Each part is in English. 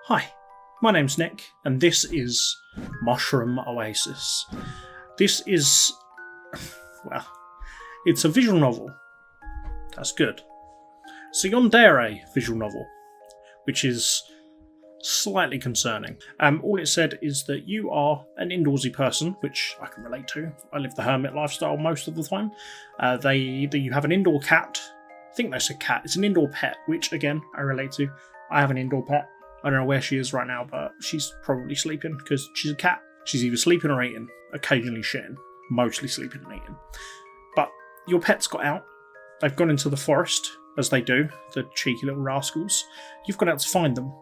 Hi, my name's Nick, and this is Mushroom Oasis. This is, well, it's a visual novel. That's good. It's a yandere visual novel, which is slightly concerning. All it said is that you are an indoorsy person, which I can relate to. I live the hermit lifestyle most of the time. You have an indoor cat. I think they said cat. It's an indoor pet, which again I relate to. I have an indoor pet. I don't know where she is right now, but she's probably sleeping because she's a cat. She's either sleeping or eating, occasionally shitting, mostly sleeping and eating. But your pet's got out. They've gone into the forest, as they do, the cheeky little rascals. You've got out to find them.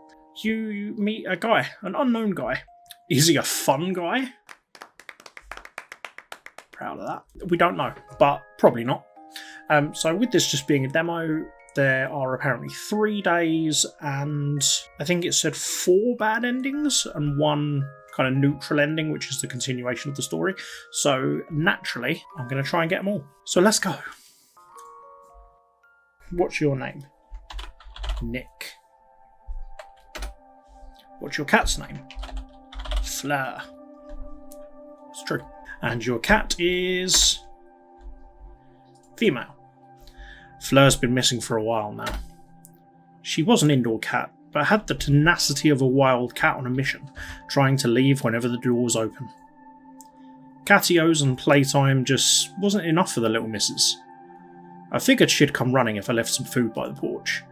You meet a guy, an unknown guy. Is he a fun guy? Proud of that. We don't know, but probably not. So with this just being a demo, there are apparently 3 days and I think it said 4 bad endings and 1 kind of neutral ending, which is the continuation of the story. So naturally, I'm going to try and get them all. So let's go. What's your name? Nick. What's your cat's name? Fleur. It's true. And your cat is female. Fleur's been missing for a while now. She was an indoor cat, but had the tenacity of a wild cat on a mission, trying to leave whenever the door was open. Catios and playtime just wasn't enough for the little missus. I figured she'd come running if I left some food by the porch.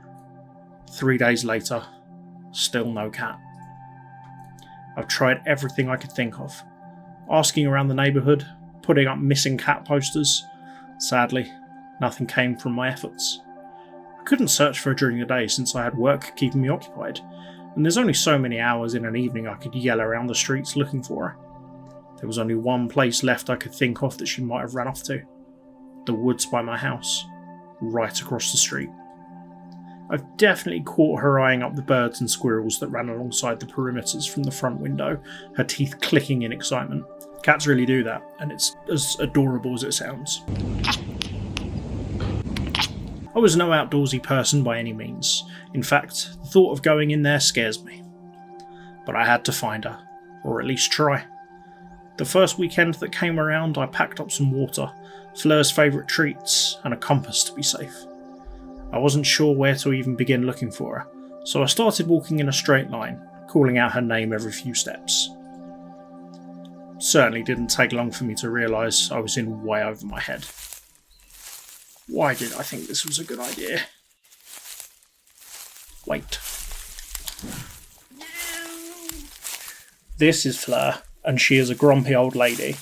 3 days later, still no cat. I've tried everything I could think of. Asking around the neighbourhood, putting up missing cat posters. Sadly, nothing came from my efforts. I couldn't search for her during the day since I had work keeping me occupied, and there's only so many hours in an evening I could yell around the streets looking for her. There was only one place left I could think of that she might have run off to. The woods by my house, right across the street. I've definitely caught her eyeing up the birds and squirrels that ran alongside the perimeters from the front window, her teeth clicking in excitement. Cats really do that, and it's as adorable as it sounds. I was no outdoorsy person by any means. In fact, the thought of going in there scares me. But I had to find her, or at least try. The first weekend that came around, I packed up some water, Fleur's favourite treats, and a compass to be safe. I wasn't sure where to even begin looking for her, so I started walking in a straight line, calling out her name every few steps. Certainly didn't take long for me to realise I was in way over my head. Why did I think this was a good idea? Wait. This is Fleur, and she is a grumpy old lady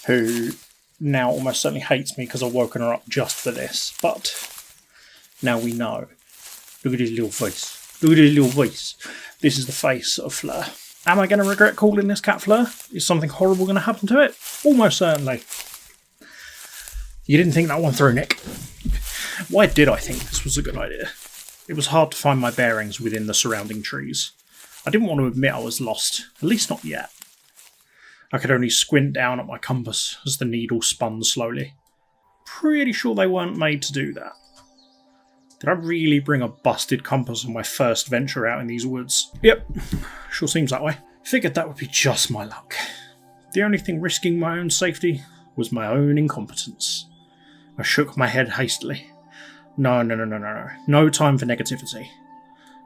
who now almost certainly hates me because I've woken her up just for this, but now we know. Look at his little face. Look at his little face. This is the face of Fleur. Am I going to regret calling this cat Fleur? Is something horrible going to happen to it? Almost certainly. You didn't think that one through, Nick. Why did I think this was a good idea? It was hard to find my bearings within the surrounding trees. I didn't want to admit I was lost, at least not yet. I could only squint down at my compass as the needle spun slowly. Pretty sure they weren't made to do that. Did I really bring a busted compass on my first venture out in these woods? Yep, sure seems that way. Figured that would be just my luck. The only thing risking my own safety was my own incompetence. I shook my head hastily. No. No time for negativity.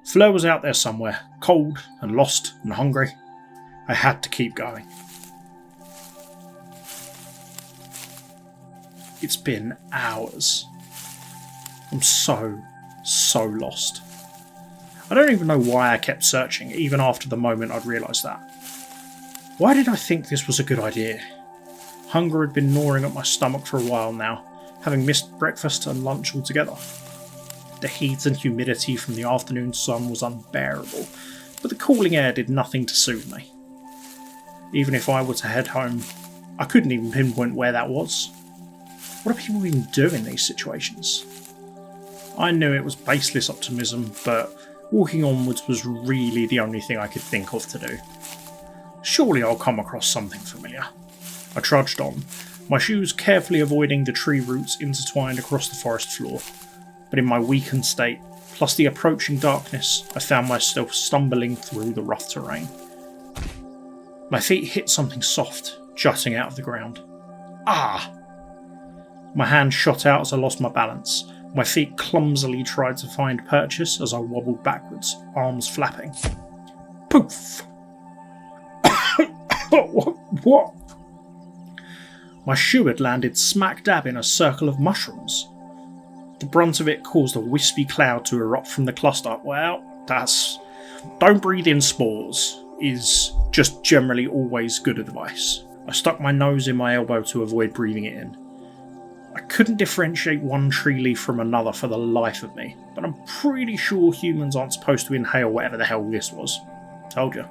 Fleur was out there somewhere, cold and lost and hungry. I had to keep going. It's been hours. I'm so lost. I don't even know why I kept searching, even after the moment I'd realised that. Why did I think this was a good idea? Hunger had been gnawing at my stomach for a while now, having missed breakfast and lunch altogether. The heat and humidity from the afternoon sun was unbearable, but the cooling air did nothing to soothe me. Even if I were to head home, I couldn't even pinpoint where that was. What do people even do in these situations? I knew it was baseless optimism, but walking onwards was really the only thing I could think of to do. Surely I'll come across something familiar. I trudged on, my shoes carefully avoiding the tree roots intertwined across the forest floor, but in my weakened state, plus the approaching darkness, I found myself stumbling through the rough terrain. My feet hit something soft, jutting out of the ground. Ah! My hand shot out as I lost my balance. My feet clumsily tried to find purchase as I wobbled backwards, arms flapping. Poof! What? My shoe had landed smack dab in a circle of mushrooms. The brunt of it caused a wispy cloud to erupt from the cluster. Well, that's... Don't breathe in spores is just generally always good advice. I stuck my nose in my elbow to avoid breathing it in. I couldn't differentiate one tree leaf from another for the life of me, but I'm pretty sure humans aren't supposed to inhale whatever the hell this was. Told you.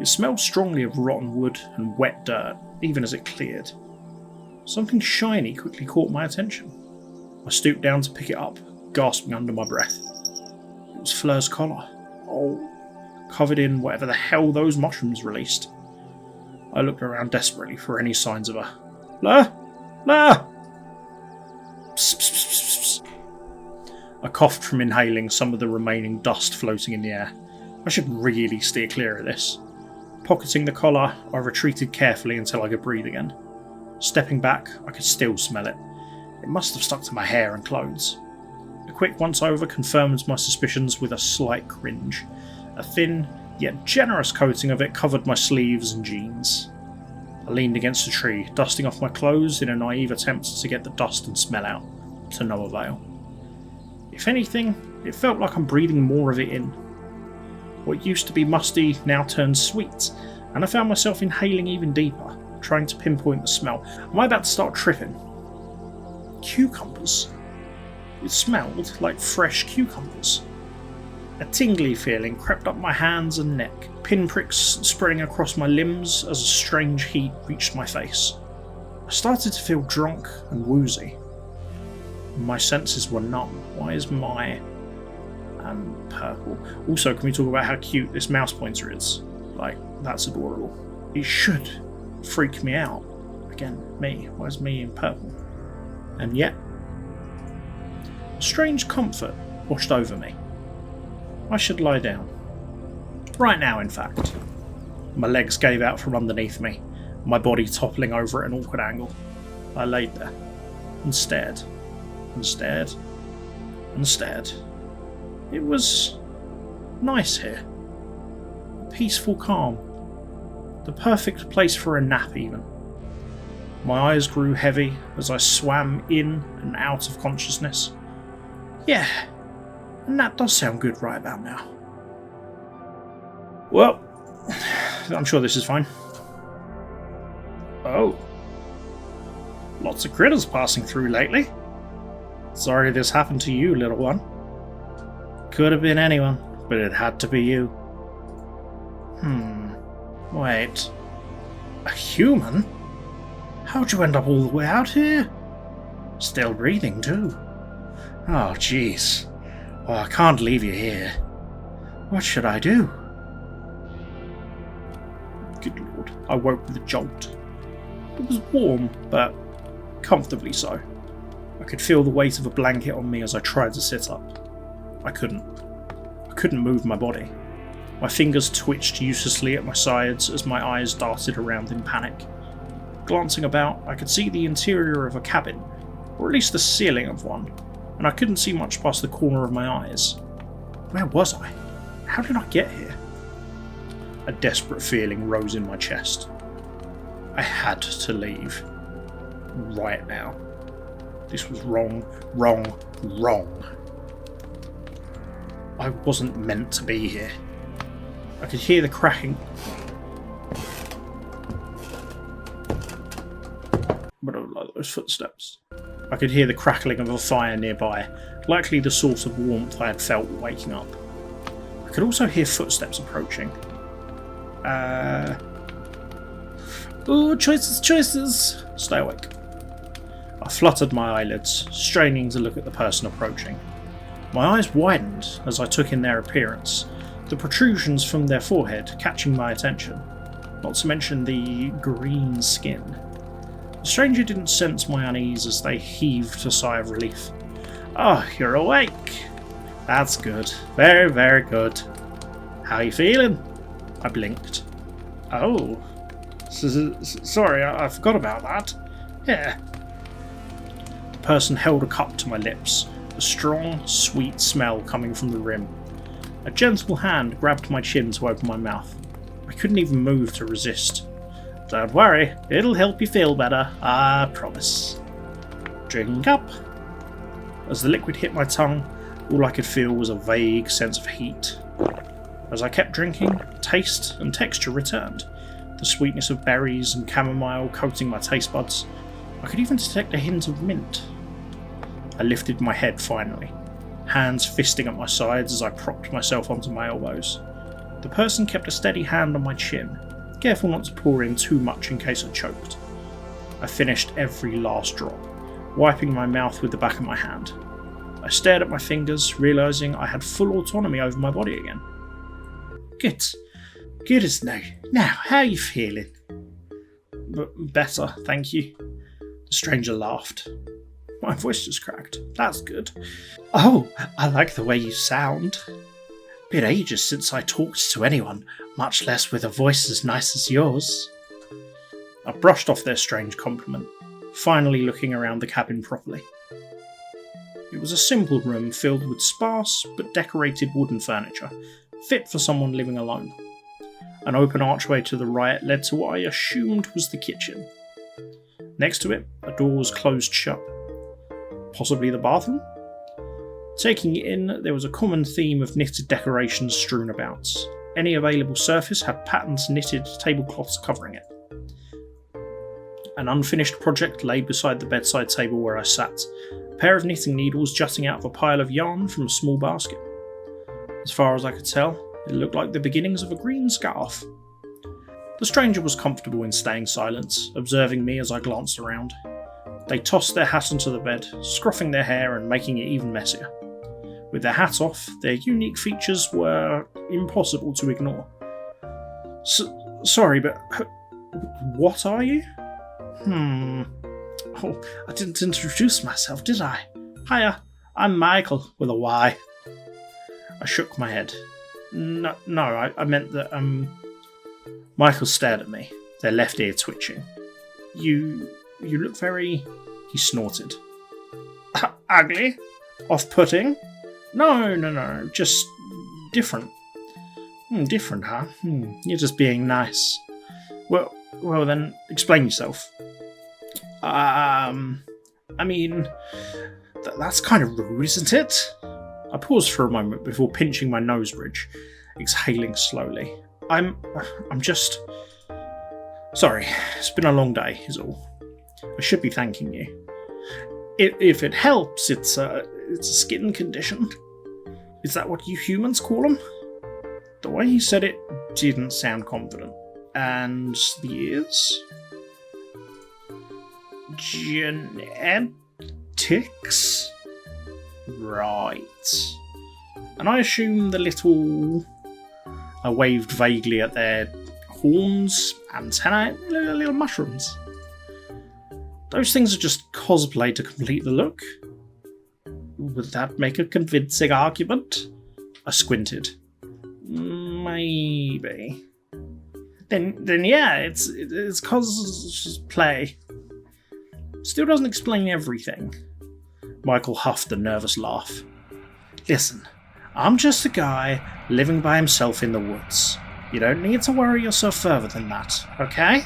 It smelled strongly of rotten wood and wet dirt, even as it cleared. Something shiny quickly caught my attention. I stooped down to pick it up, gasping under my breath. It was Fleur's collar. Oh, covered in whatever the hell those mushrooms released. I looked around desperately for any signs of her. Fleur? Fleur! Psst, psst, psst, psst. I coughed from inhaling some of the remaining dust floating in the air. I should really steer clear of this. Pocketing the collar, I retreated carefully until I could breathe again. Stepping back, I could still smell it. It must have stuck to my hair and clothes. A quick once-over confirmed my suspicions with a slight cringe. A thin, yet generous coating of it covered my sleeves and jeans. I leaned against a tree, dusting off my clothes in a naive attempt to get the dust and smell out, to no avail. If anything, it felt like I'm breathing more of it in. What used to be musty now turned sweet, and I found myself inhaling even deeper, trying to pinpoint the smell. Am I about to start tripping? Cucumbers. It smelled like fresh cucumbers. A tingly feeling crept up my hands and neck, pinpricks spreading across my limbs as a strange heat reached my face. I started to feel drunk and woozy. My senses were numb. Why is my... purple. Also, can we talk about how cute this mouse pointer is? Like, that's adorable. It should freak me out. Again, me. Why is me in purple? And yet, a strange comfort washed over me. I should lie down. Right now, in fact. My legs gave out from underneath me, my body toppling over at an awkward angle. I laid there, and stared, and stared, and stared. It was nice here. Peaceful calm. The perfect place for a nap, even. My eyes grew heavy as I swam in and out of consciousness. Yeah, and that does sound good right about now. Well, I'm sure this is fine. Oh. Lots of critters passing through lately. Sorry this happened to you, little one. Could have been anyone, but it had to be you. Wait. A human? How'd you end up all the way out here? Still breathing, too. Oh, jeez. Oh, I can't leave you here. What should I do? Good lord, I woke with a jolt. It was warm, but comfortably so. I could feel the weight of a blanket on me as I tried to sit up. I couldn't move my body. My fingers twitched uselessly at my sides as my eyes darted around in panic. Glancing about, I could see the interior of a cabin, or at least the ceiling of one, and I couldn't see much past the corner of my eyes. Where was I? How did I get here? A desperate feeling rose in my chest. I had to leave. Right now. This was wrong, wrong, wrong. I wasn't meant to be here. I could hear the cracking. But I don't like those footsteps. I could hear the crackling of a fire nearby, likely the source of warmth I had felt waking up. I could also hear footsteps approaching. Ooh, choices! Stay awake. I fluttered my eyelids, straining to look at the person approaching. My eyes widened as I took in their appearance, the protrusions from their forehead catching my attention, not to mention the green skin. The stranger didn't sense my unease as they heaved a sigh of relief. Oh, you're awake! That's good. Very, very good. How are you feeling? I blinked. Oh. Sorry, I forgot about that. Yeah. The person held a cup to my lips, a strong, sweet smell coming from the rim. A gentle hand grabbed my chin to open my mouth. I couldn't even move to resist. Don't worry, it'll help you feel better, I promise. Drink up. As the liquid hit my tongue, all I could feel was a vague sense of heat. As I kept drinking, taste and texture returned, the sweetness of berries and chamomile coating my taste buds. I could even detect a hint of mint. I lifted my head finally, hands fisting at my sides as I propped myself onto my elbows. The person kept a steady hand on my chin, careful not to pour in too much in case I choked. I finished every last drop, wiping my mouth with the back of my hand. I stared at my fingers, realising I had full autonomy over my body again. Good. Good as new. Now, how are you feeling? Better, thank you. The stranger laughed. My voice just cracked. That's good. Oh, I like the way you sound. Been ages since I talked to anyone, much less with a voice as nice as yours. I brushed off their strange compliment, finally looking around the cabin properly. It was a simple room filled with sparse but decorated wooden furniture, fit for someone living alone. An open archway to the right led to what I assumed was the kitchen. Next to it, a door was closed shut. Possibly the bathroom? Taking it in, there was a common theme of knitted decorations strewn about. Any available surface had patterns knitted tablecloths covering it. An unfinished project lay beside the bedside table where I sat, a pair of knitting needles jutting out of a pile of yarn from a small basket. As far as I could tell, it looked like the beginnings of a green scarf. The stranger was comfortable in staying silent, observing me as I glanced around. They tossed their hat onto the bed, scruffing their hair and making it even messier. With their hat off, their unique features were impossible to ignore. Sorry, but what are you? Oh, I didn't introduce myself, did I? Hiya, I'm Michael, with a Y. I shook my head. No, I meant that, Michael stared at me, their left ear twitching. You look very... He snorted. Ugly? Off-putting? No, just different. Different, huh? You're just being nice. Well then, explain yourself. I mean, that's kind of rude, isn't it? I paused for a moment before pinching my nose bridge, exhaling slowly. I'm just... Sorry, it's been a long day, is all. I should be thanking you. If it helps, it's a skin condition. Is that what you humans call them? The way he said it didn't sound confident. And the ears? Genetics? Right. And I assume the little... I waved vaguely at their horns, antennae, little mushrooms. Those things are just cosplay to complete the look. Would that make a convincing argument? I squinted. Maybe. Then yeah, it's cosplay. Still doesn't explain everything. Michael huffed a nervous laugh. Listen, I'm just a guy living by himself in the woods. You don't need to worry yourself further than that, okay?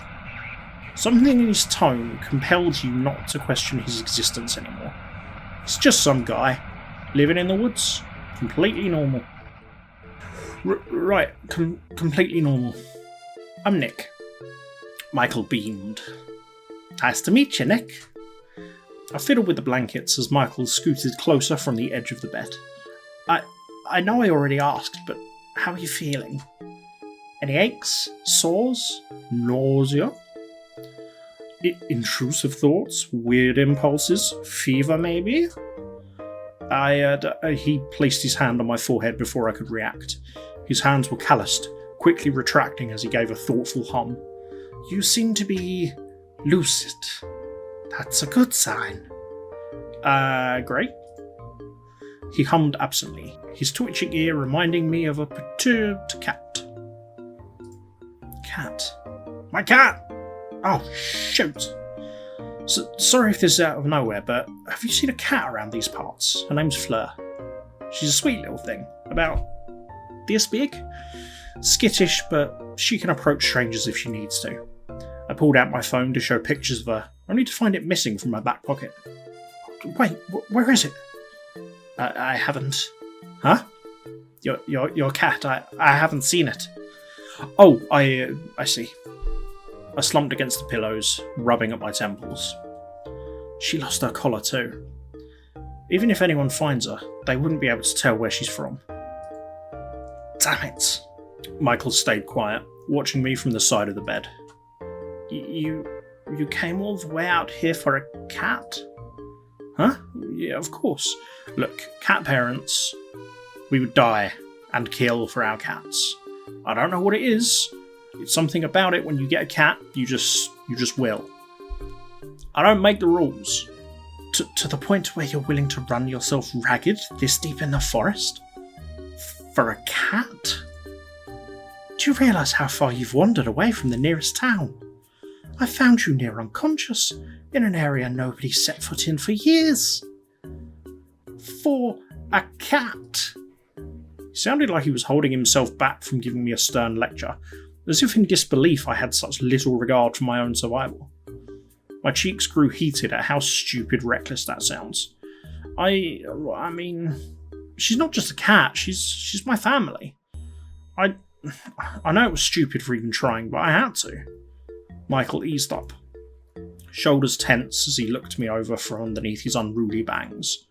Something in his tone compelled you not to question his existence anymore. He's just some guy, living in the woods, completely normal. Right, completely normal. I'm Nick. Michael beamed. Nice to meet you, Nick. I fiddled with the blankets as Michael scooted closer from the edge of the bed. I know I already asked, but how are you feeling? Any aches? Sores? Nausea? Intrusive thoughts? Weird impulses? Fever, maybe? He placed his hand on my forehead before I could react. His hands were calloused, quickly retracting as he gave a thoughtful hum. You seem to be lucid. That's a good sign. Great. He hummed absently, his twitching ear reminding me of a perturbed cat. Cat? My cat! Oh, shoot! Sorry if this is out of nowhere, but have you seen a cat around these parts? Her name's Fleur. She's a sweet little thing, about this big. Skittish, but she can approach strangers if she needs to. I pulled out my phone to show pictures of her, only to find it missing from my back pocket. Wait, where is it? I haven't... Huh? Your cat, I haven't seen it. Oh, I see. I slumped against the pillows, rubbing at my temples. She lost her collar too. Even if anyone finds her, they wouldn't be able to tell where she's from. Damn it. Michael stayed quiet, watching me from the side of the bed. You came all the way out here for a cat? Huh? Yeah, of course. Look, cat parents, we would die and kill for our cats. I don't know what it is. It's something about it when you get a cat, you just will. I don't make the rules. To the point where you're willing to run yourself ragged this deep in the forest? For a cat? Do you realise how far you've wandered away from the nearest town? I found you near unconscious, in an area nobody's set foot in for years. For a cat. He sounded like he was holding himself back from giving me a stern lecture, as if in disbelief I had such little regard for my own survival. My cheeks grew heated at how stupid reckless that sounds. I mean, she's not just a cat, she's my family. I know it was stupid for even trying, but I had to. Michael eased up, shoulders tense as he looked me over from underneath his unruly bangs.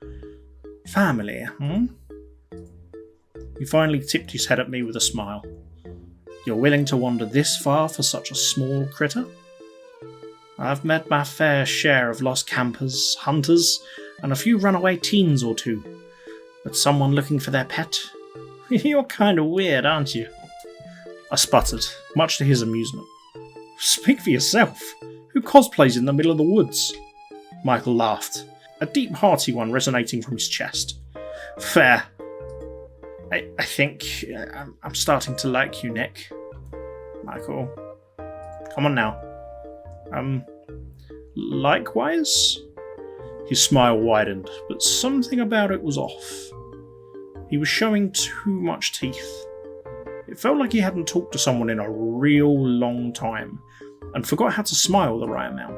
Family, hmm? He finally tipped his head at me with a smile. You're willing to wander this far for such a small critter? I've met my fair share of lost campers, hunters, and a few runaway teens or two. But someone looking for their pet? You're kind of weird, aren't you? I sputtered, much to his amusement. Speak for yourself. Who cosplays in the middle of the woods? Michael laughed, a deep, hearty one resonating from his chest. Fair. I think I'm starting to like you, Nick. Michael. Come on now. Likewise? His smile widened, but something about it was off. He was showing too much teeth. It felt like he hadn't talked to someone in a real long time, and forgot how to smile the right amount.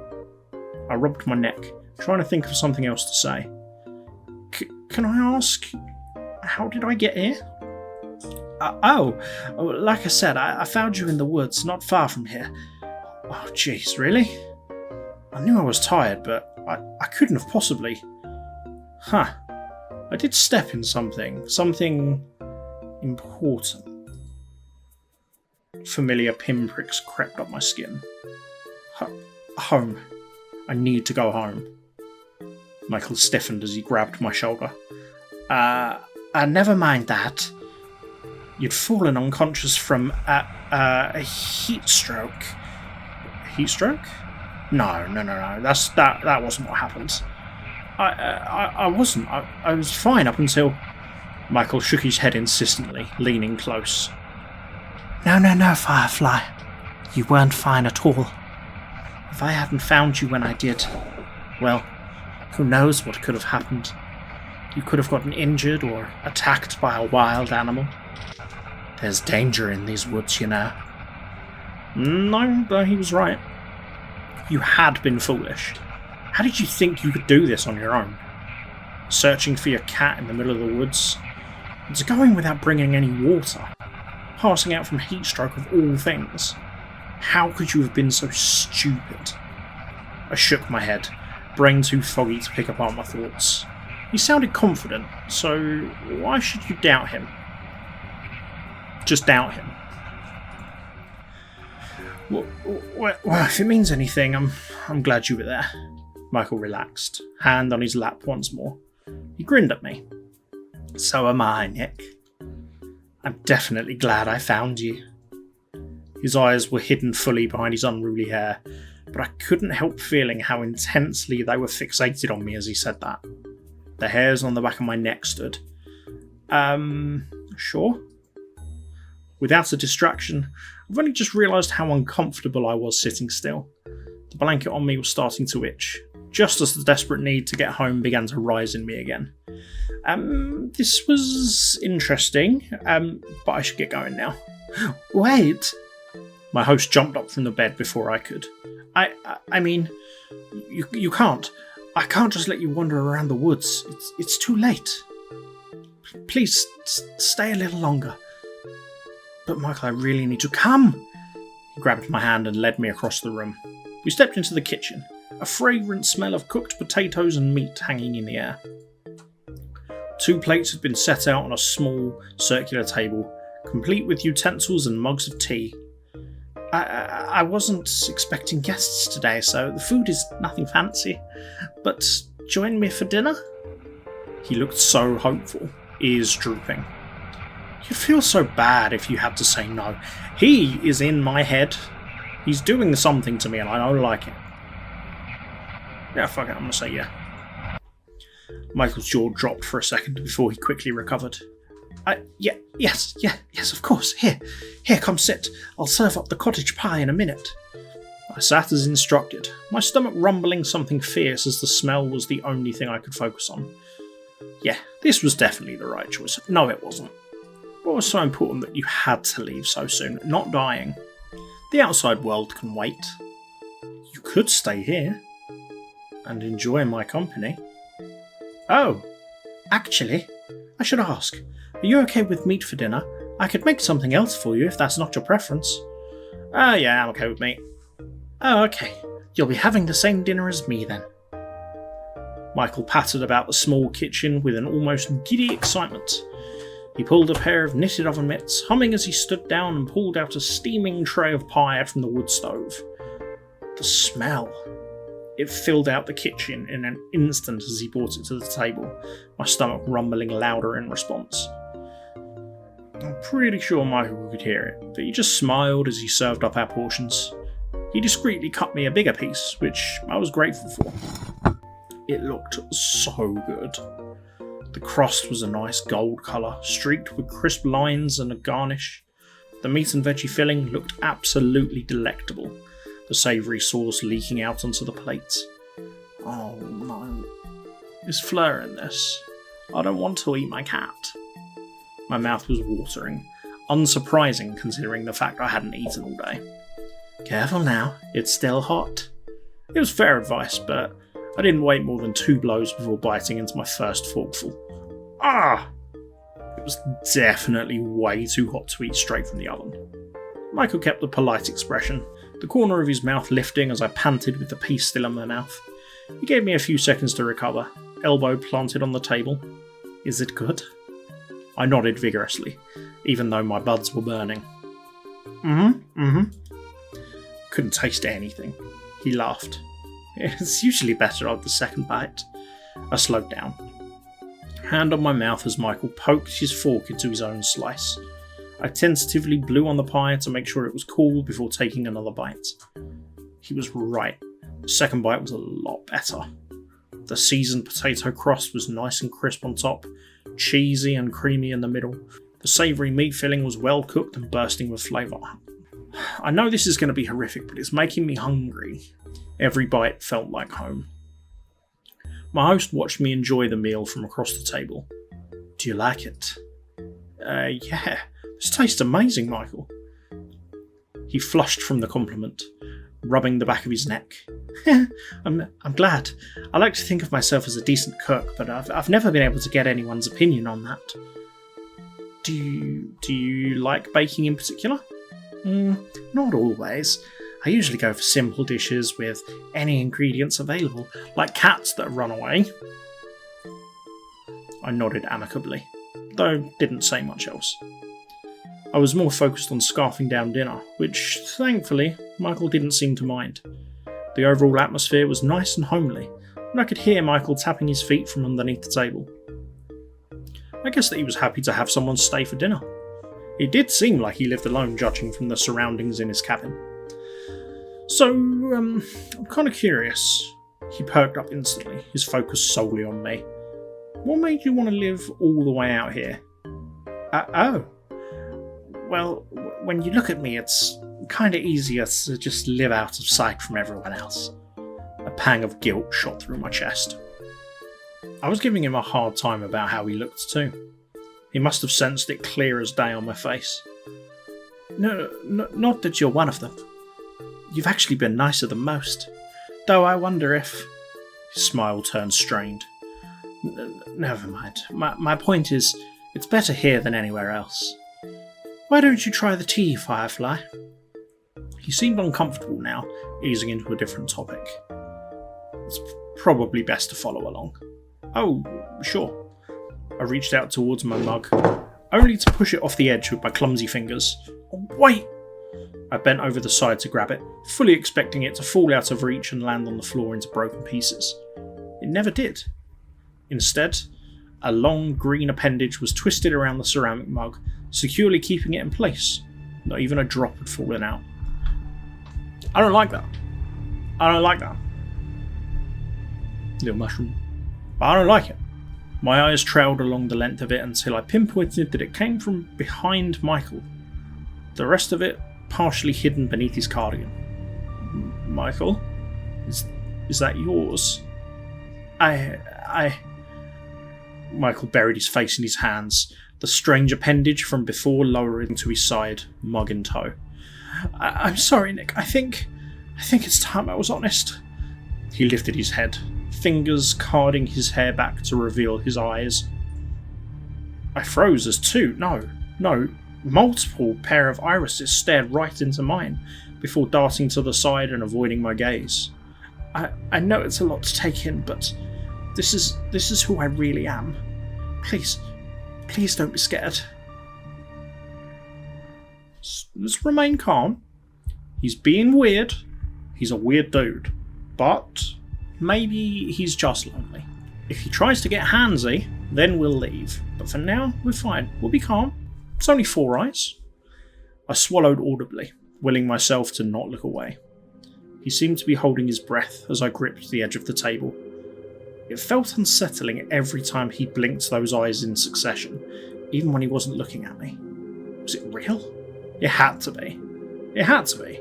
I rubbed my neck, trying to think of something else to say. Can I ask, how did I get here? Like I said, I found you in the woods, not far from here. Oh, jeez, really? I knew I was tired, but I couldn't have possibly... Huh. I did step in something important. Familiar pinpricks crept up my skin. Home. I need to go home. Michael stiffened as he grabbed my shoulder. Never mind that. You'd fallen unconscious from a heat stroke. Heat stroke? No. That wasn't what happened. I wasn't. I was fine up until... Michael shook his head insistently, leaning close. No, Firefly. You weren't fine at all. If I hadn't found you when I did, well, who knows what could have happened. You could have gotten injured or attacked by a wild animal. There's danger in these woods, you know. No, he was right. You had been foolish. How did you think you could do this on your own? Searching for your cat in the middle of the woods? It's going without bringing any water. Passing out from heat stroke of all things. How could you have been so stupid? I shook my head, brain too foggy to pick apart my thoughts. He sounded confident, so why should you doubt him? Just doubt him. Well, if it means anything, I'm glad you were there. Michael relaxed, hand on his lap once more. He grinned at me. So am I, Nick. I'm definitely glad I found you. His eyes were hidden fully behind his unruly hair, but I couldn't help feeling how intensely they were fixated on me as he said that. The hairs on the back of my neck stood, Sure. Without a distraction, I've only just realised how uncomfortable I was sitting still. The blanket on me was starting to itch, just as the desperate need to get home began to rise in me again. This was interesting, but I should get going now. Wait! My host jumped up from the bed before I could. I mean, you can't. I can't just let you wander around the woods. It's too late. Please, stay a little longer. But Michael, I really need to come. He grabbed my hand and led me across the room. We stepped into the kitchen, a fragrant smell of cooked potatoes and meat hanging in the air. 2 plates had been set out on a small, circular table, complete with utensils and mugs of tea. I wasn't expecting guests today, so the food is nothing fancy. But join me for dinner? He looked so hopeful, ears drooping. You'd feel so bad if you had to say no. He is in my head. He's doing something to me and I don't like it. Yeah, fuck it, I'm gonna say yeah. Michael's jaw dropped for a second before he quickly recovered. Yes, of course. Here, come sit. I'll serve up the cottage pie in a minute. I sat as instructed, my stomach rumbling something fierce as the smell was the only thing I could focus on. Yeah, this was definitely the right choice. No, it wasn't. What was so important that you had to leave so soon? Not dying. The outside world can wait. You could stay here and enjoy my company. Oh, actually, I should ask, are you okay with meat for dinner? I could make something else for you if that's not your preference. Yeah, I'm okay with meat. Oh, okay. You'll be having the same dinner as me then. Michael pattered about the small kitchen with an almost giddy excitement. He pulled a pair of knitted oven mitts, humming as he stood down and pulled out a steaming tray of pie from the wood stove. The smell. It filled out the kitchen in an instant as he brought it to the table, my stomach rumbling louder in response. I'm pretty sure Michael could hear it, but he just smiled as he served up our portions. He discreetly cut me a bigger piece, which I was grateful for. It looked so good. The crust was a nice gold colour, streaked with crisp lines and a garnish. The meat and veggie filling looked absolutely delectable, the savoury sauce leaking out onto the plate. Oh no. Is Fleur in this? I don't want to eat my cat. My mouth was watering, unsurprising considering the fact I hadn't eaten all day. Careful now, it's still hot. It was fair advice, but I didn't wait more than 2 blows before biting into my first forkful. Ah! It was definitely way too hot to eat straight from the oven. Michael kept a polite expression, the corner of his mouth lifting as I panted with the piece still in my mouth. He gave me a few seconds to recover, elbow planted on the table. Is it good? I nodded vigorously, even though my buds were burning. Couldn't taste anything. He laughed. It's usually better on the second bite. I slowed down. Hand on my mouth as Michael poked his fork into his own slice. I tentatively blew on the pie to make sure it was cool before taking another bite. He was right. The second bite was a lot better. The seasoned potato crust was nice and crisp on top, cheesy and creamy in the middle. The savoury meat filling was well cooked and bursting with flavour. I know this is going to be horrific, but it's making me hungry. Every bite felt like home. My host watched me enjoy the meal from across the table. Do you like it? Yeah. This tastes amazing, Michael. He flushed from the compliment, rubbing the back of his neck. I'm glad. I like to think of myself as a decent cook, but I've never been able to get anyone's opinion on that. Do you like baking in particular? Not always. I usually go for simple dishes with any ingredients available, like cats that run away. I nodded amicably, though didn't say much else. I was more focused on scarfing down dinner, which, thankfully, Michael didn't seem to mind. The overall atmosphere was nice and homely, and I could hear Michael tapping his feet from underneath the table. I guess that he was happy to have someone stay for dinner. It did seem like he lived alone, judging from the surroundings in his cabin. So, I'm kind of curious. He perked up instantly, his focus solely on me. What made you want to live all the way out here? Oh. Well, when you look at me, it's kind of easier to just live out of sight from everyone else. A pang of guilt shot through my chest. I was giving him a hard time about how he looked too. He must have sensed it clear as day on my face. No, not that you're one of them. You've actually been nicer than most. Though I wonder if... His smile turned strained. Never mind. My point is, it's better here than anywhere else. Why don't you try the tea, Firefly? He seemed uncomfortable now, easing into a different topic. It's probably best to follow along. Oh, sure. I reached out towards my mug, only to push it off the edge with my clumsy fingers. Oh, wait! I bent over the side to grab it, fully expecting it to fall out of reach and land on the floor into broken pieces. It never did. Instead, a long green appendage was twisted around the ceramic mug, securely keeping it in place. Not even a drop had fallen out. I don't like that. I don't like that. Little mushroom. But I don't like it. My eyes trailed along the length of it until I pinpointed that it came from behind Michael. The rest of it partially hidden beneath his cardigan. Michael? Is that yours? Michael buried his face in his hands, the strange appendage from before lowering to his side, mug in tow. I'm sorry, Nick. I think it's time I was honest. He lifted his head, fingers carding his hair back to reveal his eyes. I froze as no, multiple pair of irises stared right into mine, before darting to the side and avoiding my gaze. I know it's a lot to take in, but this is who I really am. Please don't be scared. Let's remain calm. He's being weird. He's a weird dude. But maybe he's just lonely. If he tries to get handsy, then we'll leave. But for now, we're fine. We'll be calm. It's only 4 eyes. I swallowed audibly, willing myself to not look away. He seemed to be holding his breath as I gripped the edge of the table. It felt unsettling every time he blinked those eyes in succession, even when he wasn't looking at me. Was it real? It had to be. It had to be.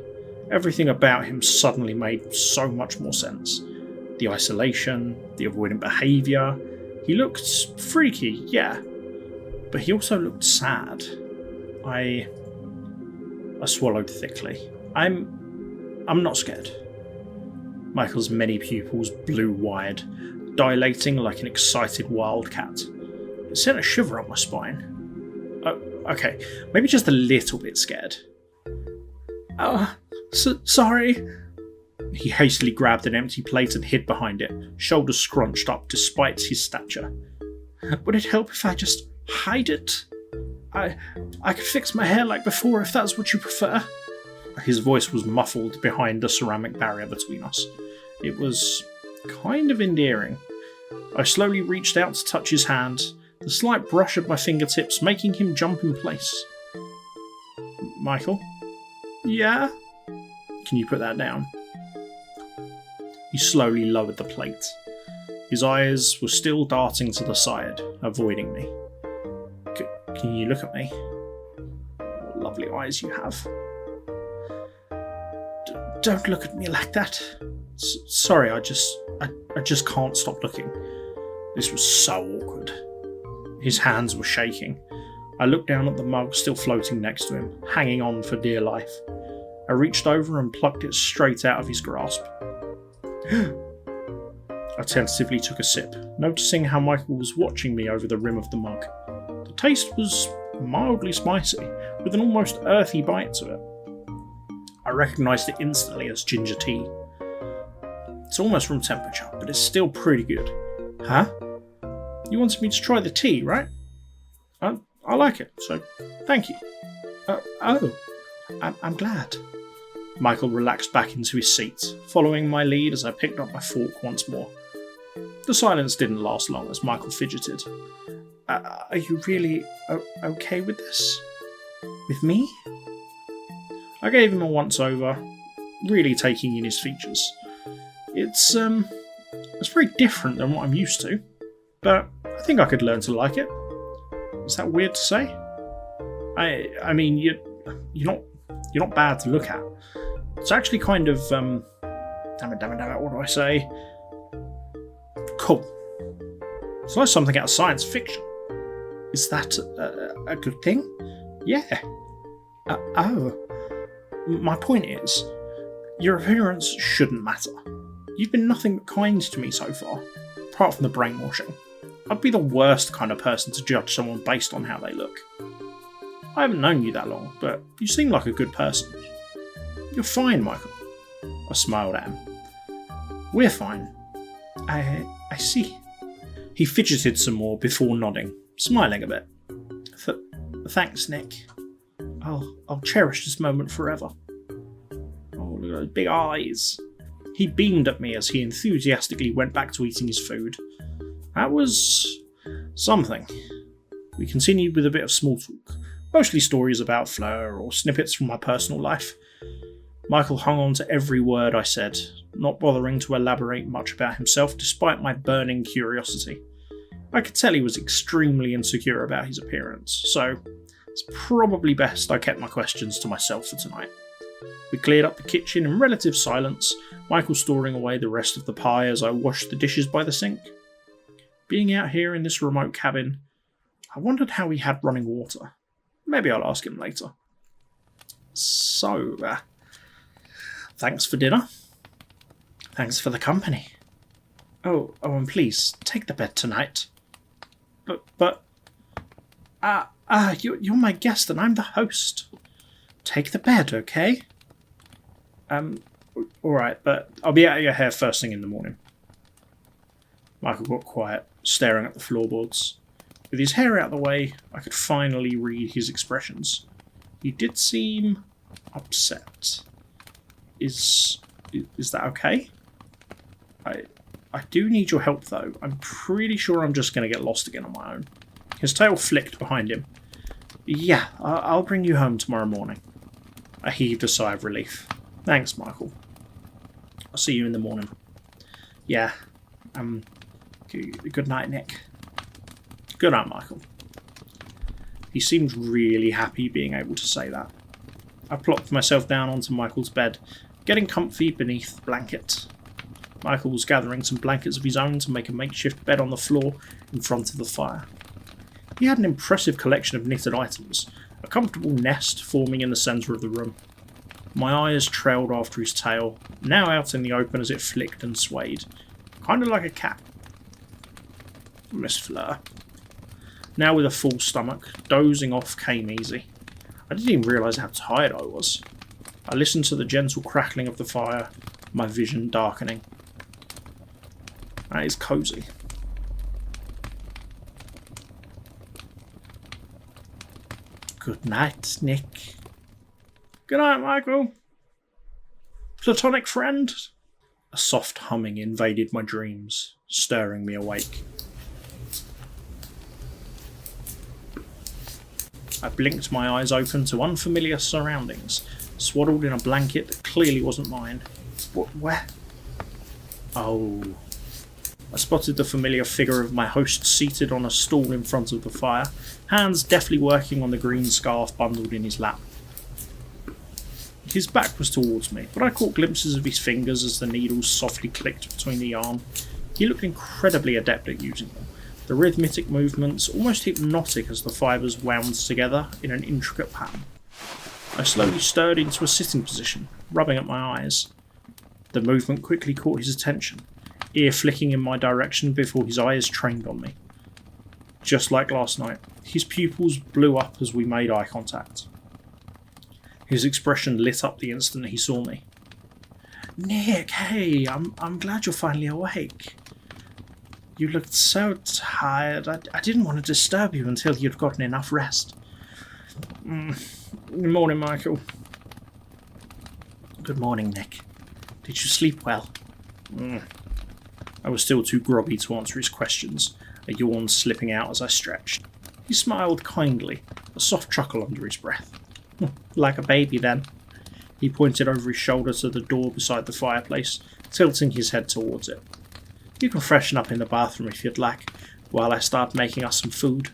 Everything about him suddenly made so much more sense. The isolation, the avoidant behaviour. He looked freaky, yeah. But he also looked sad. I swallowed thickly. I'm not scared. Michael's many pupils blew wide, dilating like an excited wildcat. It sent a shiver up my spine. Oh, okay, maybe just a little bit scared. Sorry. He hastily grabbed an empty plate and hid behind it, shoulders scrunched up despite his stature. Would it help if I just hide it? I could fix my hair like before if that's what you prefer. His voice was muffled behind the ceramic barrier between us. It was kind of endearing. I slowly reached out to touch his hand, the slight brush of my fingertips making him jump in place. Michael? Yeah? Can you put that down? He slowly lowered the plate. His eyes were still darting to the side, avoiding me. Can you look at me? What lovely eyes you have. Don't look at me like that. Sorry, I just can't stop looking. This was so awkward. His hands were shaking. I looked down at the mug still floating next to him, hanging on for dear life. I reached over and plucked it straight out of his grasp. I tentatively took a sip, noticing how Michael was watching me over the rim of the mug. The taste was mildly spicy, with an almost earthy bite to it. I recognised it instantly as ginger tea. It's almost room temperature, but it's still pretty good. Huh? You wanted me to try the tea, right? I like it, so thank you. I'm glad. Michael relaxed back into his seat, following my lead as I picked up my fork once more. The silence didn't last long as Michael fidgeted. Are you really okay with this? With me? I gave him a once-over, really taking in his features. It's very different than what I'm used to, but I think I could learn to like it. Is that weird to say? I mean, you're not bad to look at. It's actually kind of damn it, what do I say? Cool. It's like something out of science fiction. Is that a good thing? Yeah. Oh. My point is, your appearance shouldn't matter. You've been nothing but kind to me so far, apart from the brainwashing. I'd be the worst kind of person to judge someone based on how they look. I haven't known you that long, but you seem like a good person. You're fine, Michael. I smiled at him. We're fine. I see. He fidgeted some more before nodding, smiling a bit. Thanks, Nick. I'll cherish this moment forever. Oh, look at those big eyes. He beamed at me as he enthusiastically went back to eating his food. That was something. We continued with a bit of small talk, mostly stories about Fleur or snippets from my personal life. Michael hung on to every word I said, not bothering to elaborate much about himself despite my burning curiosity. I could tell he was extremely insecure about his appearance, so it's probably best I kept my questions to myself for tonight. We cleared up the kitchen in relative silence, Michael storing away the rest of the pie as I washed the dishes by the sink. Being out here in this remote cabin, I wondered how he had running water. Maybe I'll ask him later. So, thanks for dinner. Thanks for the company. Oh, and please, take the bed tonight. You're my guest and I'm the host. Take the bed, okay? Alright, but I'll be out of your hair first thing in the morning. Michael got quiet, staring at the floorboards. With his hair out of the way, I could finally read his expressions. He did seem upset. Is that okay? I do need your help though. I'm pretty sure I'm just going to get lost again on my own. His tail flicked behind him. Yeah, I'll bring you home tomorrow morning. I heaved a sigh of relief. Thanks, Michael. I'll see you in the morning. Yeah. Good night, Nick. Good night, Michael. He seemed really happy being able to say that. I plopped myself down onto Michael's bed, getting comfy beneath the blanket. Michael was gathering some blankets of his own to make a makeshift bed on the floor in front of the fire. He had an impressive collection of knitted items, a comfortable nest forming in the centre of the room. My eyes trailed after his tail, now out in the open as it flicked and swayed, kind of like a cat. Miss Fleur. Now with a full stomach, dozing off came easy. I didn't even realise how tired I was. I listened to the gentle crackling of the fire, my vision darkening. That is cosy. Good night, Nick. Good night, Michael. Platonic friend. A soft humming invaded my dreams, stirring me awake. I blinked my eyes open to unfamiliar surroundings, swaddled in a blanket that clearly wasn't mine. Where? Oh. I spotted the familiar figure of my host seated on a stool in front of the fire, hands deftly working on the green scarf bundled in his lap. His back was towards me, but I caught glimpses of his fingers as the needles softly clicked between the yarn. He looked incredibly adept at using them, the rhythmic movements almost hypnotic as the fibres wound together in an intricate pattern. I slowly stirred into a sitting position, rubbing at my eyes. The movement quickly caught his attention, ear flicking in my direction before his eyes trained on me. Just like last night, his pupils blew up as we made eye contact. His expression lit up the instant he saw me. Nick, hey, I'm glad you're finally awake. You looked so tired. I didn't want to disturb you until you'd gotten enough rest. Good morning, Michael. Good morning, Nick. Did you sleep well? I was still too groggy to answer his questions, a yawn slipping out as I stretched. He smiled kindly, a soft chuckle under his breath. Like a baby, then. He pointed over his shoulder to the door beside the fireplace, tilting his head towards it. You can freshen up in the bathroom if you'd like, while I start making us some food.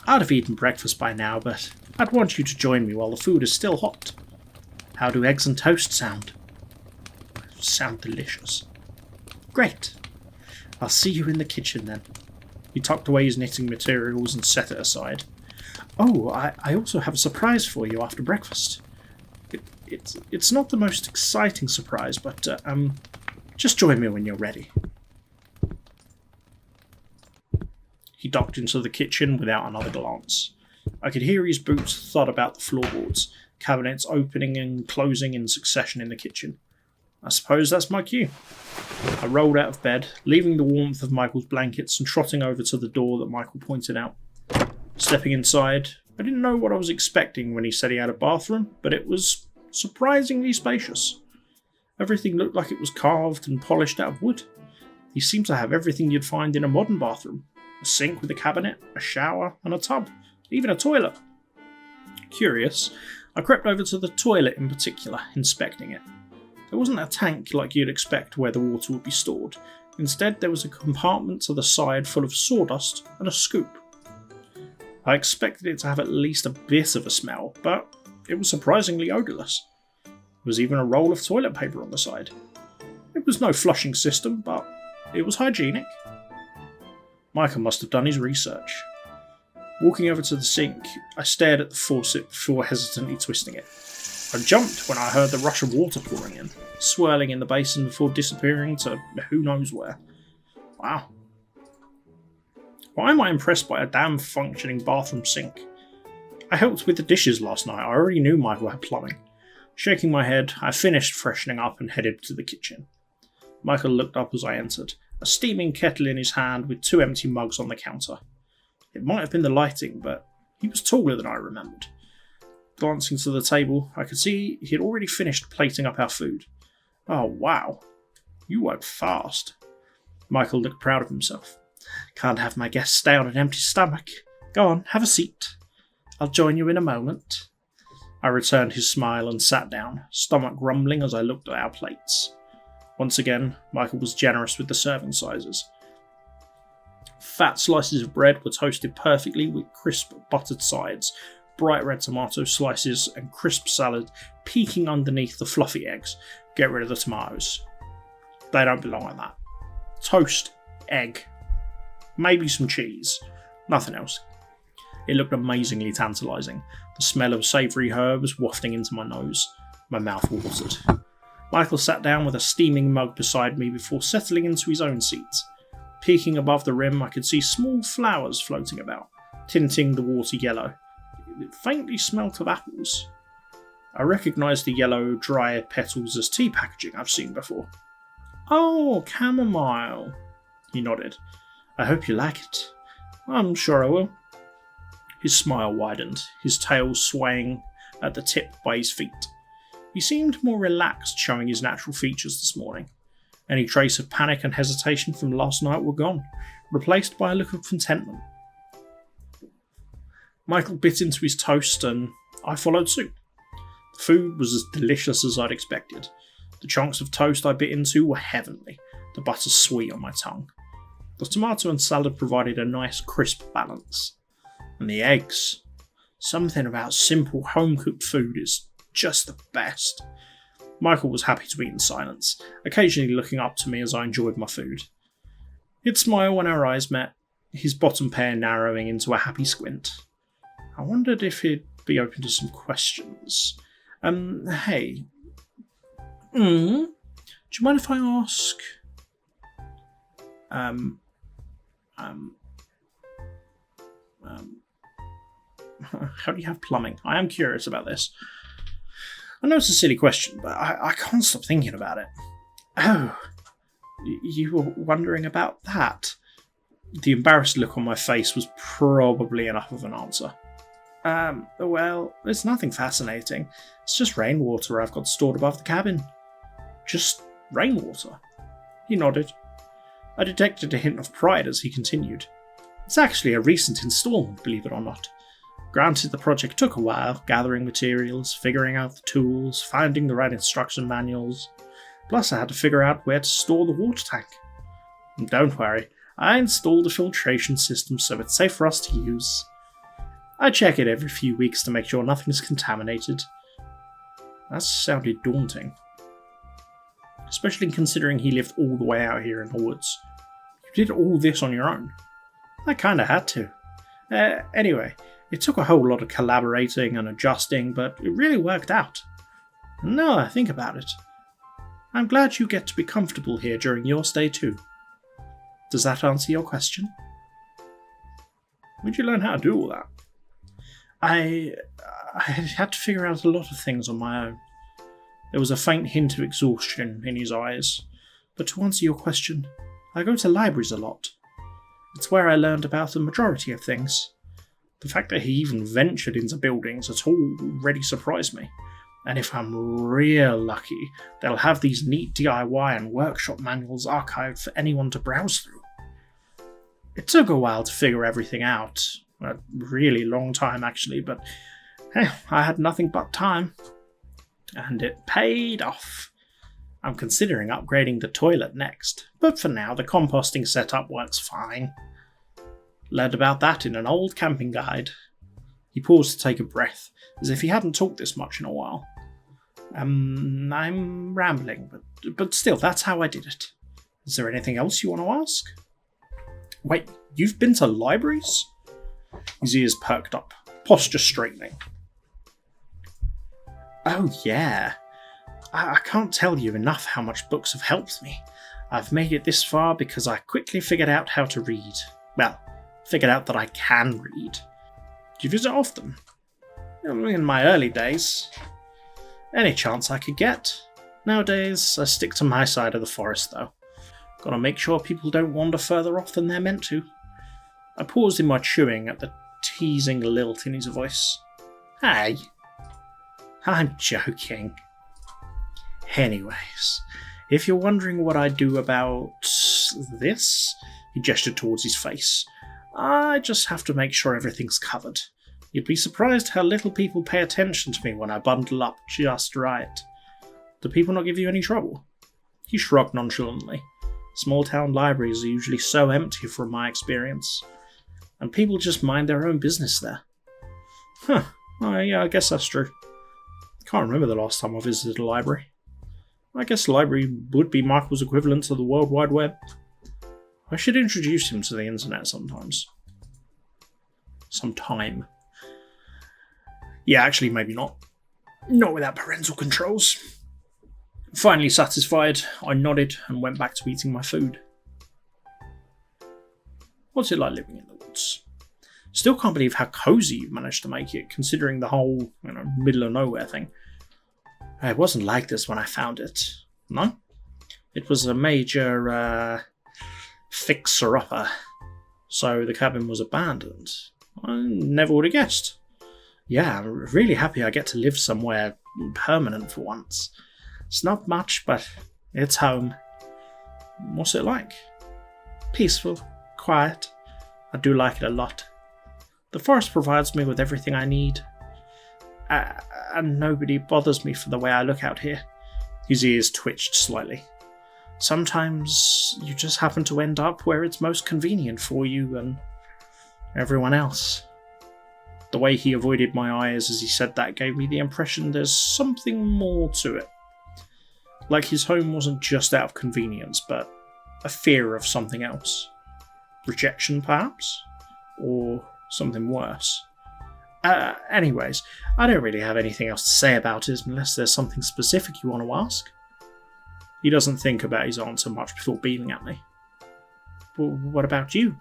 I'd have eaten breakfast by now, but I'd want you to join me while the food is still hot. How do eggs and toast sound? Sound delicious. Great. I'll see you in the kitchen then. He tucked away his knitting materials and set it aside. Oh, I also have a surprise for you after breakfast. It's not the most exciting surprise, but just join me when you're ready. He ducked into the kitchen without another glance. I could hear his boots thud about the floorboards, cabinets opening and closing in succession in the kitchen. I suppose that's my cue. I rolled out of bed, leaving the warmth of Michael's blankets and trotting over to the door that Michael pointed out. Stepping inside, I didn't know what I was expecting when he said he had a bathroom, but it was surprisingly spacious. Everything looked like it was carved and polished out of wood. He seemed to have everything you'd find in a modern bathroom. A sink with a cabinet, a shower, and a tub. Even a toilet. Curious, I crept over to the toilet in particular, inspecting it. There wasn't a tank like you'd expect where the water would be stored. Instead, there was a compartment to the side full of sawdust and a scoop. I expected it to have at least a bit of a smell, but it was surprisingly odourless. There was even a roll of toilet paper on the side. It was no flushing system, but it was hygienic. Michael must have done his research. Walking over to the sink, I stared at the faucet before hesitantly twisting it. I jumped when I heard the rush of water pouring in, swirling in the basin before disappearing to who knows where. Wow. Why am I impressed by a damn functioning bathroom sink? I helped with the dishes last night. I already knew Michael had plumbing. Shaking my head, I finished freshening up and headed to the kitchen. Michael looked up as I entered, a steaming kettle in his hand with 2 empty mugs on the counter. It might have been the lighting, but he was taller than I remembered. Glancing to the table, I could see he had already finished plating up our food. Oh wow, you worked fast. Michael looked proud of himself. Can't have my guests stay on an empty stomach. Go on, have a seat. I'll join you in a moment. I returned his smile and sat down, stomach rumbling as I looked at our plates. Once again, Michael was generous with the serving sizes. Fat slices of bread were toasted perfectly with crisp buttered sides, bright red tomato slices and crisp salad peeking underneath the fluffy eggs. Get rid of the tomatoes. They don't belong on that. Toast, egg, maybe some cheese, nothing else. It looked amazingly tantalising, the smell of savoury herbs wafting into my nose. My mouth watered. Michael sat down with a steaming mug beside me before settling into his own seat. Peeking above the rim, I could see small flowers floating about, tinting the water yellow. It faintly smelt of apples. I recognised the yellow, dry petals as tea packaging I've seen before. Oh, chamomile, he nodded. I hope you like it. I'm sure I will. His smile widened, his tail swaying at the tip by his feet. He seemed more relaxed, showing his natural features this morning. Any trace of panic and hesitation from last night were gone, replaced by a look of contentment. Michael bit into his toast and I followed suit. The food was as delicious as I'd expected. The chunks of toast I bit into were heavenly, the butter sweet on my tongue. The tomato and salad provided a nice crisp balance. And the eggs. Something about simple home-cooked food is just the best. Michael was happy to eat in silence, occasionally looking up to me as I enjoyed my food. He'd smile when our eyes met, his bottom pair narrowing into a happy squint. I wondered if he'd be open to some questions. Hey. Do you mind if I ask? How do you have plumbing? I am curious about this. I know it's a silly question, but I can't stop thinking about it. Oh, you were wondering about that? The embarrassed look on my face was probably enough of an answer. Well, it's nothing fascinating. It's just rainwater I've got stored above the cabin. Just rainwater? He nodded. I detected a hint of pride as he continued. It's actually a recent instalment, believe it or not. Granted, the project took a while, gathering materials, figuring out the tools, finding the right instruction manuals. Plus, I had to figure out where to store the water tank. And don't worry, I installed a filtration system so it's safe for us to use. I check it every few weeks to make sure nothing's contaminated. That sounded daunting. Especially considering he lived all the way out here in the woods. You did all this on your own. I kinda had to. Anyway, it took a whole lot of collaborating and adjusting, but it really worked out. Now that I think about it, I'm glad you get to be comfortable here during your stay too. Does that answer your question? Where'd you learn how to do all that? I had to figure out a lot of things on my own. There was a faint hint of exhaustion in his eyes, but to answer your question, I go to libraries a lot. It's where I learned about the majority of things. The fact that he even ventured into buildings at all already surprised me, and if I'm real lucky, they'll have these neat DIY and workshop manuals archived for anyone to browse through. It took a while to figure everything out, a really long time actually, but hey, I had nothing but time. And it paid off. I'm considering upgrading the toilet next, but for now the composting setup works fine. Learned about that in an old camping guide. He paused to take a breath, as if he hadn't talked this much in a while. I'm rambling, but still, that's how I did it. Is there anything else you want to ask? Wait, you've been to libraries? His ears perked up, posture straightening. Oh yeah. I can't tell you enough how much books have helped me. I've made it this far because I quickly figured out how to read. Well, figured out that I can read. Do you visit often? In my early days. Any chance I could get. Nowadays, I stick to my side of the forest though. Gotta make sure people don't wander further off than they're meant to. I paused in my chewing at the teasing lilt in his voice. Hey. I'm joking. Anyways, if you're wondering what I do about this, he gestured towards his face. I just have to make sure everything's covered. You'd be surprised how little people pay attention to me when I bundle up just right. Do people not give you any trouble? He shrugged nonchalantly. Small town libraries are usually so empty from my experience, and people just mind their own business there. Huh, yeah, I guess that's true. Can't remember the last time I visited a library. I guess the library would be Michael's equivalent to the World Wide Web. I should introduce him to the internet sometimes. Sometime. Yeah, actually, maybe not. Not without parental controls. Finally satisfied, I nodded and went back to eating my food. What's it like living in the woods? Still can't believe how cozy you've managed to make it, considering the whole, middle of nowhere thing. It wasn't like this when I found it. No? It was a major, fixer-upper. So the cabin was abandoned. I never would have guessed. Yeah, I'm really happy I get to live somewhere permanent for once. It's not much, but it's home. What's it like? Peaceful, quiet. I do like it a lot. The forest provides me with everything I need. And nobody bothers me for the way I look out here. His ears twitched slightly. Sometimes you just happen to end up where it's most convenient for you and everyone else. The way he avoided my eyes as he said that gave me the impression there's something more to it. Like his home wasn't just out of convenience, but a fear of something else. Rejection, perhaps? Or something worse. Anyways, I don't really have anything else to say about it unless there's something specific you want to ask. He doesn't think about his answer much before beaming at me. Well, what about you?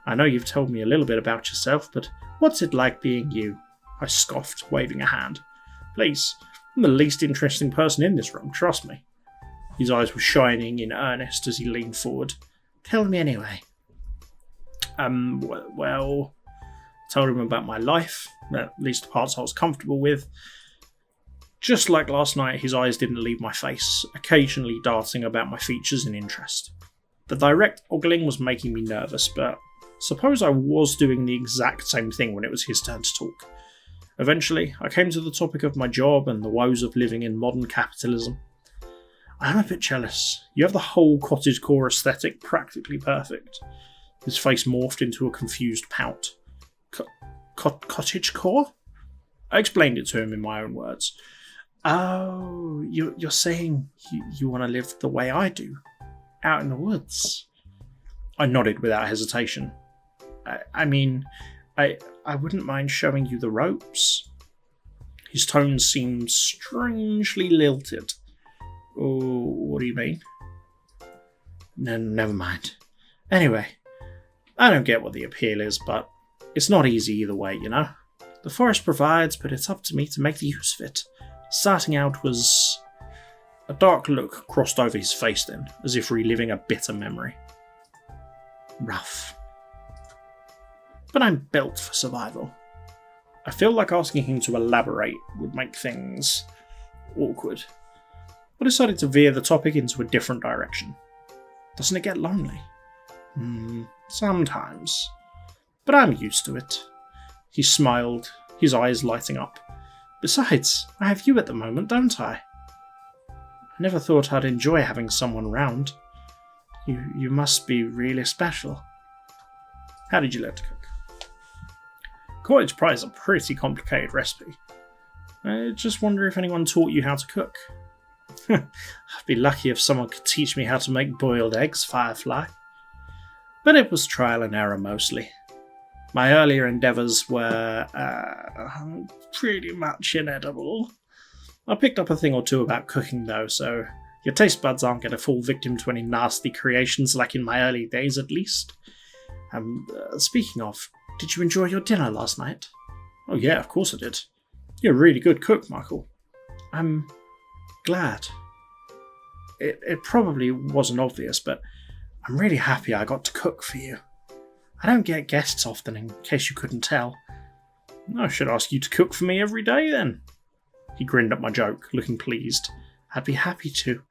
I know you've told me a little bit about yourself, but what's it like being you? I scoffed, waving a hand. Please, I'm the least interesting person in this room, trust me. His eyes were shining in earnest as he leaned forward. Tell me anyway. Well, told him about my life, at least the parts I was comfortable with. Just like last night, his eyes didn't leave my face, occasionally darting about my features in interest. The direct ogling was making me nervous, but suppose I was doing the exact same thing when it was his turn to talk. Eventually, I came to the topic of my job and the woes of living in modern capitalism. I'm a bit jealous. You have the whole cottagecore aesthetic practically perfect. His face morphed into a confused pout. cottage core? I explained it to him in my own words. Oh, you're saying you want to live the way I do? Out in the woods? I nodded without hesitation. I mean, I wouldn't mind showing you the ropes. His tone seemed strangely lilted. Oh, what do you mean? No, never mind. Anyway, I don't get what the appeal is, but it's not easy either way, you know? The forest provides, but it's up to me to make the use of it. Starting out was... A dark look crossed over his face then, as if reliving a bitter memory. Rough. But I'm built for survival. I feel like asking him to elaborate would make things awkward. I decided to veer the topic into a different direction. Doesn't it get lonely? Sometimes. But I'm used to it. He smiled, his eyes lighting up. Besides, I have you at the moment, don't I? I never thought I'd enjoy having someone round. You must be really special. How did you learn to cook? Cottage pie is a pretty complicated recipe. I just wonder if anyone taught you how to cook. I'd be lucky if someone could teach me how to make boiled eggs, Firefly. But it was trial and error mostly. My earlier endeavours were pretty much inedible. I picked up a thing or two about cooking though, so your taste buds aren't going to fall victim to any nasty creations like in my early days at least. Speaking of, did you enjoy your dinner last night? Oh yeah, of course I did. You're a really good cook, Michael. I'm glad. It probably wasn't obvious, but I'm really happy I got to cook for you. I don't get guests often, in case you couldn't tell. I should ask you to cook for me every day then. He grinned at my joke, looking pleased. I'd be happy to.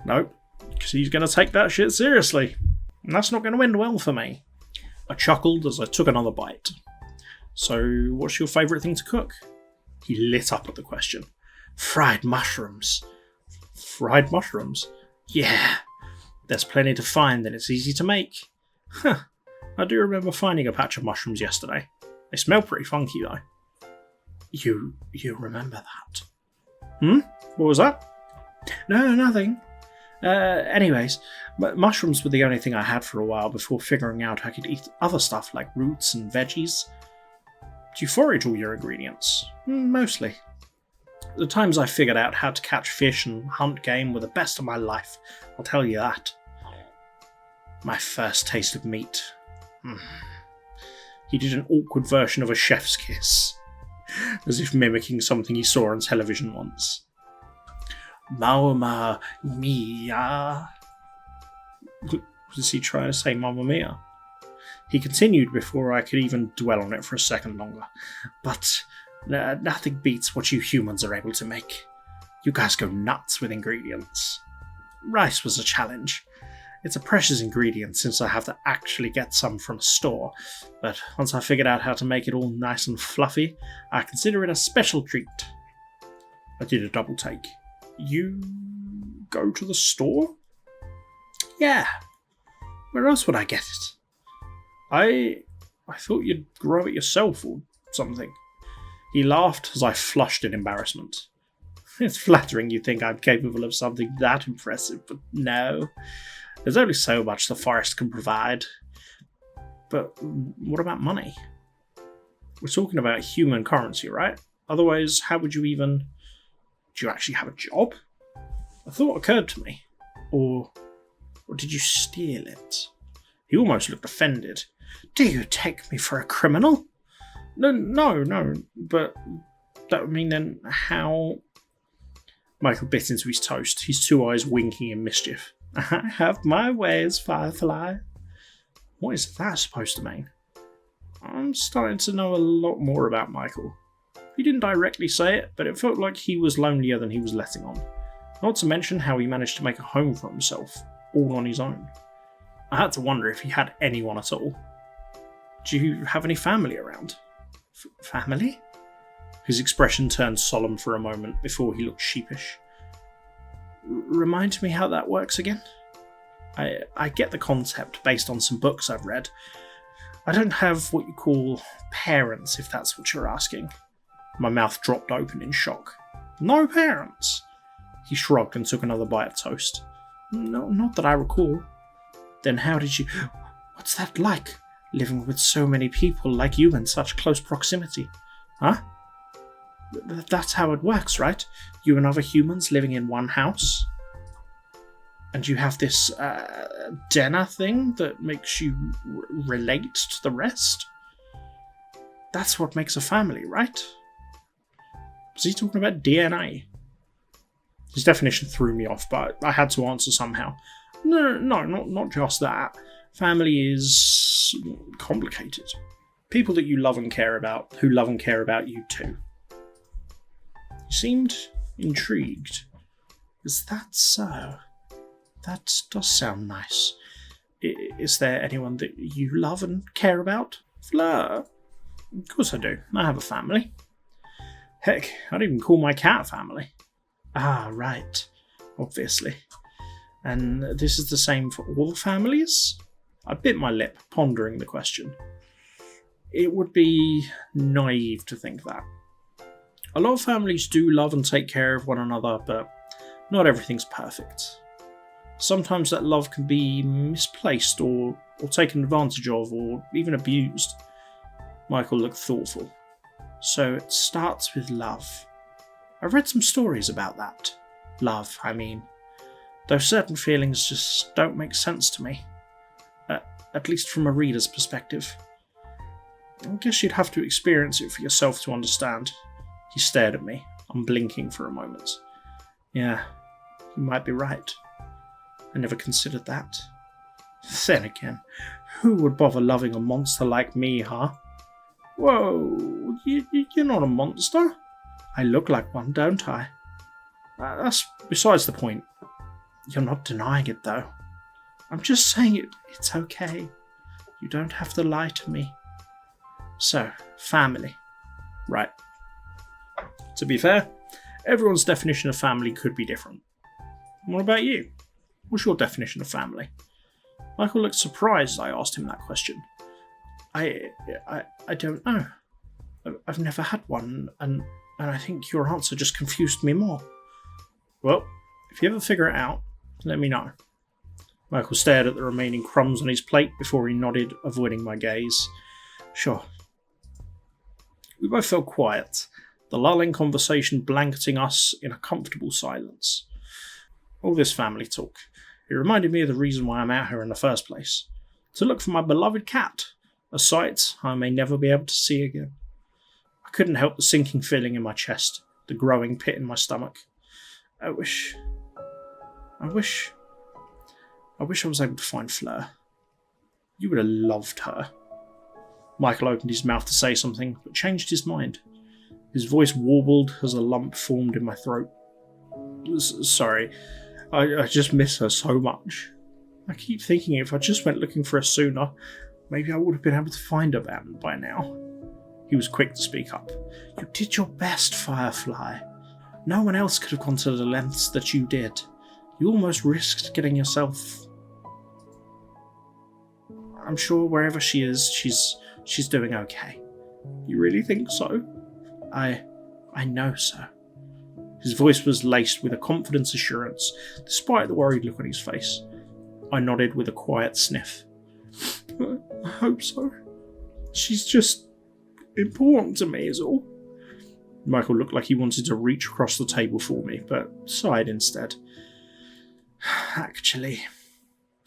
Nope, because he's going to take that shit seriously. And that's not going to end well for me. I chuckled as I took another bite. So, what's your favourite thing to cook? He lit up at the question. Fried mushrooms. Fried mushrooms? Yeah. There's plenty to find and it's easy to make. Huh. I do remember finding a patch of mushrooms yesterday. They smell pretty funky though. You remember that? What was that? No, nothing. Anyways, mushrooms were the only thing I had for a while before figuring out I could eat other stuff like roots and veggies. Do you forage all your ingredients? Mostly. The times I figured out how to catch fish and hunt game were the best of my life, I'll tell you that. My first taste of meat. He did an awkward version of a chef's kiss, as if mimicking something he saw on television once. Mamma mia. Was he trying to say Mamma mia? He continued before I could even dwell on it for a second longer. But nothing beats what you humans are able to make. You guys go nuts with ingredients. Rice was a challenge. It's a precious ingredient since I have to actually get some from a store, but once I figured out how to make it all nice and fluffy, I consider it a special treat. I did a double take. You go to the store? Yeah. Where else would I get it? I thought you'd grow it yourself or something. He laughed as I flushed in embarrassment. It's flattering you think I'm capable of something that impressive, but no. There's only so much the forest can provide. But what about money? We're talking about human currency, right? Otherwise, how would you even... Do you actually have a job? A thought occurred to me. Or did you steal it? He almost looked offended. Do you take me for a criminal? No, but that would mean then how... Michael bit into his toast, his two eyes winking in mischief. I have my ways, Firefly. What is that supposed to mean? I'm starting to know a lot more about Michael. He didn't directly say it, but it felt like he was lonelier than he was letting on. Not to mention how he managed to make a home for himself, all on his own. I had to wonder if he had anyone at all. Do you have any family around? Family? His expression turned solemn for a moment before he looked sheepish. Remind me how that works again? I get the concept based on some books I've read. I don't have what you call parents, if that's what you're asking. My mouth dropped open in shock. No parents? He shrugged and took another bite of toast. No, not that I recall. Then how did you... What's that like, living with so many people like you in such close proximity? Huh? That's how it works, right? You and other humans living in one house? And you have this Denna thing that makes you relate to the rest? That's what makes a family, right? Was he talking about DNA? His definition threw me off, but I had to answer somehow. No, not just that. Family is complicated. People that you love and care about, who love and care about you too. You seemed intrigued. Is that so? That does sound nice. Is there anyone that you love and care about? Fleur? Of course I do. I have a family. Heck, I'd even call my cat family. Ah, right. Obviously. And this is the same for all families? I bit my lip, pondering the question. It would be naive to think that. A lot of families do love and take care of one another, but not everything's perfect. Sometimes that love can be misplaced or taken advantage of or even abused. Michael looked thoughtful. So it starts with love. I've read some stories about that. Love, I mean. Though certain feelings just don't make sense to me. At least from a reader's perspective. I guess you'd have to experience it for yourself to understand. He stared at me, unblinking for a moment. Yeah, you might be right. I never considered that. Then again, who would bother loving a monster like me, huh? Whoa, you're not a monster. I look like one, don't I? That's besides the point. You're not denying it, though. I'm just saying it's okay. You don't have to lie to me. So, family. Right. To be fair, everyone's definition of family could be different. What about you? What's your definition of family? Michael looked surprised as I asked him that question. I don't know. I've never had one, and I think your answer just confused me more. Well, if you ever figure it out, let me know. Michael stared at the remaining crumbs on his plate before he nodded, avoiding my gaze. Sure. We both fell quiet, the lulling conversation blanketing us in a comfortable silence. All this family talk. It reminded me of the reason why I'm out here in the first place. To look for my beloved cat, a sight I may never be able to see again. I couldn't help the sinking feeling in my chest, the growing pit in my stomach. I wish I was able to find Fleur. You would have loved her. Michael opened his mouth to say something, but changed his mind. His voice warbled as a lump formed in my throat. Sorry, I just miss her so much. I keep thinking if I just went looking for her sooner, maybe I would have been able to find her by now. He was quick to speak up. You did your best, Firefly. No one else could have gone to the lengths that you did. You almost risked getting yourself... I'm sure wherever she is, she's doing okay. You really think so? I know so. His voice was laced with a confident assurance, despite the worried look on his face. I nodded with a quiet sniff. I hope so. She's just important to me, is all. Michael looked like he wanted to reach across the table for me, but sighed instead. Actually,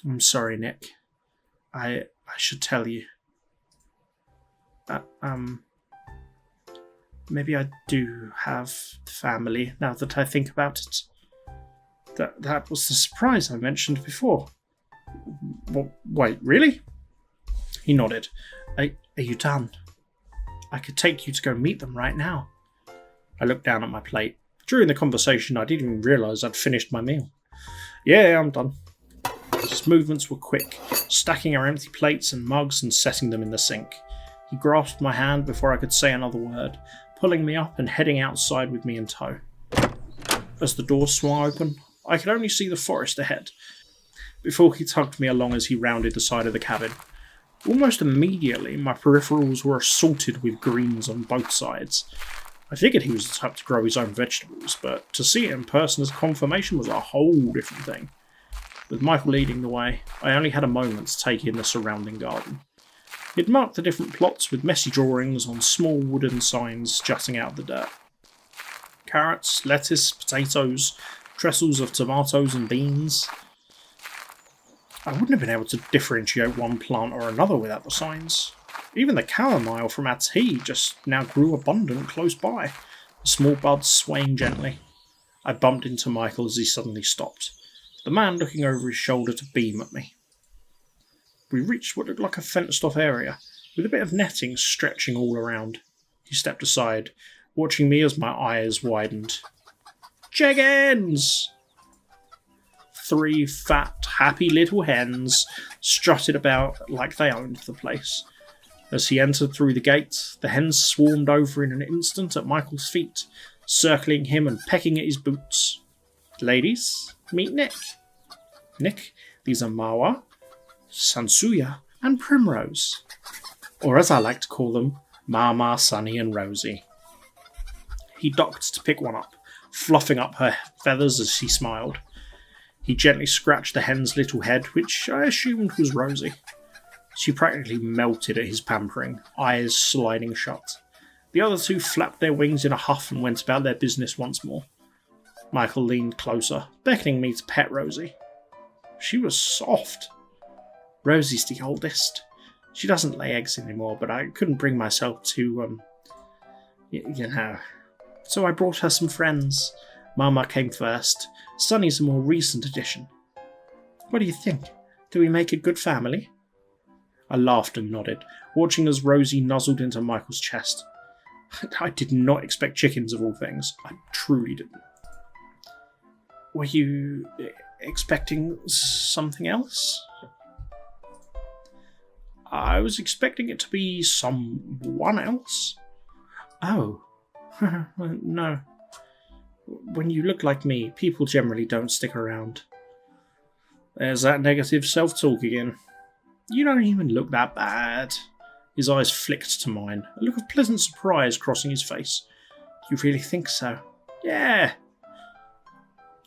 I'm sorry, Nick. I should tell you. Maybe I do have family, now that I think about it. That was the surprise I mentioned before. Wait, really? He nodded. Are you done? I could take you to go meet them right now. I looked down at my plate. During the conversation, I didn't even realise I'd finished my meal. Yeah, I'm done. His movements were quick, stacking our empty plates and mugs and setting them in the sink. He grasped my hand before I could say another word, pulling me up and heading outside with me in tow. As the door swung open, I could only see the forest ahead, before he tugged me along as he rounded the side of the cabin. Almost immediately, my peripherals were assaulted with greens on both sides. I figured he was the type to grow his own vegetables, but to see it in person as confirmation was a whole different thing. With Michael leading the way, I only had a moment to take in the surrounding garden. He'd marked the different plots with messy drawings on small wooden signs jutting out of the dirt. Carrots, lettuce, potatoes, trestles of tomatoes and beans. I wouldn't have been able to differentiate one plant or another without the signs. Even the chamomile from our tea just now grew abundant close by, the small buds swaying gently. I bumped into Michael as he suddenly stopped, the man looking over his shoulder to beam at me. We reached what looked like a fenced-off area, with a bit of netting stretching all around. He stepped aside, watching me as my eyes widened. Chickens! 3 fat, happy little hens strutted about like they owned the place. As he entered through the gate, the hens swarmed over in an instant at Michael's feet, circling him and pecking at his boots. Ladies, meet Nick. Nick, these are Mawa, Sansuya, and Primrose. Or as I like to call them, Mama, Sunny, and Rosie. He ducked to pick one up, fluffing up her feathers as she smiled. He gently scratched the hen's little head, which I assumed was Rosie. She practically melted at his pampering, eyes sliding shut. The other 2 flapped their wings in a huff and went about their business once more. Michael leaned closer, beckoning me to pet Rosie. She was soft. Rosie's the oldest. She doesn't lay eggs anymore, but I couldn't bring myself to, So I brought her some friends. Mama came first. Sunny's a more recent addition. What do you think? Do we make a good family? I laughed and nodded, watching as Rosie nuzzled into Michael's chest. I did not expect chickens of all things. I truly didn't. Were you expecting something else? I was expecting it to be someone else. Oh. No. When you look like me, people generally don't stick around. There's that negative self-talk again. You don't even look that bad. His eyes flicked to mine, a look of pleasant surprise crossing his face. You really think so? Yeah.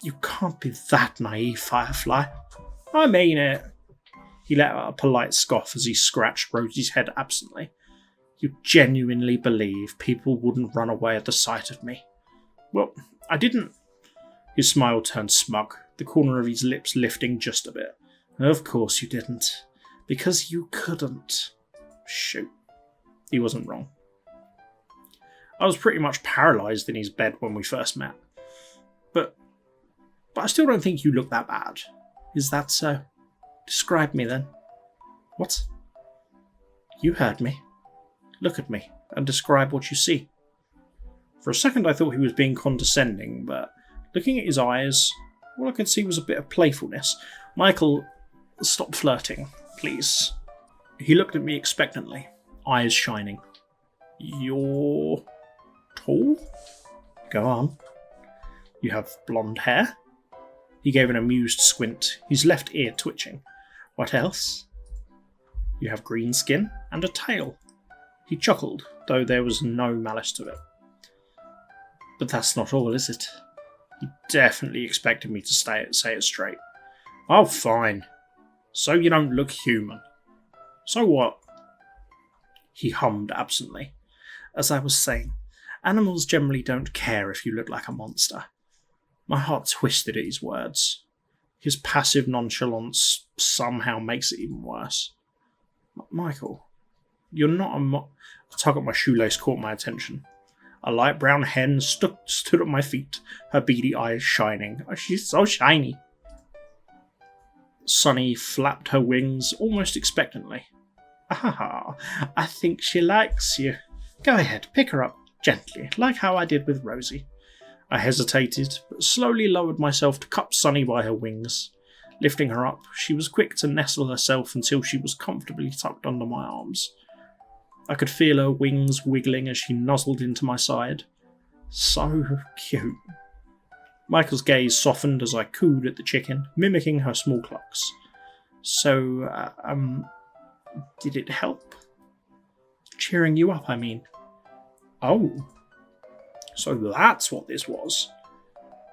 You can't be that naive, Firefly. I mean it. He let out a polite scoff as he scratched Rosie's head absently. You genuinely believe people wouldn't run away at the sight of me? Well, I didn't. His smile turned smug, the corner of his lips lifting just a bit. Of course you didn't. Because you couldn't. Shoot. He wasn't wrong. I was pretty much paralysed in his bed when we first met. But I still don't think you look that bad. Is that so? Describe me then. What? You heard me. Look at me and describe what you see. For a second I thought he was being condescending, but looking at his eyes, all I could see was a bit of playfulness. Michael, stop flirting, please. He looked at me expectantly, eyes shining. You're tall? Go on. You have blonde hair? He gave an amused squint, his left ear twitching. What else? You have green skin and a tail. He chuckled, though there was no malice to it. But that's not all, is it? He definitely expected me to say it straight. Oh, fine. So you don't look human. So what? He hummed absently. As I was saying, animals generally don't care if you look like a monster. My heart twisted at his words. His passive nonchalance somehow makes it even worse. Michael, you're not a tug at my shoelace caught my attention. A light brown hen stood at my feet, her beady eyes shining. Oh, she's so shiny. Sunny flapped her wings almost expectantly. Ah, I think she likes you. Go ahead, pick her up gently, like how I did with Rosie. I hesitated, but slowly lowered myself to cup Sunny by her wings. Lifting her up, she was quick to nestle herself until she was comfortably tucked under my arms. I could feel her wings wiggling as she nuzzled into my side. So cute. Michael's gaze softened as I cooed at the chicken, mimicking her small clucks. So, Did it help? Cheering you up, I mean. Oh. So that's what this was.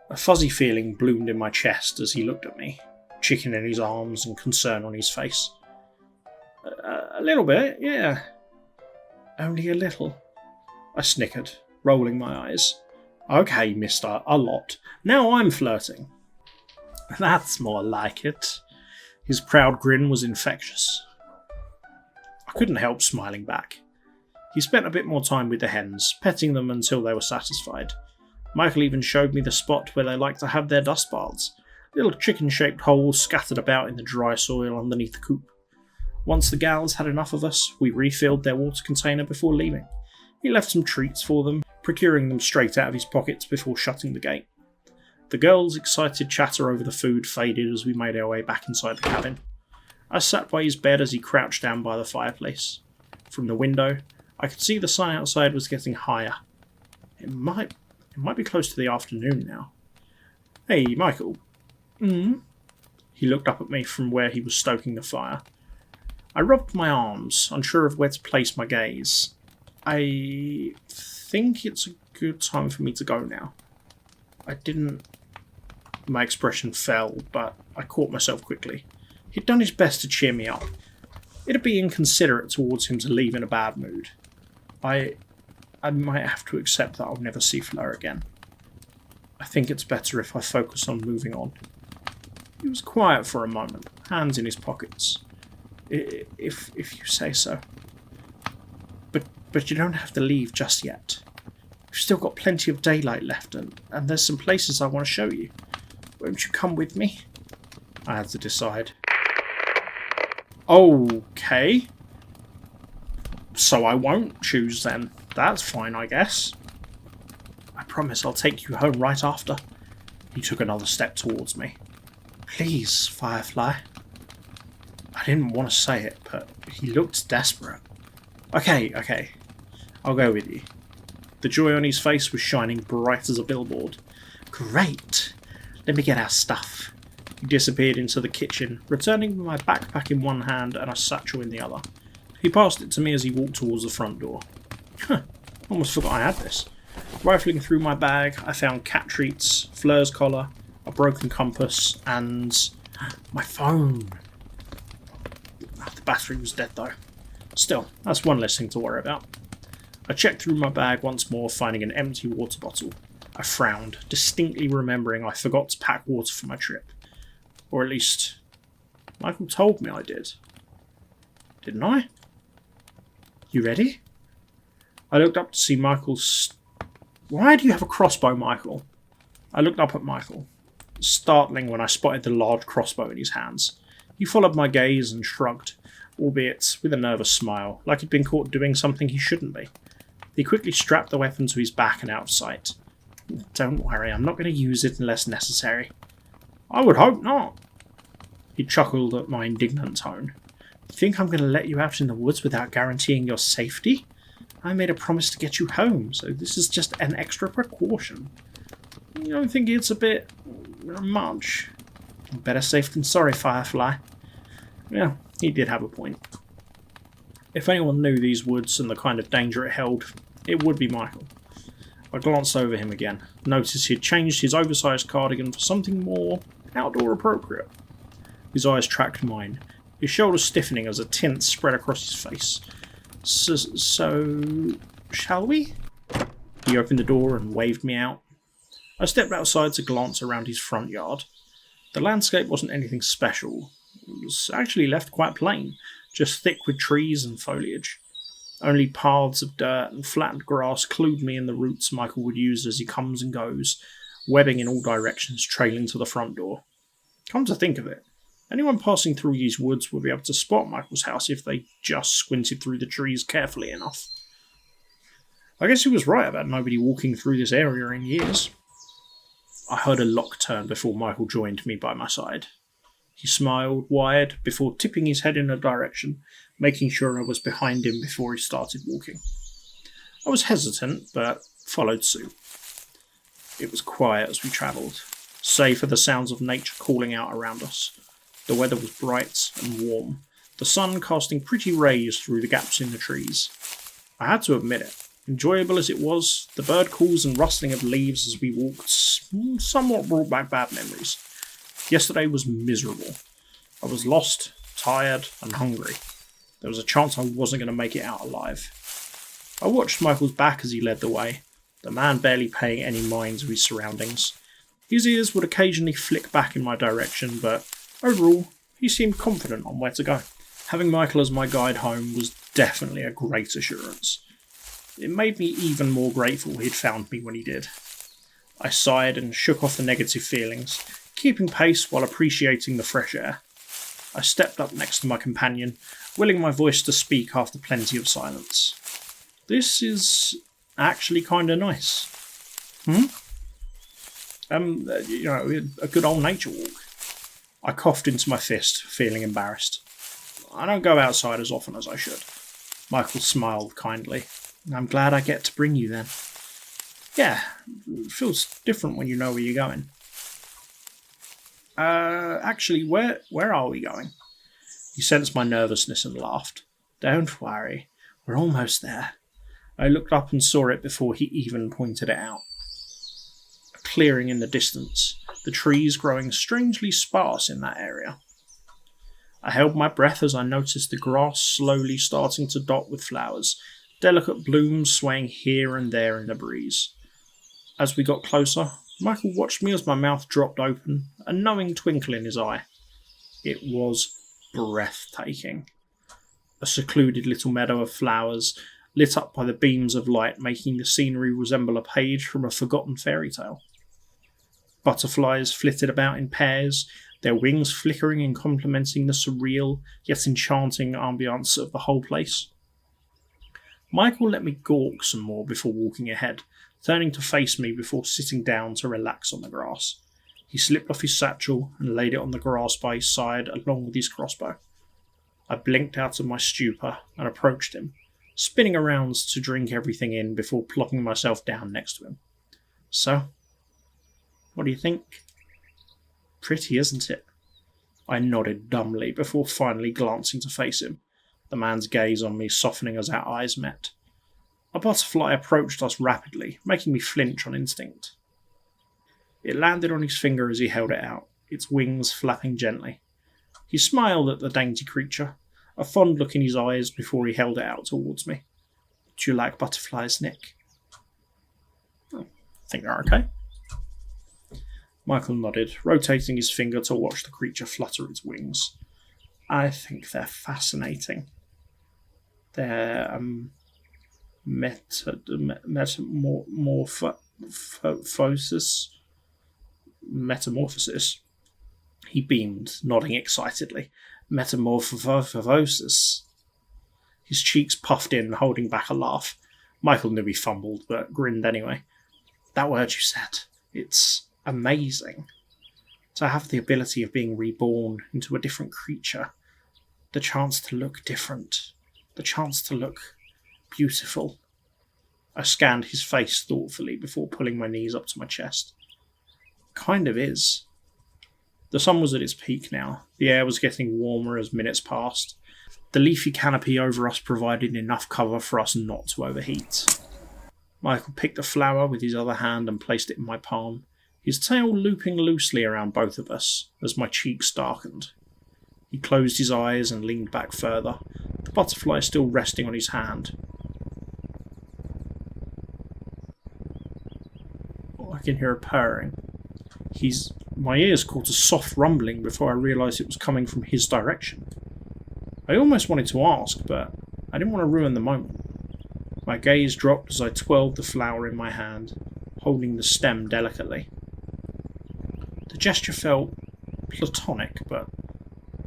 A fuzzy feeling bloomed in my chest as he looked at me, chicken in his arms and concern on his face. A little bit, yeah. Only a little. I snickered, rolling my eyes. Okay, mister, a lot. Now I'm flirting. That's more like it. His proud grin was infectious. I couldn't help smiling back. He spent a bit more time with the hens, petting them until they were satisfied. Michael even showed me the spot where they like to have their dust baths, little chicken-shaped holes scattered about in the dry soil underneath the coop. Once the gals had enough of us, we refilled their water container before leaving. He left some treats for them, procuring them straight out of his pockets before shutting the gate. The girls' excited chatter over the food faded as we made our way back inside the cabin. I sat by his bed as he crouched down by the fireplace. From the window, I could see the sun outside was getting higher. It might be close to the afternoon now. Hey, Michael. He looked up at me from where he was stoking the fire. I rubbed my arms, unsure of where to place my gaze. I think it's a good time for me to go now. My expression fell, but I caught myself quickly. He'd done his best to cheer me up. It'd be inconsiderate towards him to leave in a bad mood. I might have to accept that I'll never see Fleur again. I think it's better if I focus on moving on. He was quiet for a moment, hands in his pockets. If you say so. But you don't have to leave just yet. We've still got plenty of daylight left, and there's some places I want to show you. Won't you come with me? I had to decide. Okay. So I won't choose then. That's fine, I guess. I promise I'll take you home right after. He took another step towards me. Please, Firefly. I didn't want to say it, but he looked desperate. Okay. I'll go with you. The joy on his face was shining bright as a billboard. Great! Let me get our stuff. He disappeared into the kitchen, returning with my backpack in one hand and a satchel in the other. He passed it to me as he walked towards the front door. Almost forgot I had this. Rifling through my bag, I found cat treats, Fleur's collar, a broken compass, and my phone. The battery was dead though. Still, that's one less thing to worry about. I checked through my bag once more, finding an empty water bottle. I frowned, distinctly remembering I forgot to pack water for my trip. Or at least, Michael told me I did. Didn't I? You ready? I looked up to see Michael's... Why do you have a crossbow, Michael? I looked up at Michael, startling when I spotted the large crossbow in his hands. He followed my gaze and shrugged, albeit with a nervous smile, like he'd been caught doing something he shouldn't be. He quickly strapped the weapon to his back and out of sight. Don't worry, I'm not going to use it unless necessary. I would hope not. He chuckled at my indignant tone. You think I'm going to let you out in the woods without guaranteeing your safety? I made a promise to get you home, so this is just an extra precaution. You don't think it's a bit... much? Better safe than sorry, Firefly. Yeah, he did have a point. If anyone knew these woods and the kind of danger it held, it would be Michael. I glanced over him again, noticed he'd changed his oversized cardigan for something more outdoor appropriate. His eyes tracked mine, his shoulders stiffening as a tint spread across his face. So, shall we? He opened the door and waved me out. I stepped outside to glance around his front yard. The landscape wasn't anything special. It was actually left quite plain, just thick with trees and foliage. Only paths of dirt and flattened grass clued me in the routes Michael would use as he comes and goes, webbing in all directions, trailing to the front door. Come to think of it, anyone passing through these woods would be able to spot Michael's house if they just squinted through the trees carefully enough. I guess he was right about nobody walking through this area in years. I heard a lock turn before Michael joined me by my side. He smiled wide before tipping his head in a direction, making sure I was behind him before he started walking. I was hesitant, but followed suit. It was quiet as we travelled, save for the sounds of nature calling out around us. The weather was bright and warm, the the sun casting pretty rays through the gaps in the trees. I had to admit it. Enjoyable as it was, the bird calls and rustling of leaves as we walked somewhat brought back bad memories. Yesterday was miserable. I was lost, tired, and hungry. There was a chance I wasn't going to make it out alive. I watched Michael's back as he led the way, the man barely paying any mind to his surroundings. His ears would occasionally flick back in my direction, but overall, he seemed confident on where to go. Having Michael as my guide home was definitely a great assurance. It made me even more grateful he'd found me when he did. I sighed and shook off the negative feelings, keeping pace while appreciating the fresh air. I stepped up next to my companion, willing my voice to speak after plenty of silence. This is actually kind of nice. A good old nature walk. I coughed into my fist, feeling embarrassed. I don't go outside as often as I should. Michael smiled kindly. I'm glad I get to bring you then. Yeah, it feels different when you know where you're going. Actually, where are we going? He sensed my nervousness and laughed. Don't worry, we're almost there. I looked up and saw it before he even pointed it out. A clearing in the distance, the trees growing strangely sparse in that area. I held my breath as I noticed the grass slowly starting to dot with flowers, delicate blooms swaying here and there in the breeze. As we got closer, Michael watched me as my mouth dropped open, a knowing twinkle in his eye. It was breathtaking. A secluded little meadow of flowers, lit up by the beams of light, making the scenery resemble a page from a forgotten fairy tale. Butterflies flitted about in pairs, their wings flickering and complementing the surreal yet enchanting ambience of the whole place. Michael let me gawk some more before walking ahead, turning to face me before sitting down to relax on the grass. He slipped off his satchel and laid it on the grass by his side along with his crossbow. I blinked out of my stupor and approached him, spinning around to drink everything in before plopping myself down next to him. So, what do you think? Pretty, isn't it? I nodded dumbly before finally glancing to face him, the man's gaze on me softening as our eyes met. A butterfly approached us rapidly, making me flinch on instinct. It landed on his finger as he held it out, its wings flapping gently. He smiled at the dainty creature, a fond look in his eyes before he held it out towards me. Do you like butterflies, Nick? I think they're okay. Michael nodded, rotating his finger to watch the creature flutter its wings. I think they're fascinating. Their metamorphosis. He beamed, nodding excitedly. Metamorphosis. His cheeks puffed in, holding back a laugh. Michael knew he fumbled, but grinned anyway. That word you said. It's amazing. To have the ability of being reborn into a different creature. The chance to look different. The chance to look beautiful. I scanned his face thoughtfully before pulling my knees up to my chest. Kind of is. The sun was at its peak now. The air was getting warmer as minutes passed. The leafy canopy over us provided enough cover for us not to overheat. Michael picked a flower with his other hand and placed it in my palm, his tail looping loosely around both of us as my cheeks darkened. He closed his eyes and leaned back further, the butterfly still resting on his hand. I can hear a purring. My ears caught a soft rumbling before I realised it was coming from his direction. I almost wanted to ask, but I didn't want to ruin the moment. My gaze dropped as I twirled the flower in my hand, holding the stem delicately. The gesture felt platonic, but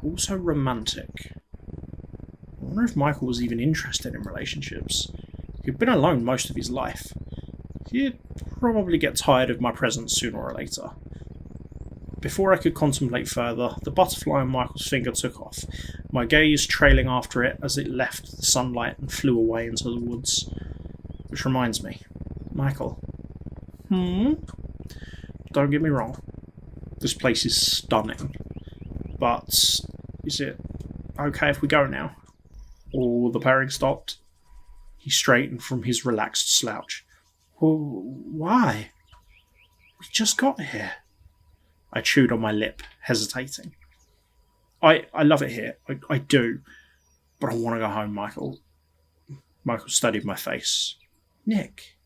also romantic. I wonder if Michael was even interested in relationships. He'd been alone most of his life. He'd probably get tired of my presence sooner or later. Before I could contemplate further, the butterfly on Michael's finger took off, my gaze trailing after it as it left the sunlight and flew away into the woods. Which reminds me, Michael. Don't get me wrong. This place is stunning. But is it okay if we go now? Oh, the purring stopped. He straightened from his relaxed slouch. Well, why? We just got here. I chewed on my lip, hesitating. I love it here. I do. But I want to go home, Michael. Michael studied my face. Nick,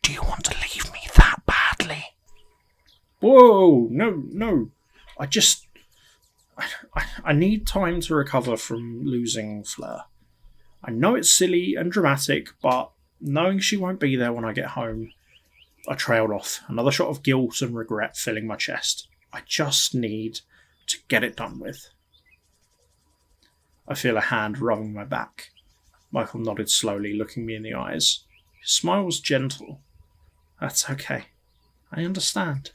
do you want to leave me that badly? Whoa, no. I need time to recover from losing Fleur. I know it's silly and dramatic, but knowing she won't be there when I get home, I trailed off, another shot of guilt and regret filling my chest. I just need to get it done with. I feel a hand rubbing my back. Michael nodded slowly, looking me in the eyes. His smile was gentle. That's okay. I understand.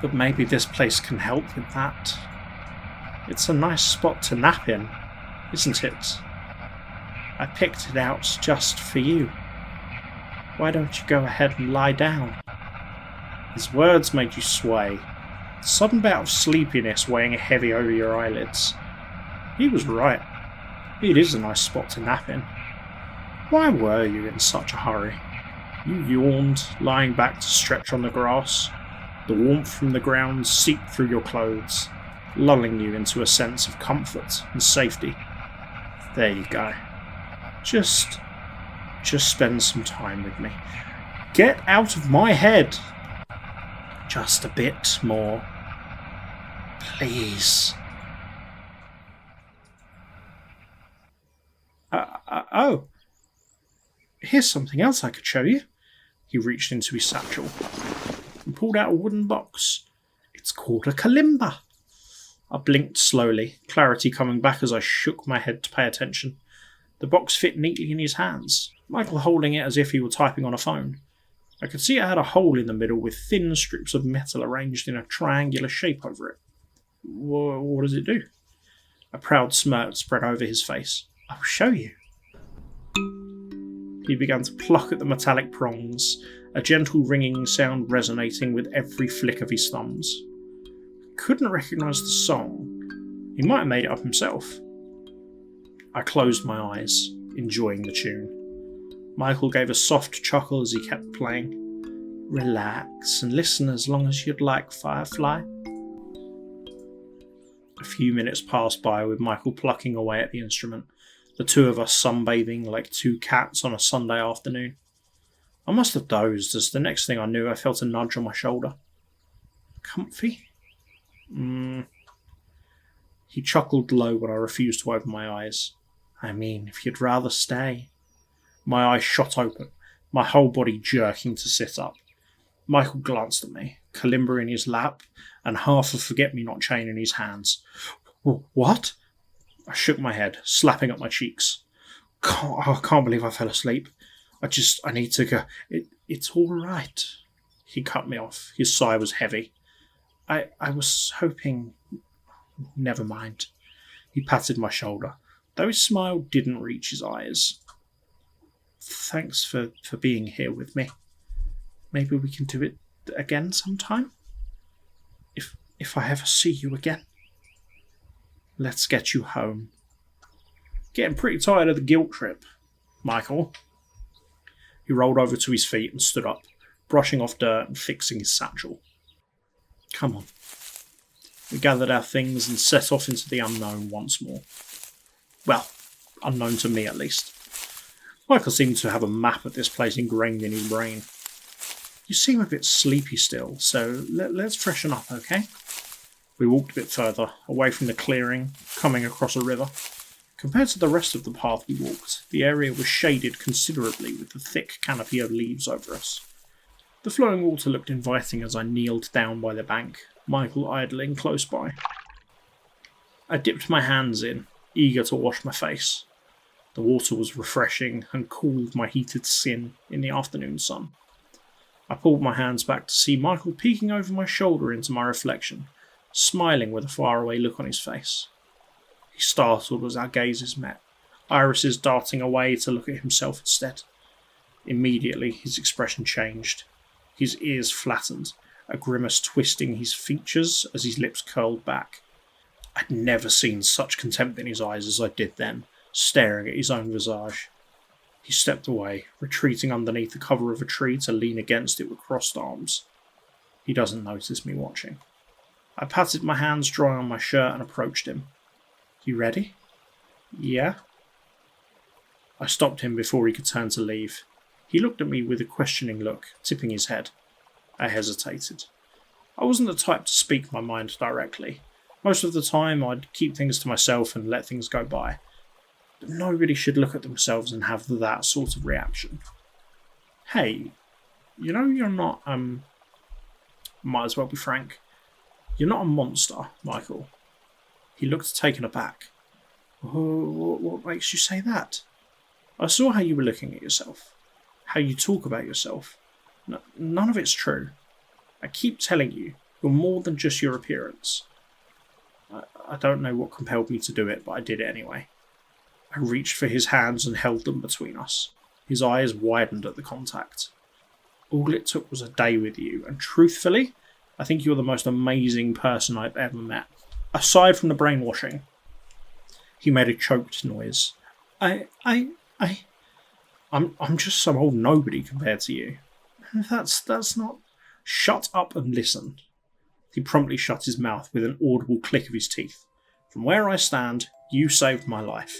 But maybe this place can help with that. It's a nice spot to nap in, isn't it? I picked it out just for you. Why don't you go ahead and lie down? His words made you sway, a sudden bout of sleepiness weighing heavy over your eyelids. He was right. It is a nice spot to nap in. Why were you in such a hurry? You yawned, lying back to stretch on the grass. The warmth from the ground seeped through your clothes, lulling you into a sense of comfort and safety. There you go. Just spend some time with me. Get out of my head! Just a bit more. Please. Oh. Here's something else I could show you. He reached into his satchel and pulled out a wooden box. It's called a kalimba. I blinked slowly, clarity coming back as I shook my head to pay attention. The box fit neatly in his hands, Michael holding it as if he were typing on a phone. I could see it had a hole in the middle with thin strips of metal arranged in a triangular shape over it. What does it do? A proud smirk spread over his face. I'll show you. He began to pluck at the metallic prongs, a gentle ringing sound resonating with every flick of his thumbs. I couldn't recognise the song. He might have made it up himself. I closed my eyes, enjoying the tune. Michael gave a soft chuckle as he kept playing. Relax and listen as long as you'd like, Firefly. A few minutes passed by with Michael plucking away at the instrument, the two of us sunbathing like two cats on a Sunday afternoon. I must have dozed as the next thing I knew I felt a nudge on my shoulder. Comfy? He chuckled low when I refused to open my eyes. I mean, if you'd rather stay. My eyes shot open, my whole body jerking to sit up. Michael glanced at me, kalimba in his lap, and half a forget-me-not chain in his hands. What? I shook my head, slapping at my cheeks. I can't believe I fell asleep. I need to go. It's all right. He cut me off. His sigh was heavy. I was hoping... Never mind. He patted my shoulder, though his smile didn't reach his eyes. Thanks for being here with me. Maybe we can do it again sometime? If I ever see you again. Let's get you home. Getting pretty tired of the guilt trip, Michael. He rolled over to his feet and stood up, brushing off dirt and fixing his satchel. Come on. We gathered our things and set off into the unknown once more. Well, unknown to me at least. Michael seemed to have a map of this place ingrained in his brain. You seem a bit sleepy still, so let's freshen up, okay? We walked a bit further, away from the clearing, coming across a river. Compared to the rest of the path we walked, the area was shaded considerably with the thick canopy of leaves over us. The flowing water looked inviting as I kneeled down by the bank, Michael idling close by. I dipped my hands in, eager to wash my face. The water was refreshing and cooled my heated skin in the afternoon sun. I pulled my hands back to see Michael peeking over my shoulder into my reflection, smiling with a faraway look on his face. He startled as our gazes met, irises darting away to look at himself instead. Immediately his expression changed. His ears flattened, a grimace twisting his features as his lips curled back. I'd never seen such contempt in his eyes as I did then, staring at his own visage. He stepped away, retreating underneath the cover of a tree to lean against it with crossed arms. He doesn't notice me watching. I patted my hands dry on my shirt and approached him. You ready? Yeah? I stopped him before he could turn to leave. He looked at me with a questioning look, tipping his head. I hesitated. I wasn't the type to speak my mind directly. Most of the time I'd keep things to myself and let things go by. But nobody should look at themselves and have that sort of reaction. Hey, you know you're not, might as well be frank. You're not a monster, Michael. He looked taken aback. What makes you say that? I saw how you were looking at yourself. How you talk about yourself. None of it's true. I keep telling you, you're more than just your appearance. I don't know what compelled me to do it, but I did it anyway. I reached for his hands and held them between us. His eyes widened at the contact. All it took was a day with you, and truthfully, I think you're the most amazing person I've ever met. Aside from the brainwashing. He made a choked noise. I'm just some old nobody compared to you. That's not... Shut up and listen. He promptly shut his mouth with an audible click of his teeth. From where I stand, you saved my life.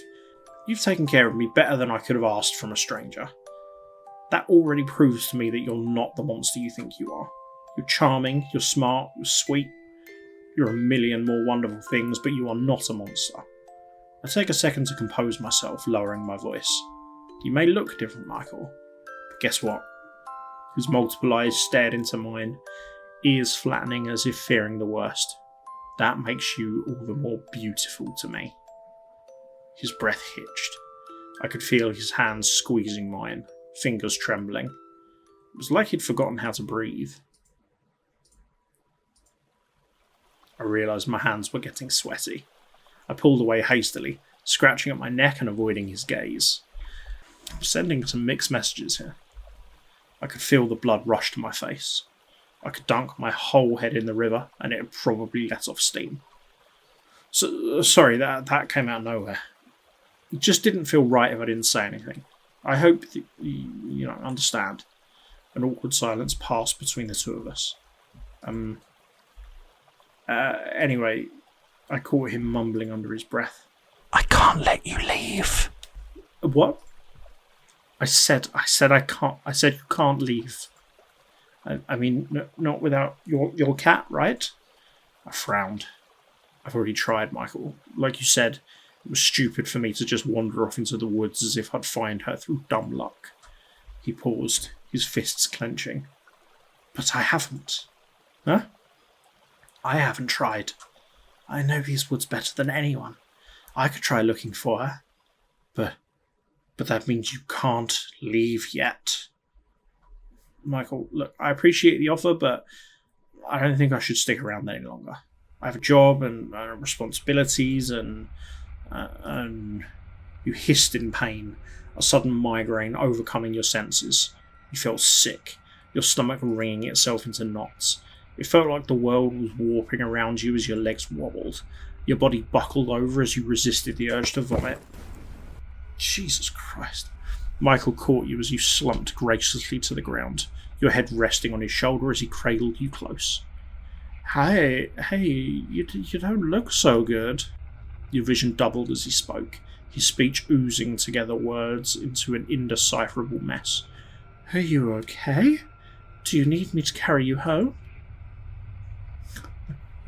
You've taken care of me better than I could have asked from a stranger. That already proves to me that you're not the monster you think you are. You're charming, you're smart, you're sweet. You're a million more wonderful things, but you are not a monster. I take a second to compose myself, lowering my voice. You may look different, Michael, but guess what? His multiple eyes stared into mine, ears flattening as if fearing the worst. That makes you all the more beautiful to me. His breath hitched. I could feel his hands squeezing mine, fingers trembling. It was like he'd forgotten how to breathe. I realised my hands were getting sweaty. I pulled away hastily, scratching at my neck and avoiding his gaze. I'm sending some mixed messages here. I could feel the blood rush to my face. I could dunk my whole head in the river, and it would probably let off steam. Sorry, that came out of nowhere. It just didn't feel right if I didn't say anything. I hope that you understand. An awkward silence passed between the two of us. Anyway, I caught him mumbling under his breath. I can't let you leave. What? I said I can't. I said you can't leave. I mean, not without your cat, right? I frowned. I've already tried, Michael. Like you said, it was stupid for me to just wander off into the woods as if I'd find her through dumb luck. He paused, his fists clenching. But I haven't. Huh? I haven't tried. I know these woods better than anyone. I could try looking for her. But that means you can't leave yet. Michael, look, I appreciate the offer, but I don't think I should stick around any longer. I have a job and responsibilities and you hissed in pain, a sudden migraine overcoming your senses. You felt sick, your stomach wringing itself into knots. It felt like the world was warping around you as your legs wobbled. Your body buckled over as you resisted the urge to vomit. Jesus Christ. Michael caught you as you slumped graciously to the ground, your head resting on his shoulder as he cradled you close. Hey, you don't look so good. Your vision doubled as he spoke, his speech oozing together words into an indecipherable mess. Are you okay? Do you need me to carry you home?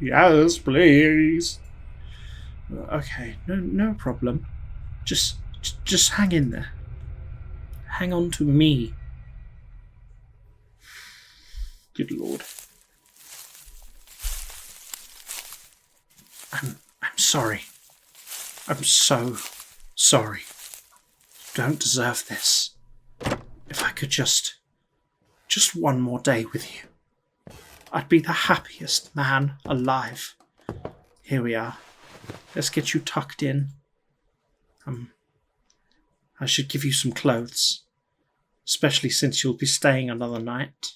Yes, please. Okay, no problem. Just hang in there. Hang on to me. Good Lord. I'm sorry. I'm so sorry. You don't deserve this. If I could just one more day with you, I'd be the happiest man alive. Here we are. Let's get you tucked in. I should give you some clothes, especially since you'll be staying another night.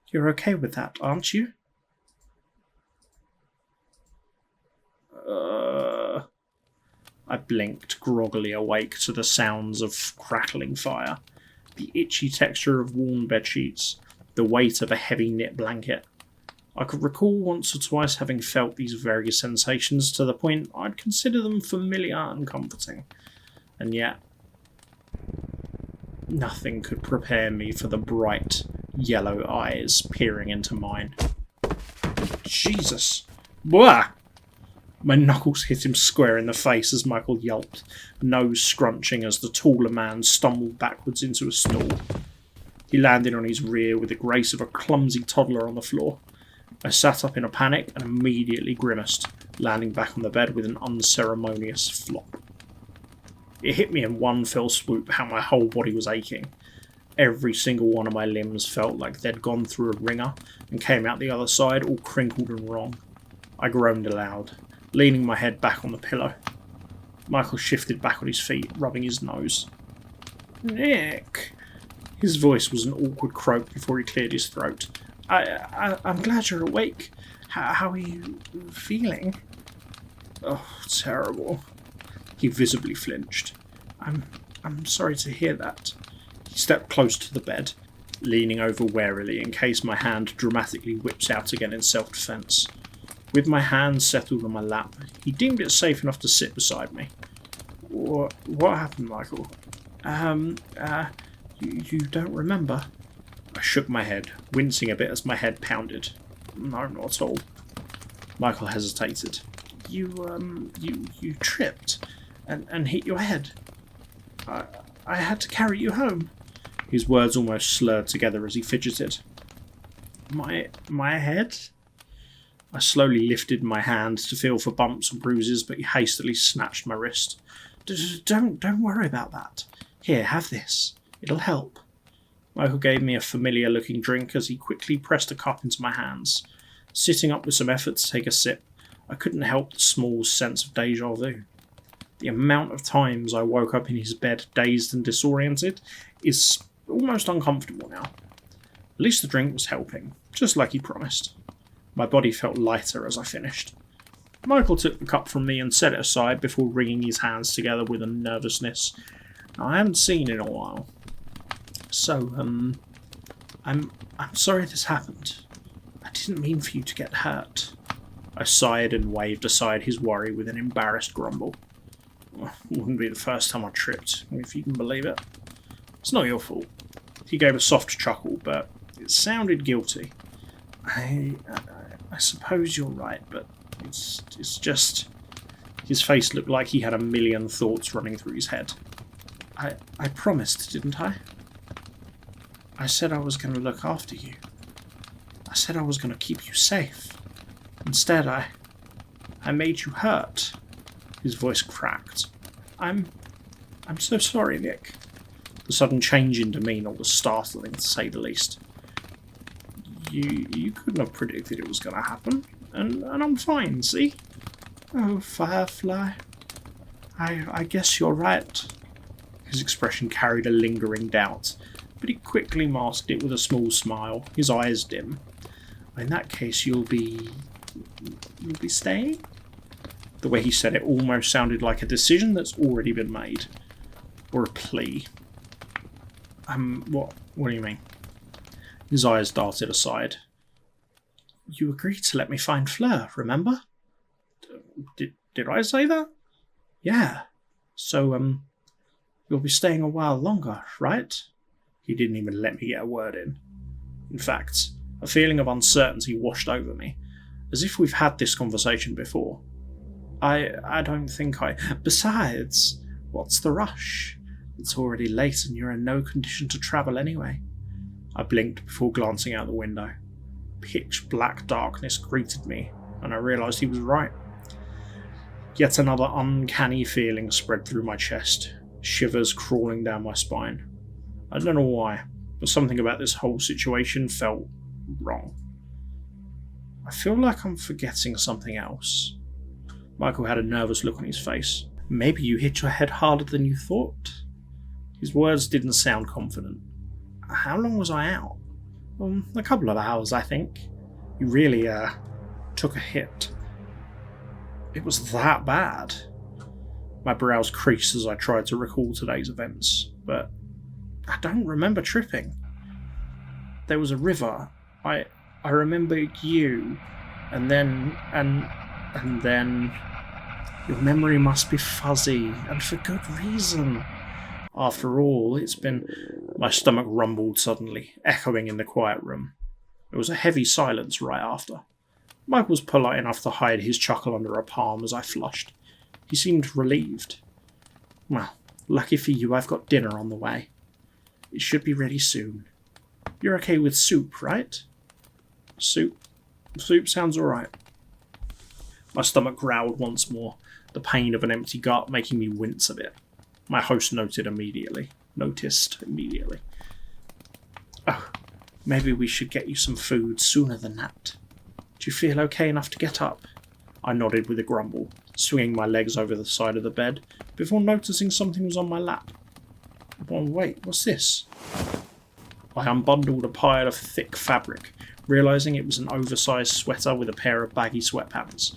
You're okay with that, aren't you? I blinked, groggily awake to the sounds of crackling fire, the itchy texture of worn bedsheets, the weight of a heavy knit blanket. I could recall once or twice having felt these various sensations to the point I'd consider them familiar and comforting, and yet nothing could prepare me for the bright, yellow eyes peering into mine. Jesus! Blah! My knuckles hit him square in the face as Michael yelped, nose scrunching as the taller man stumbled backwards into a stool. He landed on his rear with the grace of a clumsy toddler on the floor. I sat up in a panic and immediately grimaced, landing back on the bed with an unceremonious flop. It hit me in one fell swoop how my whole body was aching. Every single one of my limbs felt like they'd gone through a ringer and came out the other side all crinkled and wrong. I groaned aloud, leaning my head back on the pillow. Michael shifted back on his feet, rubbing his nose. Nick! His voice was an awkward croak before he cleared his throat. I'm glad you're awake. How are you feeling? Oh, terrible. He visibly flinched. I'm sorry to hear that. He stepped close to the bed, leaning over warily in case my hand dramatically whips out again in self-defense. With my hand settled on my lap, he deemed it safe enough to sit beside me. What happened, Michael? You don't remember? I shook my head, wincing a bit as my head pounded. No, not at all. Michael hesitated. You tripped and hit your head. I had to carry you home. His words almost slurred together as he fidgeted. My head? I slowly lifted my hand to feel for bumps and bruises, but he hastily snatched my wrist. Don't worry about that. Here, have this. It'll help. Michael gave me a familiar-looking drink as he quickly pressed a cup into my hands. Sitting up with some effort to take a sip, I couldn't help the small sense of déjà vu. The amount of times I woke up in his bed dazed and disoriented is almost uncomfortable now. At least the drink was helping, just like he promised. My body felt lighter as I finished. Michael took the cup from me and set it aside before wringing his hands together with a nervousness I haven't seen in a while. So, I'm sorry this happened. I didn't mean for you to get hurt. I sighed and waved aside his worry with an embarrassed grumble. Well, wouldn't be the first time I tripped, if you can believe it. It's not your fault. He gave a soft chuckle, but it sounded guilty. I suppose you're right, but it's just... His face looked like he had a million thoughts running through his head. I promised, didn't I? I said I was going to look after you. I said I was going to keep you safe. Instead, I made you hurt. His voice cracked. I'm so sorry, Nick. The sudden change in demeanour was startling, to say the least. You couldn't have predicted it was going to happen, and I'm fine, see? Oh, Firefly. I guess you're right. His expression carried a lingering doubt, but he quickly masked it with a small smile, his eyes dim. In that case, you'll be staying? The way he said it almost sounded like a decision that's already been made. Or a plea. What do you mean? His eyes darted aside. You agreed to let me find Fleur, remember? Did I say that? Yeah. So, you'll be staying a while longer, right? He didn't even let me get a word in. In fact, a feeling of uncertainty washed over me, as if we've had this conversation before. I don't think I... Besides, what's the rush? It's already late and you're in no condition to travel anyway. I blinked before glancing out the window. Pitch black darkness greeted me, and I realised he was right. Yet another uncanny feeling spread through my chest, shivers crawling down my spine. I don't know why, but something about this whole situation felt wrong. I feel like I'm forgetting something else. Michael had a nervous look on his face. Maybe you hit your head harder than you thought? His words didn't sound confident. How long was I out? A couple of hours, I think. You really, took a hit. It was that bad. My brows creased as I tried to recall today's events, but I don't remember tripping. There was a river. I remember you, and then. Your memory must be fuzzy, and for good reason. After all, it's been. My stomach rumbled suddenly, echoing in the quiet room. There was a heavy silence right after. Mike was polite enough to hide his chuckle under a palm as I flushed. He seemed relieved. Well, lucky for you, I've got dinner on the way. It should be ready soon. You're okay with soup, right? Soup? Soup sounds alright. My stomach growled once more, the pain of an empty gut making me wince a bit. My host noticed immediately. Oh, maybe we should get you some food sooner than that. Do you feel okay enough to get up? I nodded with a grumble, swinging my legs over the side of the bed, before noticing something was on my lap. Oh, wait, what's this? I unbundled a pile of thick fabric, realising it was an oversized sweater with a pair of baggy sweatpants.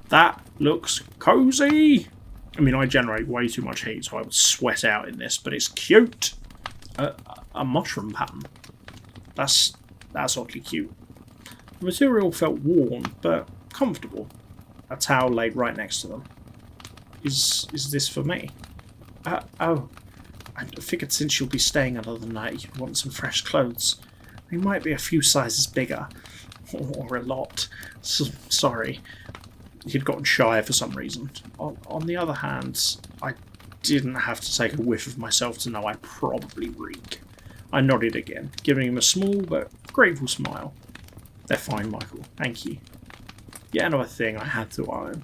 That looks cosy! I mean, I generate way too much heat, so I would sweat out in this, but it's cute! A mushroom pattern. That's oddly cute. The material felt worn, but comfortable. A towel laid right next to them. Is this for me? Oh. I figured since you'll be staying another night, you'd want some fresh clothes. They might be a few sizes bigger. Or a lot. Sorry. He'd gotten shy for some reason. On the other hand, I didn't have to take a whiff of myself to know I probably reek. I nodded again, giving him a small but grateful smile. They're fine, Michael. Thank you. Yet another thing I had to iron.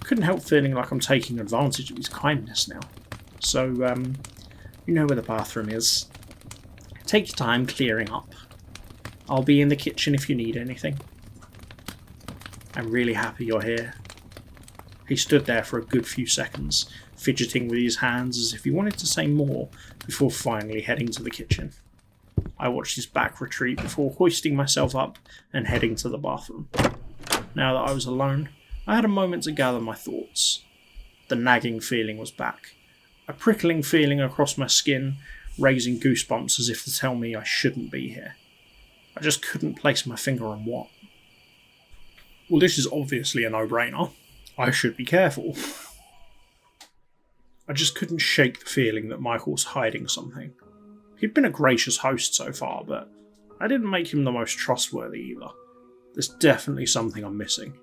Couldn't help feeling like I'm taking advantage of his kindness now. So, you know where the bathroom is. Take your time clearing up. I'll be in the kitchen if you need anything. I'm really happy you're here. He stood there for a good few seconds, fidgeting with his hands as if he wanted to say more, before finally heading to the kitchen. I watched his back retreat before hoisting myself up and heading to the bathroom. Now that I was alone, I had a moment to gather my thoughts. The nagging feeling was back. A prickling feeling across my skin, raising goosebumps as if to tell me I shouldn't be here. I just couldn't place my finger on what. Well, this is obviously a no-brainer. I should be careful. I just couldn't shake the feeling that Michael was hiding something. He'd been a gracious host so far, but I didn't make him the most trustworthy either. There's definitely something I'm missing.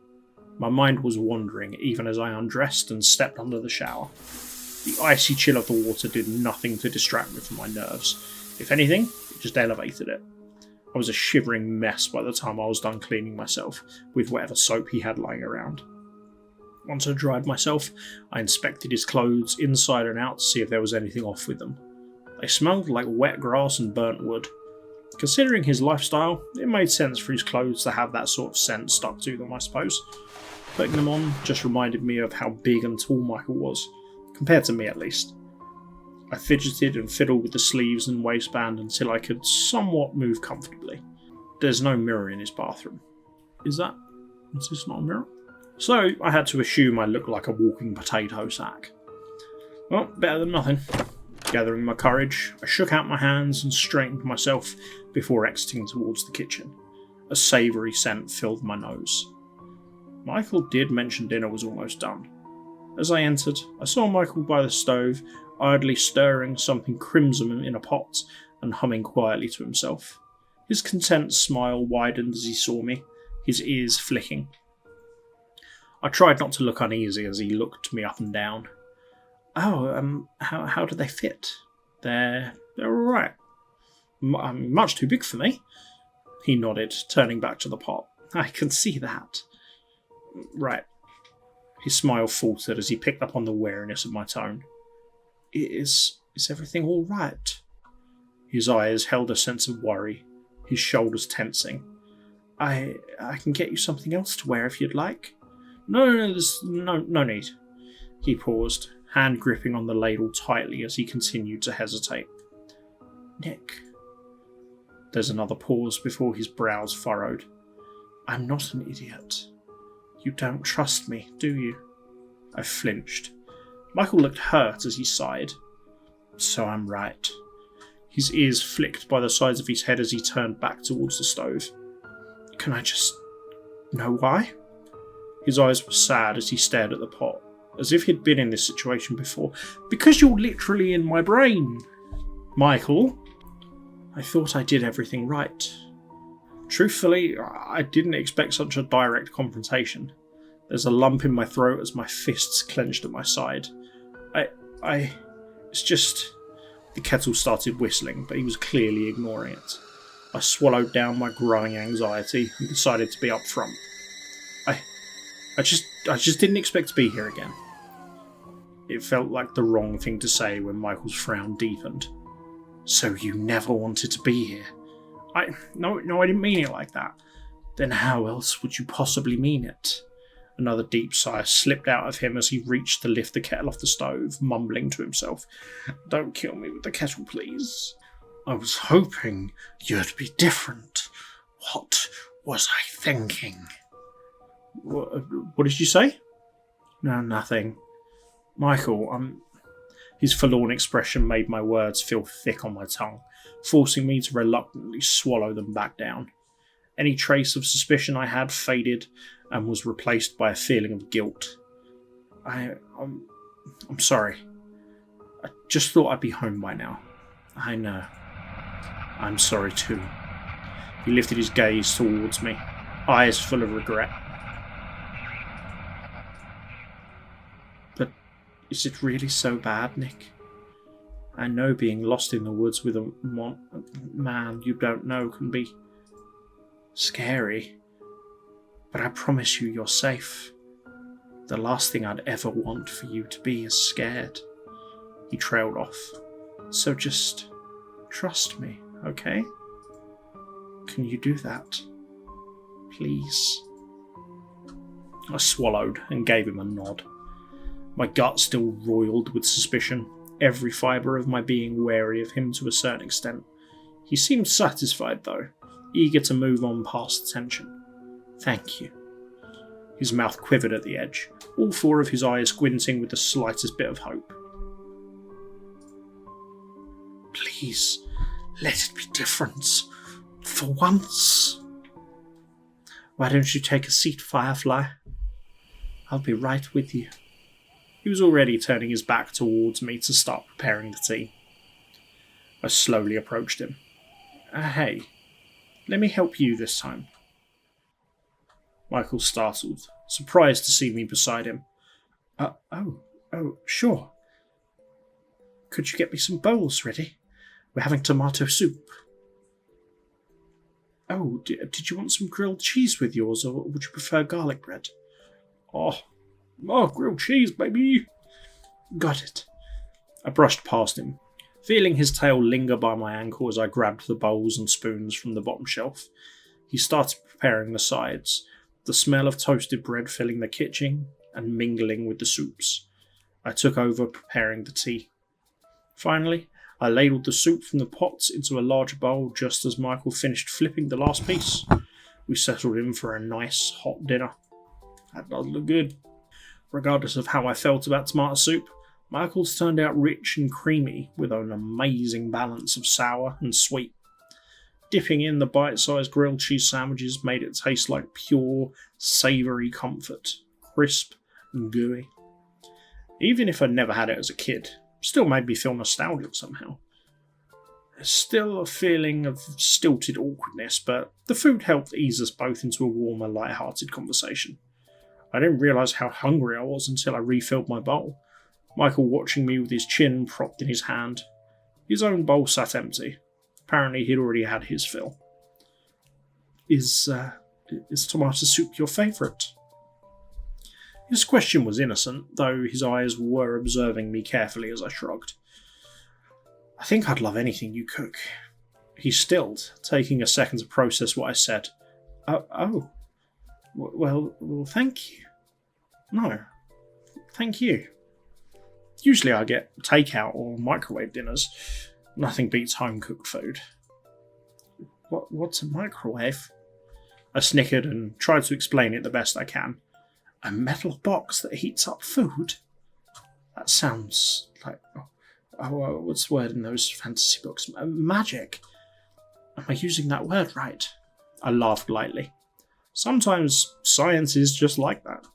My mind was wandering even as I undressed and stepped under the shower. The icy chill of the water did nothing to distract me from my nerves. If anything, it just elevated it. I was a shivering mess by the time I was done cleaning myself with whatever soap he had lying around. Once I dried myself, I inspected his clothes inside and out to see if there was anything off with them. They smelled like wet grass and burnt wood. Considering his lifestyle, it made sense for his clothes to have that sort of scent stuck to them, I suppose. Putting them on just reminded me of how big and tall Michael was, compared to me at least. I fidgeted and fiddled with the sleeves and waistband until I could somewhat move comfortably. There's no mirror in his bathroom. Is this not a mirror? So I had to assume I looked like a walking potato sack. Well, better than nothing. Gathering my courage, I shook out my hands and straightened myself before exiting towards the kitchen. A savoury scent filled my nose. Michael did mention dinner was almost done. As I entered, I saw Michael by the stove, idly stirring something crimson in a pot and humming quietly to himself. His content smile widened as he saw me, his ears flicking. I tried not to look uneasy as he looked me up and down. Oh, how do they fit? They're alright. Much too big for me. He nodded, turning back to the pot. I can see that. Right. His smile faltered as he picked up on the wariness of my tone. Is everything all right? His eyes held a sense of worry, his shoulders tensing. I can get you something else to wear if you'd like. No, there's no need. He paused, hand gripping on the ladle tightly as he continued to hesitate. Nick. There's another pause before his brows furrowed. I'm not an idiot. You don't trust me, do you? I flinched. Michael looked hurt as he sighed. So I'm right. His ears flicked by the sides of his head as he turned back towards the stove. Can I just know why? His eyes were sad as he stared at the pot, as if he'd been in this situation before. Because you're literally in my brain. Michael, I thought I did everything right. Truthfully, I didn't expect such a direct confrontation. There's a lump in my throat as my fists clenched at my side. It's just... The kettle started whistling, but he was clearly ignoring it. I swallowed down my growing anxiety and decided to be upfront. I just didn't expect to be here again. It felt like the wrong thing to say when Michael's frown deepened. So you never wanted to be here? No, I didn't mean it like that. Then how else would you possibly mean it? Another deep sigh slipped out of him as he reached to lift the kettle off the stove, mumbling to himself. Don't kill me with the kettle, please. I was hoping you'd be different. What was I thinking? What did you say? No, nothing. Michael, His forlorn expression made my words feel thick on my tongue, forcing me to reluctantly swallow them back down. Any trace of suspicion I had faded and was replaced by a feeling of guilt. I'm sorry. I just thought I'd be home by now. I know. I'm sorry too. He lifted his gaze towards me, eyes full of regret. But is it really so bad, Nick? I know being lost in the woods with a man you don't know can be scary. But I promise you you're safe. The last thing I'd ever want for you to be is scared. He trailed off. So just trust me, okay? Can you do that? Please? I swallowed and gave him a nod. My gut still roiled with suspicion, every fibre of my being wary of him to a certain extent. He seemed satisfied though, eager to move on past the tension. Thank you. His mouth quivered at the edge, all four of his eyes squinting with the slightest bit of hope. Please, let it be different. For once. Why don't you take a seat, Firefly? I'll be right with you. He was already turning his back towards me to start preparing the tea. I slowly approached him. Hey, let me help you this time. Michael startled, surprised to see me beside him. Sure. Could you get me some bowls ready? We're having tomato soup. Oh, did you want some grilled cheese with yours, or would you prefer garlic bread? Oh, grilled cheese, baby. Got it. I brushed past him, feeling his tail linger by my ankle as I grabbed the bowls and spoons from the bottom shelf. He started preparing the sides, the smell of toasted bread filling the kitchen and mingling with the soups. I took over preparing the tea. Finally, I ladled the soup from the pots into a larger bowl just as Michael finished flipping the last piece. We settled in for a nice, hot dinner. That does look good. Regardless of how I felt about tomato soup, Michael's turned out rich and creamy with an amazing balance of sour and sweet. Dipping in the bite-sized grilled cheese sandwiches made it taste like pure, savoury comfort, crisp and gooey. Even if I'd never had it as a kid, still made me feel nostalgic somehow. There's still a feeling of stilted awkwardness, but the food helped ease us both into a warmer, light-hearted conversation. I didn't realise how hungry I was until I refilled my bowl, Michael watching me with his chin propped in his hand. His own bowl sat empty. Apparently he'd already had his fill. Is tomato soup your favourite? His question was innocent, though his eyes were observing me carefully as I shrugged. I think I'd love anything you cook. He stilled, taking a second to process what I said. Well, thank you. No, thank you. Usually I get takeout or microwave dinners. Nothing beats home-cooked food. What's a microwave? I snickered and tried to explain it the best I can. A metal box that heats up food? That sounds like... what's the word in those fantasy books? Magic. Am I using that word right? I laughed lightly. Sometimes science is just like that.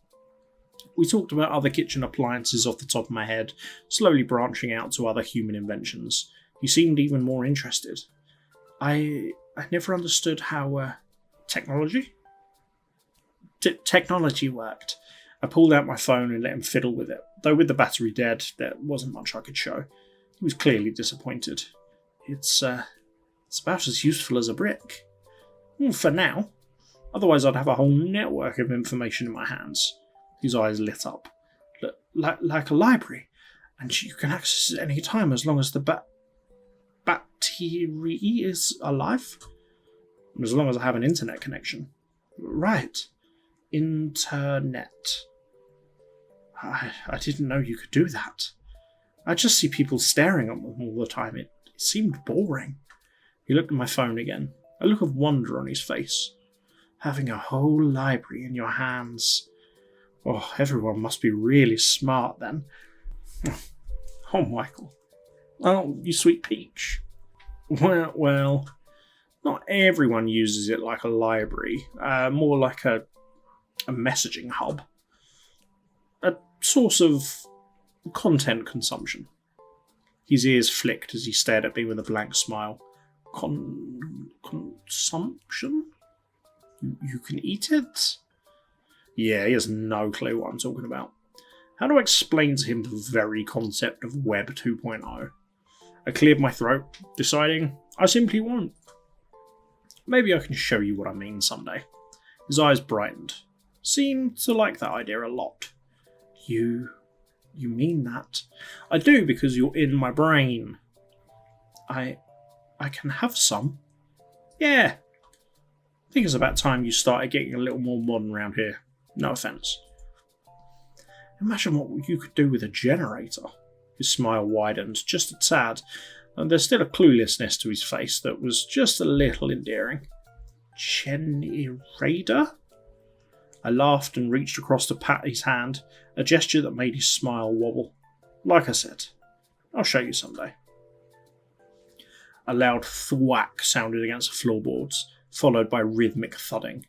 We talked about other kitchen appliances off the top of my head, slowly branching out to other human inventions. He seemed even more interested. I never understood how technology worked. I pulled out my phone and let him fiddle with it. Though with the battery dead, there wasn't much I could show. He was clearly disappointed. It's about as useful as a brick. For now. Otherwise I'd have a whole network of information in my hands. His eyes lit up. Like a library. And you can access it any time as long as the battery is alive? And as long as I have an internet connection. Right. Internet. I didn't know you could do that. I just see people staring at them all the time. It seemed boring. He looked at my phone again, a look of wonder on his face. Having a whole library in your hands. Oh, everyone must be really smart then. Oh, Michael. Oh, you sweet peach. Well, not everyone uses it like a library. More like a messaging hub. A source of content consumption. His ears flicked as he stared at me with a blank smile. Consumption? You can eat it? Yeah, he has no clue what I'm talking about. How do I explain to him the very concept of Web 2.0? I cleared my throat, deciding I simply won't. Maybe I can show you what I mean someday. His eyes brightened. Seemed to like that idea a lot. You mean that? I do, because you're in my brain. I can have some. Yeah. I think it's about time you started getting a little more modern around here. No offence. Imagine what you could do with a generator. His smile widened just a tad, and there's still a cluelessness to his face that was just a little endearing. Generator? I laughed and reached across to pat his hand, a gesture that made his smile wobble. Like I said, I'll show you someday. A loud thwack sounded against the floorboards, followed by rhythmic thudding.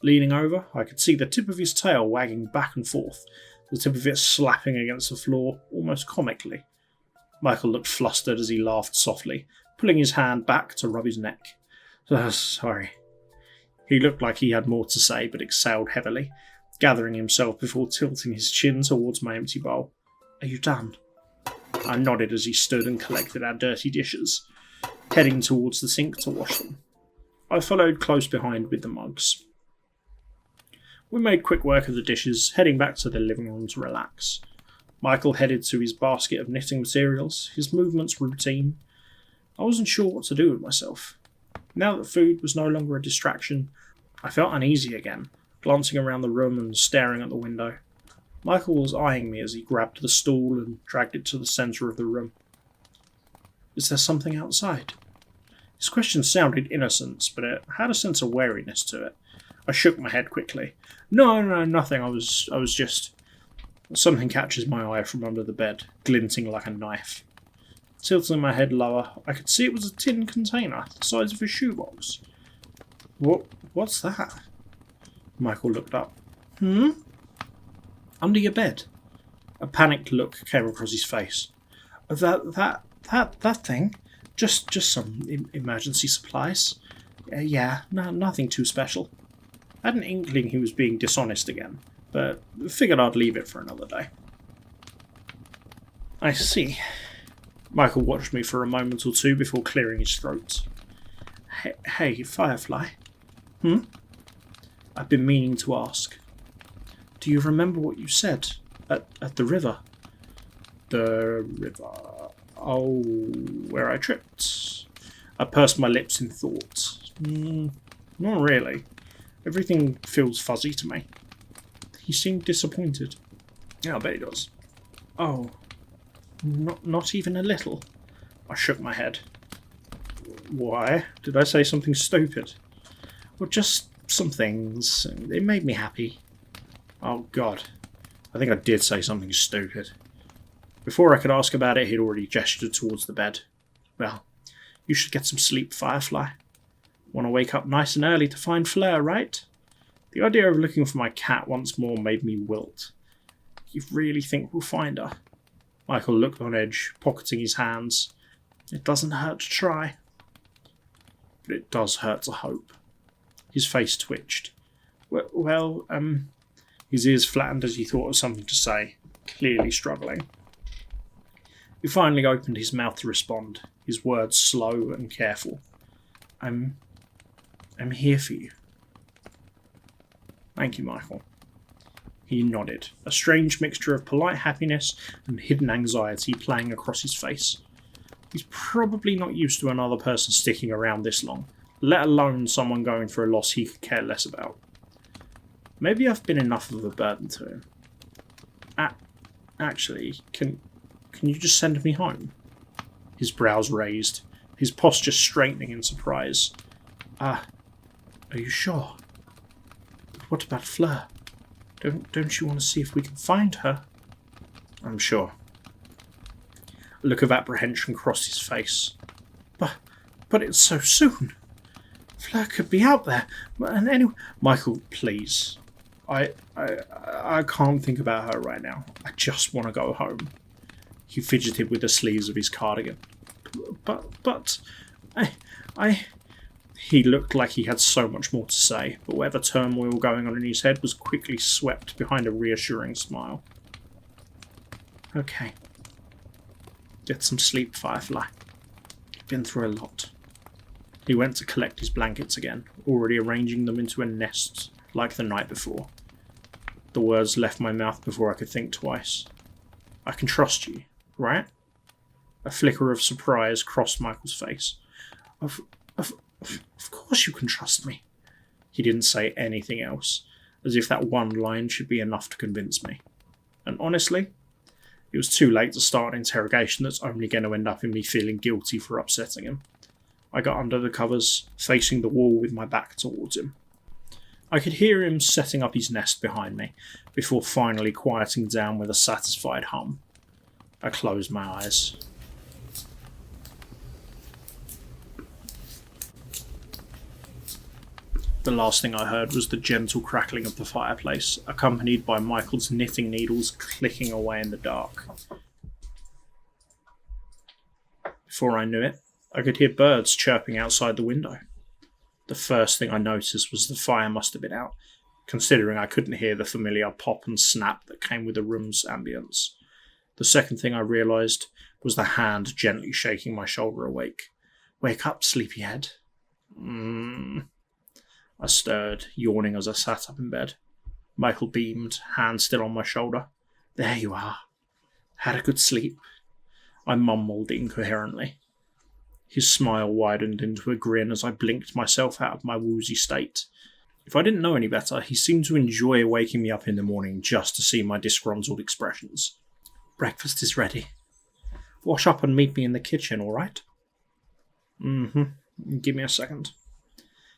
Leaning over, I could see the tip of his tail wagging back and forth, the tip of it slapping against the floor almost comically. Michael looked flustered as he laughed softly, pulling his hand back to rub his neck. Sorry. He looked like he had more to say, but exhaled heavily, gathering himself before tilting his chin towards my empty bowl. Are you done? I nodded as he stood and collected our dirty dishes, heading towards the sink to wash them. I followed close behind with the mugs. We made quick work of the dishes, heading back to the living room to relax. Michael headed to his basket of knitting materials, his movements routine. I wasn't sure what to do with myself. Now that food was no longer a distraction, I felt uneasy again, glancing around the room and staring at the window. Michael was eyeing me as he grabbed the stool and dragged it to the centre of the room. Is there something outside? His question sounded innocent, but it had a sense of wariness to it. I shook my head quickly. No, nothing. I was just... Something catches my eye from under the bed, glinting like a knife. Tilting my head lower, I could see it was a tin container, the size of a shoebox. What's that? Michael looked up. Under your bed. A panicked look came across his face. That thing? Just some emergency supplies. Yeah, nothing too special. I had an inkling he was being dishonest again, but figured I'd leave it for another day. I see. Michael watched me for a moment or two before clearing his throat. Hey, Firefly. I've been meaning to ask. Do you remember what you said at the river? The river... Oh, where I tripped. I pursed my lips in thought. Not really. Everything feels fuzzy to me. He seemed disappointed. Yeah, I bet he does. Oh, not even a little. I shook my head. Why? Did I say something stupid? Well, just some things. It made me happy. Oh, God. I think I did say something stupid. Before I could ask about it, he'd already gestured towards the bed. Well, you should get some sleep, Firefly. Want to wake up nice and early to find Fleur, right? The idea of looking for my cat once more made me wilt. You really think we'll find her? Michael looked on edge, pocketing his hands. It doesn't hurt to try. But it does hurt to hope. His face twitched. Well, his ears flattened as he thought of something to say, clearly struggling. He finally opened his mouth to respond, his words slow and careful. I'm here for you. Thank you, Michael. He nodded, a strange mixture of polite happiness and hidden anxiety playing across his face. He's probably not used to another person sticking around this long, let alone someone going through a loss he could care less about. Maybe I've been enough of a burden to him. Actually, can you just send me home? His brows raised, his posture straightening in surprise. Are you sure? But what about Fleur? Don't you want to see if we can find her? I'm sure. A look of apprehension crossed his face. But it's so soon. Fleur could be out there. And anyway, Michael, please. I can't think about her right now. I just want to go home. He fidgeted with the sleeves of his cardigan. But I... He looked like he had so much more to say, but whatever turmoil going on in his head was quickly swept behind a reassuring smile. Okay. Get some sleep, Firefly. You've been through a lot. He went to collect his blankets again, already arranging them into a nest like the night before. The words left my mouth before I could think twice. I can trust you, right? A flicker of surprise crossed Michael's face. Of course you can trust me. He didn't say anything else, as if that one line should be enough to convince me. And honestly, it was too late to start an interrogation that's only going to end up in me feeling guilty for upsetting him. I got under the covers, facing the wall with my back towards him. I could hear him setting up his nest behind me, before finally quieting down with a satisfied hum. I closed my eyes. The last thing I heard was the gentle crackling of the fireplace, accompanied by Michael's knitting needles clicking away in the dark. Before I knew it, I could hear birds chirping outside the window. The first thing I noticed was the fire must have been out, considering I couldn't hear the familiar pop and snap that came with the room's ambience. The second thing I realised was the hand gently shaking my shoulder awake. Wake up, sleepyhead. I stirred, yawning as I sat up in bed. Michael beamed, hand still on my shoulder. There you are. Had a good sleep? I mumbled incoherently. His smile widened into a grin as I blinked myself out of my woozy state. If I didn't know any better, he seemed to enjoy waking me up in the morning just to see my disgruntled expressions. Breakfast is ready. Wash up and meet me in the kitchen, all right? Give me a second.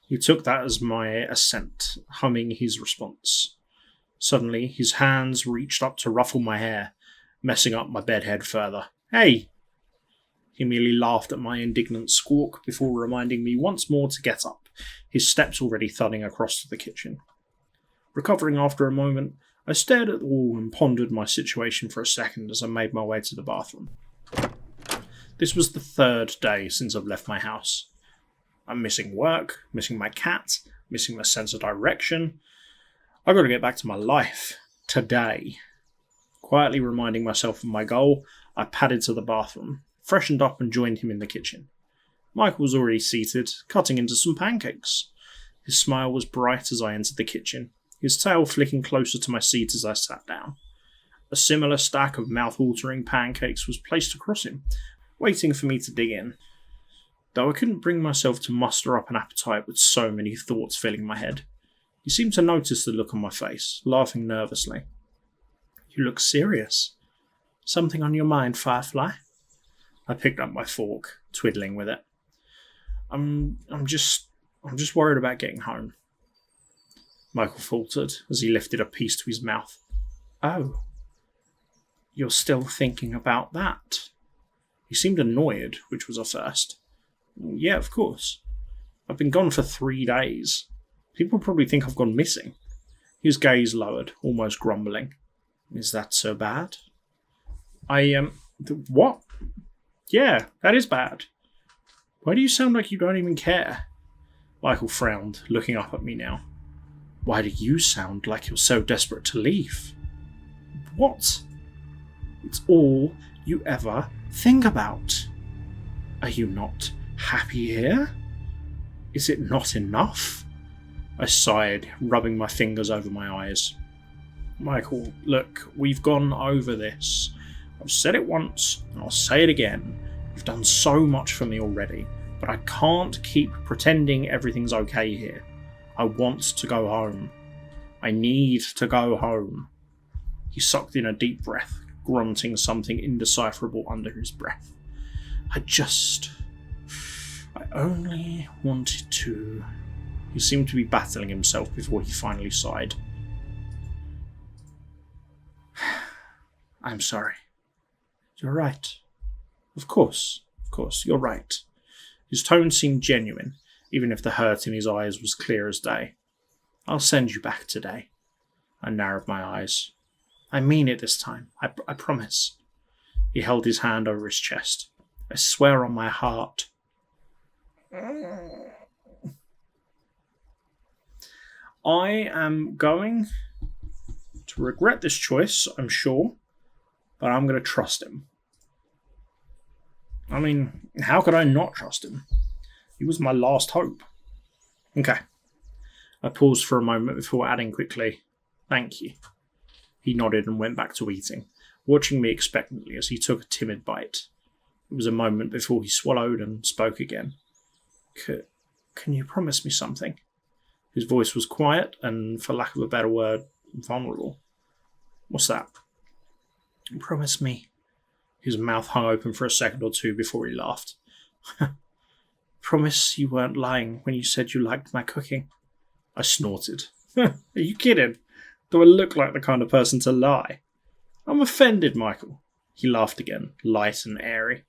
He took that as my assent, humming his response. Suddenly, his hands reached up to ruffle my hair, messing up my bedhead further. Hey! He merely laughed at my indignant squawk before reminding me once more to get up, his steps already thudding across to the kitchen. Recovering after a moment, I stared at the wall and pondered my situation for a second as I made my way to the bathroom. This was the third day since I've left my house. I'm missing work, missing my cat, missing my sense of direction. I've got to get back to my life. Today. Quietly reminding myself of my goal, I padded to the bathroom, freshened up and joined him in the kitchen. Michael was already seated, cutting into some pancakes. His smile was bright as I entered the kitchen, his tail flicking closer to my seat as I sat down. A similar stack of mouth-watering pancakes was placed across him, waiting for me to dig in. Though I couldn't bring myself to muster up an appetite with so many thoughts filling my head. He seemed to notice the look on my face, laughing nervously. You look serious. Something on your mind, Firefly? I picked up my fork, twiddling with it. I'm just worried about getting home. Michael faltered as he lifted a piece to his mouth. Oh. You're still thinking about that? He seemed annoyed, which was a first. Yeah, of course. I've been gone for 3 days. People probably think I've gone missing. His gaze lowered, almost grumbling. Is that so bad? What? Yeah, that is bad. Why do you sound like you don't even care? Michael frowned, looking up at me now. Why do you sound like you're so desperate to leave? What? It's all you ever think about. Are you not happy here? Is it not enough? I sighed, rubbing my fingers over my eyes. Michael, look, we've gone over this. I've said it once, and I'll say it again. You've done so much for me already, but I can't keep pretending everything's okay here. I want to go home. I need to go home. He sucked in a deep breath, grunting something indecipherable under his breath. I only wanted to... He seemed to be battling himself before he finally sighed. I'm sorry. You're right. Of course, you're right. His tone seemed genuine, even if the hurt in his eyes was clear as day. I'll send you back today. I narrowed my eyes. I mean it this time. I promise. He held his hand over his chest. I swear on my heart. I am going to regret this choice, I'm sure, but I'm going to trust him. I mean, how could I not trust him? He was my last hope. Okay. I paused for a moment before adding quickly, thank you. He nodded and went back to eating, watching me expectantly as he took a timid bite. It was a moment before he swallowed and spoke again. Can you promise me something? His voice was quiet and, for lack of a better word, vulnerable. What's that? Promise me. His mouth hung open for a second or two before he laughed. Promise you weren't lying when you said you liked my cooking. I snorted. Are you kidding? Do I look like the kind of person to lie? I'm offended, Michael. He laughed again, light and airy.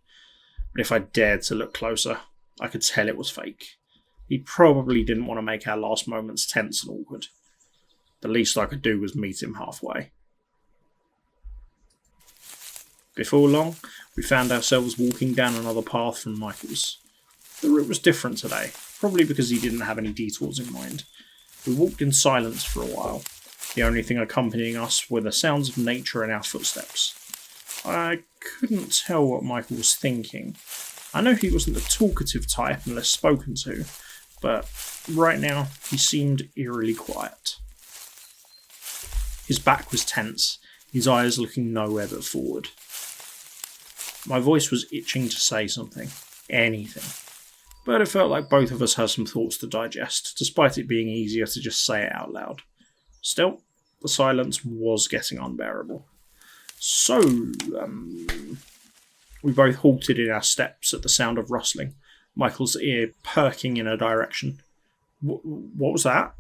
But if I dared to look closer, I could tell it was fake. He probably didn't want to make our last moments tense and awkward. The least I could do was meet him halfway. Before long, we found ourselves walking down another path from Michael's. The route was different today, probably because he didn't have any detours in mind. We walked in silence for a while. The only thing accompanying us were the sounds of nature and our footsteps. I couldn't tell what Michael was thinking. I know he wasn't the talkative type unless spoken to, but right now he seemed eerily quiet. His back was tense, his eyes looking nowhere but forward. My voice was itching to say something, anything, but it felt like both of us had some thoughts to digest, despite it being easier to just say it out loud. Still, the silence was getting unbearable. So, we both halted in our steps at the sound of rustling, Michael's ear perking in a direction. What was that?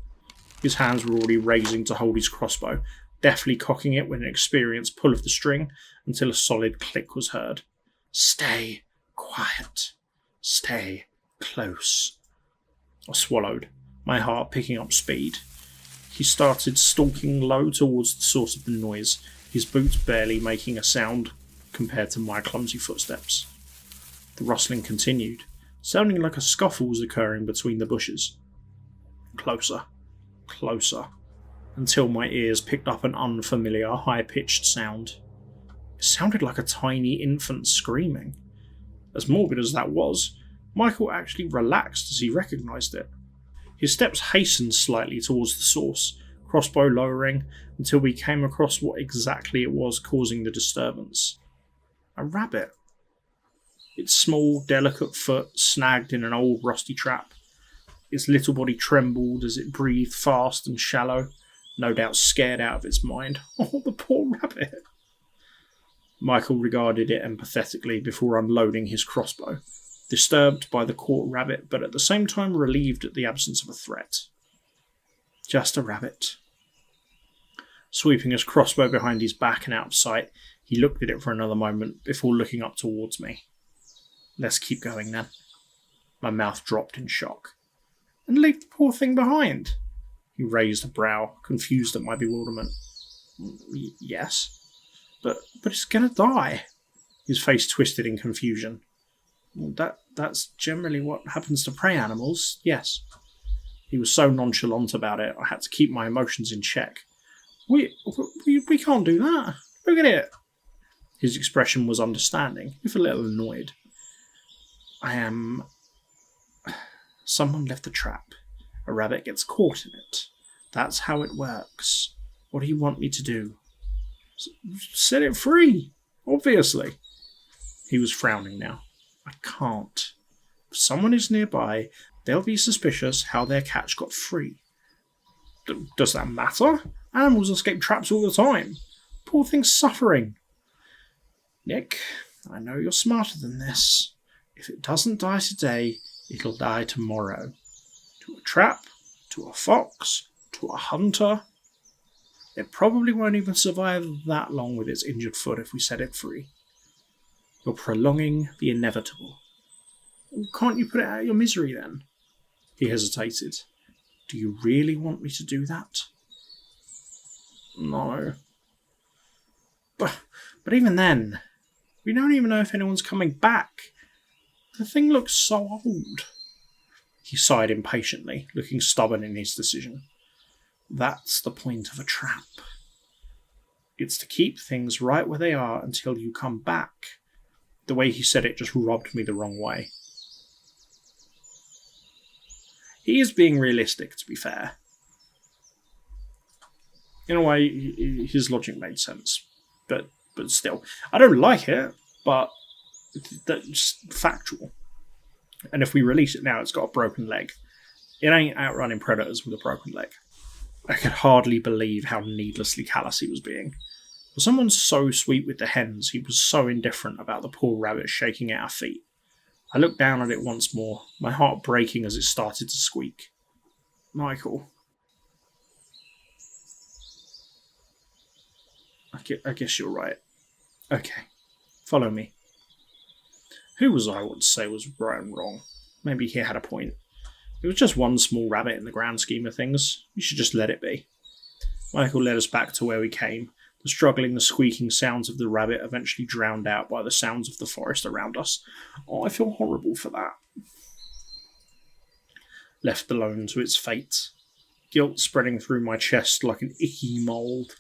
His hands were already raising to hold his crossbow, deftly cocking it with an experienced pull of the string until a solid click was heard. Stay quiet. Stay close. I swallowed, my heart picking up speed. He started stalking low towards the source of the noise, his boots barely making a sound compared to my clumsy footsteps. The rustling continued, sounding like a scuffle was occurring between the bushes. Closer, closer, until my ears picked up an unfamiliar, high-pitched sound. It sounded like a tiny infant screaming. As morbid as that was, Michael actually relaxed as he recognised it. His steps hastened slightly towards the source, crossbow lowering, until we came across what exactly it was causing the disturbance. A rabbit. Its small, delicate foot snagged in an old rusty trap. Its little body trembled as it breathed fast and shallow, no doubt scared out of its mind. Oh, the poor rabbit! Michael regarded it empathetically before unloading his crossbow, disturbed by the caught rabbit, but at the same time relieved at the absence of a threat. Just a rabbit. Sweeping his crossbow behind his back and out of sight, He looked at it for another moment before looking up towards me. Let's keep going then. My mouth dropped in shock. And leave the poor thing behind? He raised a brow, confused at my bewilderment. Yes. But it's gonna die. His face twisted in confusion. That's generally what happens to prey animals, yes. He was so nonchalant about it, I had to keep my emotions in check. We can't do that. Look at it. His expression was understanding, if a little annoyed. Someone left a trap. A rabbit gets caught in it. That's how it works. What do you want me to do? Set it free, obviously. He was frowning now. I can't. If someone is nearby, they'll be suspicious how their catch got free. Does that matter? Animals escape traps all the time. Poor thing's suffering. Nick, I know you're smarter than this. If it doesn't die today, it'll die tomorrow. To a trap, to a fox, to a hunter. It probably won't even survive that long with its injured foot if we set it free. You're prolonging the inevitable. Can't you put it out of your misery then? He hesitated. Do you really want me to do that? No. But even then, we don't even know if anyone's coming back. The thing looks so old. He sighed impatiently, looking stubborn in his decision. That's the point of a trap. It's to keep things right where they are until you come back. The way he said it just rubbed me the wrong way. He is being realistic, to be fair. In a way, his logic made sense. But still, I don't like it, but that's factual. And if we release it now, it's got a broken leg. It ain't outrunning predators with a broken leg. I could hardly believe how needlessly callous he was being. For someone so sweet with the hens, he was so indifferent about the poor rabbit shaking at our feet. I looked down at it once more, my heart breaking as it started to squeak. Michael. I guess you're right. Okay, follow me. Who was I what to say was right and wrong? Maybe he had a point. It was just one small rabbit in the grand scheme of things. We should just let it be. Michael led us back to where we came, the struggling, the squeaking sounds of the rabbit eventually drowned out by the sounds of the forest around us. Oh, I feel horrible for that. Left alone to its fate. Guilt spreading through my chest like an icky mould,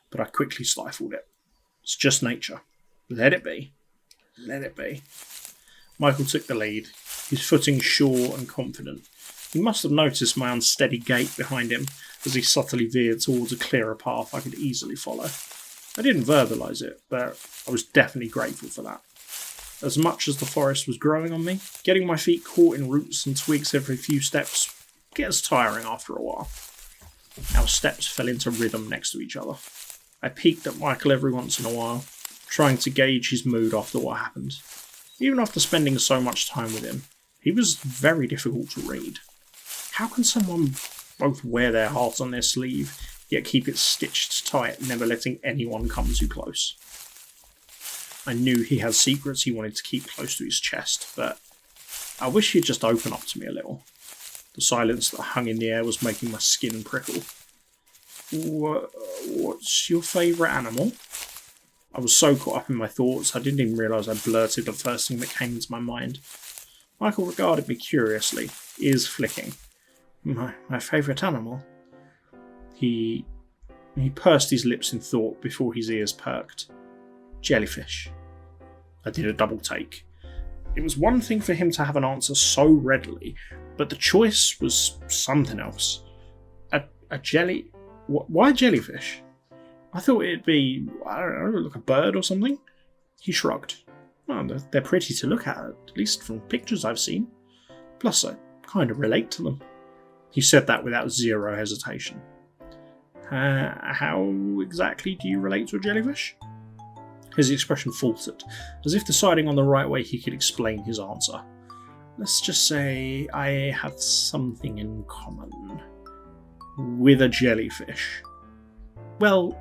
but I quickly stifled it. It's just nature. Let it be. Let it be. Michael took the lead, his footing sure and confident. He must have noticed my unsteady gait behind him as he subtly veered towards a clearer path I could easily follow. I didn't verbalise it, but I was definitely grateful for that. As much as the forest was growing on me, getting my feet caught in roots and twigs every few steps gets tiring after a while. Our steps fell into rhythm next to each other. I peeked at Michael every once in a while, trying to gauge his mood after what happened. Even after spending so much time with him, he was very difficult to read. How can someone both wear their heart on their sleeve, yet keep it stitched tight, never letting anyone come too close? I knew he had secrets he wanted to keep close to his chest, but I wish he'd just open up to me a little. The silence that hung in the air was making my skin prickle. What's your favourite animal? I was so caught up in my thoughts, I didn't even realise I blurted the first thing that came into my mind. Michael regarded me curiously, ears flicking. My favourite animal? He pursed his lips in thought before his ears perked. Jellyfish. I did a double take. It was one thing for him to have an answer so readily, but the choice was something else. A jelly... Why jellyfish? I thought it'd be, I don't know, like a bird or something. He shrugged. Well, they're pretty to look at least from pictures I've seen. Plus, I kind of relate to them. He said that without zero hesitation. How exactly do you relate to a jellyfish? His expression faltered, as if deciding on the right way he could explain his answer. Let's just say I have something in common with a jellyfish. Well,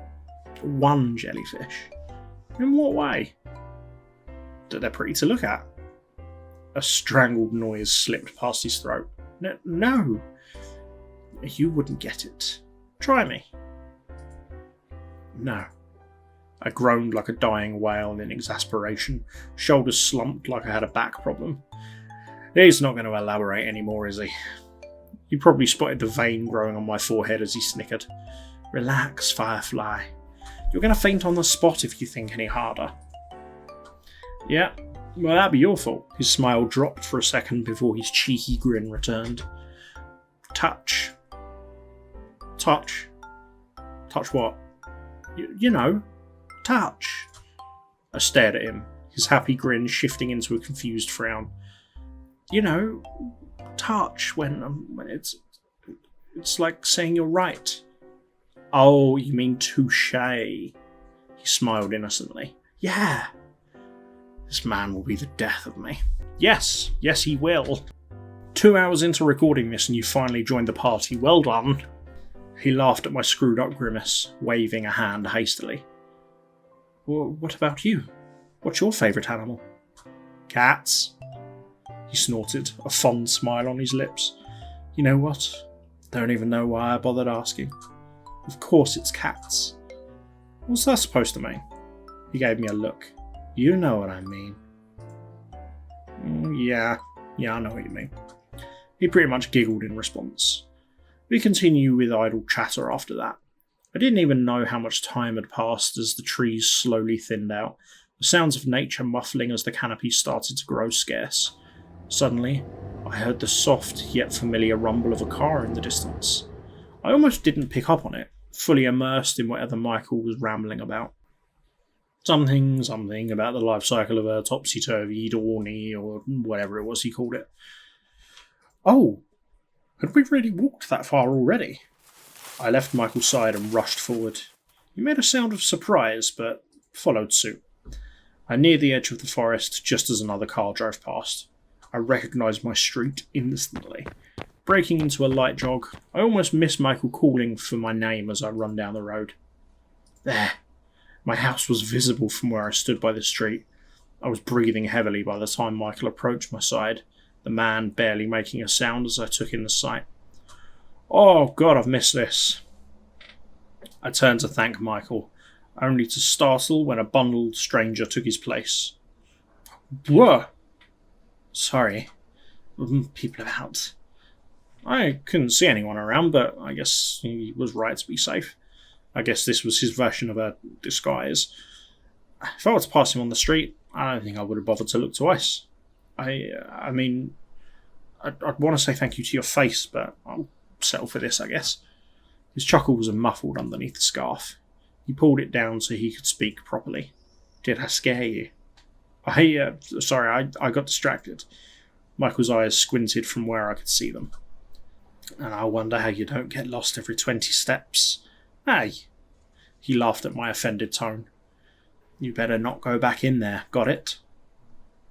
one jellyfish. In what way? That they're pretty to look at. A strangled noise slipped past his throat. No. You wouldn't get it. Try me. No. I groaned like a dying whale in exasperation, shoulders slumped like I had a back problem. He's not going to elaborate anymore, is he? He probably spotted the vein growing on my forehead as he snickered. Relax, Firefly. You're going to faint on the spot if you think any harder. Yeah, well, that'd be your fault. His smile dropped for a second before his cheeky grin returned. Touch. Touch? Touch what? You know. Touch. I stared at him, his happy grin shifting into a confused frown. You know, touch when it's like saying you're right. Oh, you mean touche? He smiled innocently. Yeah. This man will be the death of me. Yes, he will. 2 hours into recording this and you finally joined the party. Well done. He laughed at my screwed up grimace, waving a hand hastily. Well, what about you? What's your favourite animal? Cats. He snorted, a fond smile on his lips. You know what? Don't even know why I bothered asking. Of course it's cats. What's that supposed to mean? He gave me a look. You know what I mean. Yeah, I know what you mean. He pretty much giggled in response. We continued with idle chatter after that. I didn't even know how much time had passed as the trees slowly thinned out, the sounds of nature muffling as the canopy started to grow scarce. Suddenly, I heard the soft yet familiar rumble of a car in the distance. I almost didn't pick up on it, fully immersed in whatever Michael was rambling about. Something about the life cycle of a topsy-turvy Dorney, or whatever it was he called it. Oh, had we really walked that far already? I left Michael's side and rushed forward. He made a sound of surprise, but followed suit. I neared the edge of the forest just as another car drove past. I recognised my street instantly. Breaking into a light jog, I almost missed Michael calling for my name as I run down the road. There. My house was visible from where I stood by the street. I was breathing heavily by the time Michael approached my side, the man barely making a sound as I took in the sight. Oh God, I've missed this. I turned to thank Michael, only to startle when a bundled stranger took his place. Whoa! Sorry. People about. I couldn't see anyone around, but I guess he was right to be safe. I guess this was his version of a disguise. If I were to pass him on the street, I don't think I would have bothered to look twice. I mean, I'd want to say thank you to your face, but I'll settle for this, I guess. His chuckles were muffled underneath the scarf. He pulled it down so he could speak properly. Did I scare you? Sorry, I got distracted. Michael's eyes squinted from where I could see them. And I wonder how you don't get lost every 20 steps. Hey! He laughed at my offended tone. You better not go back in there, got it?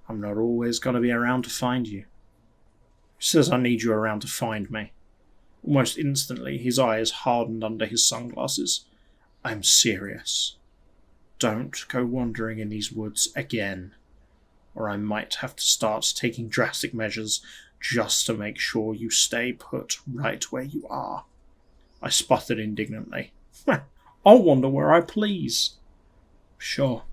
I'm not always going to be around to find you. Who says I need you around to find me? Almost instantly, his eyes hardened under his sunglasses. I'm serious. Don't go wandering in these woods again, or I might have to start taking drastic measures just to make sure you stay put right where you are. I sputtered indignantly. I'll wander where I please. Sure.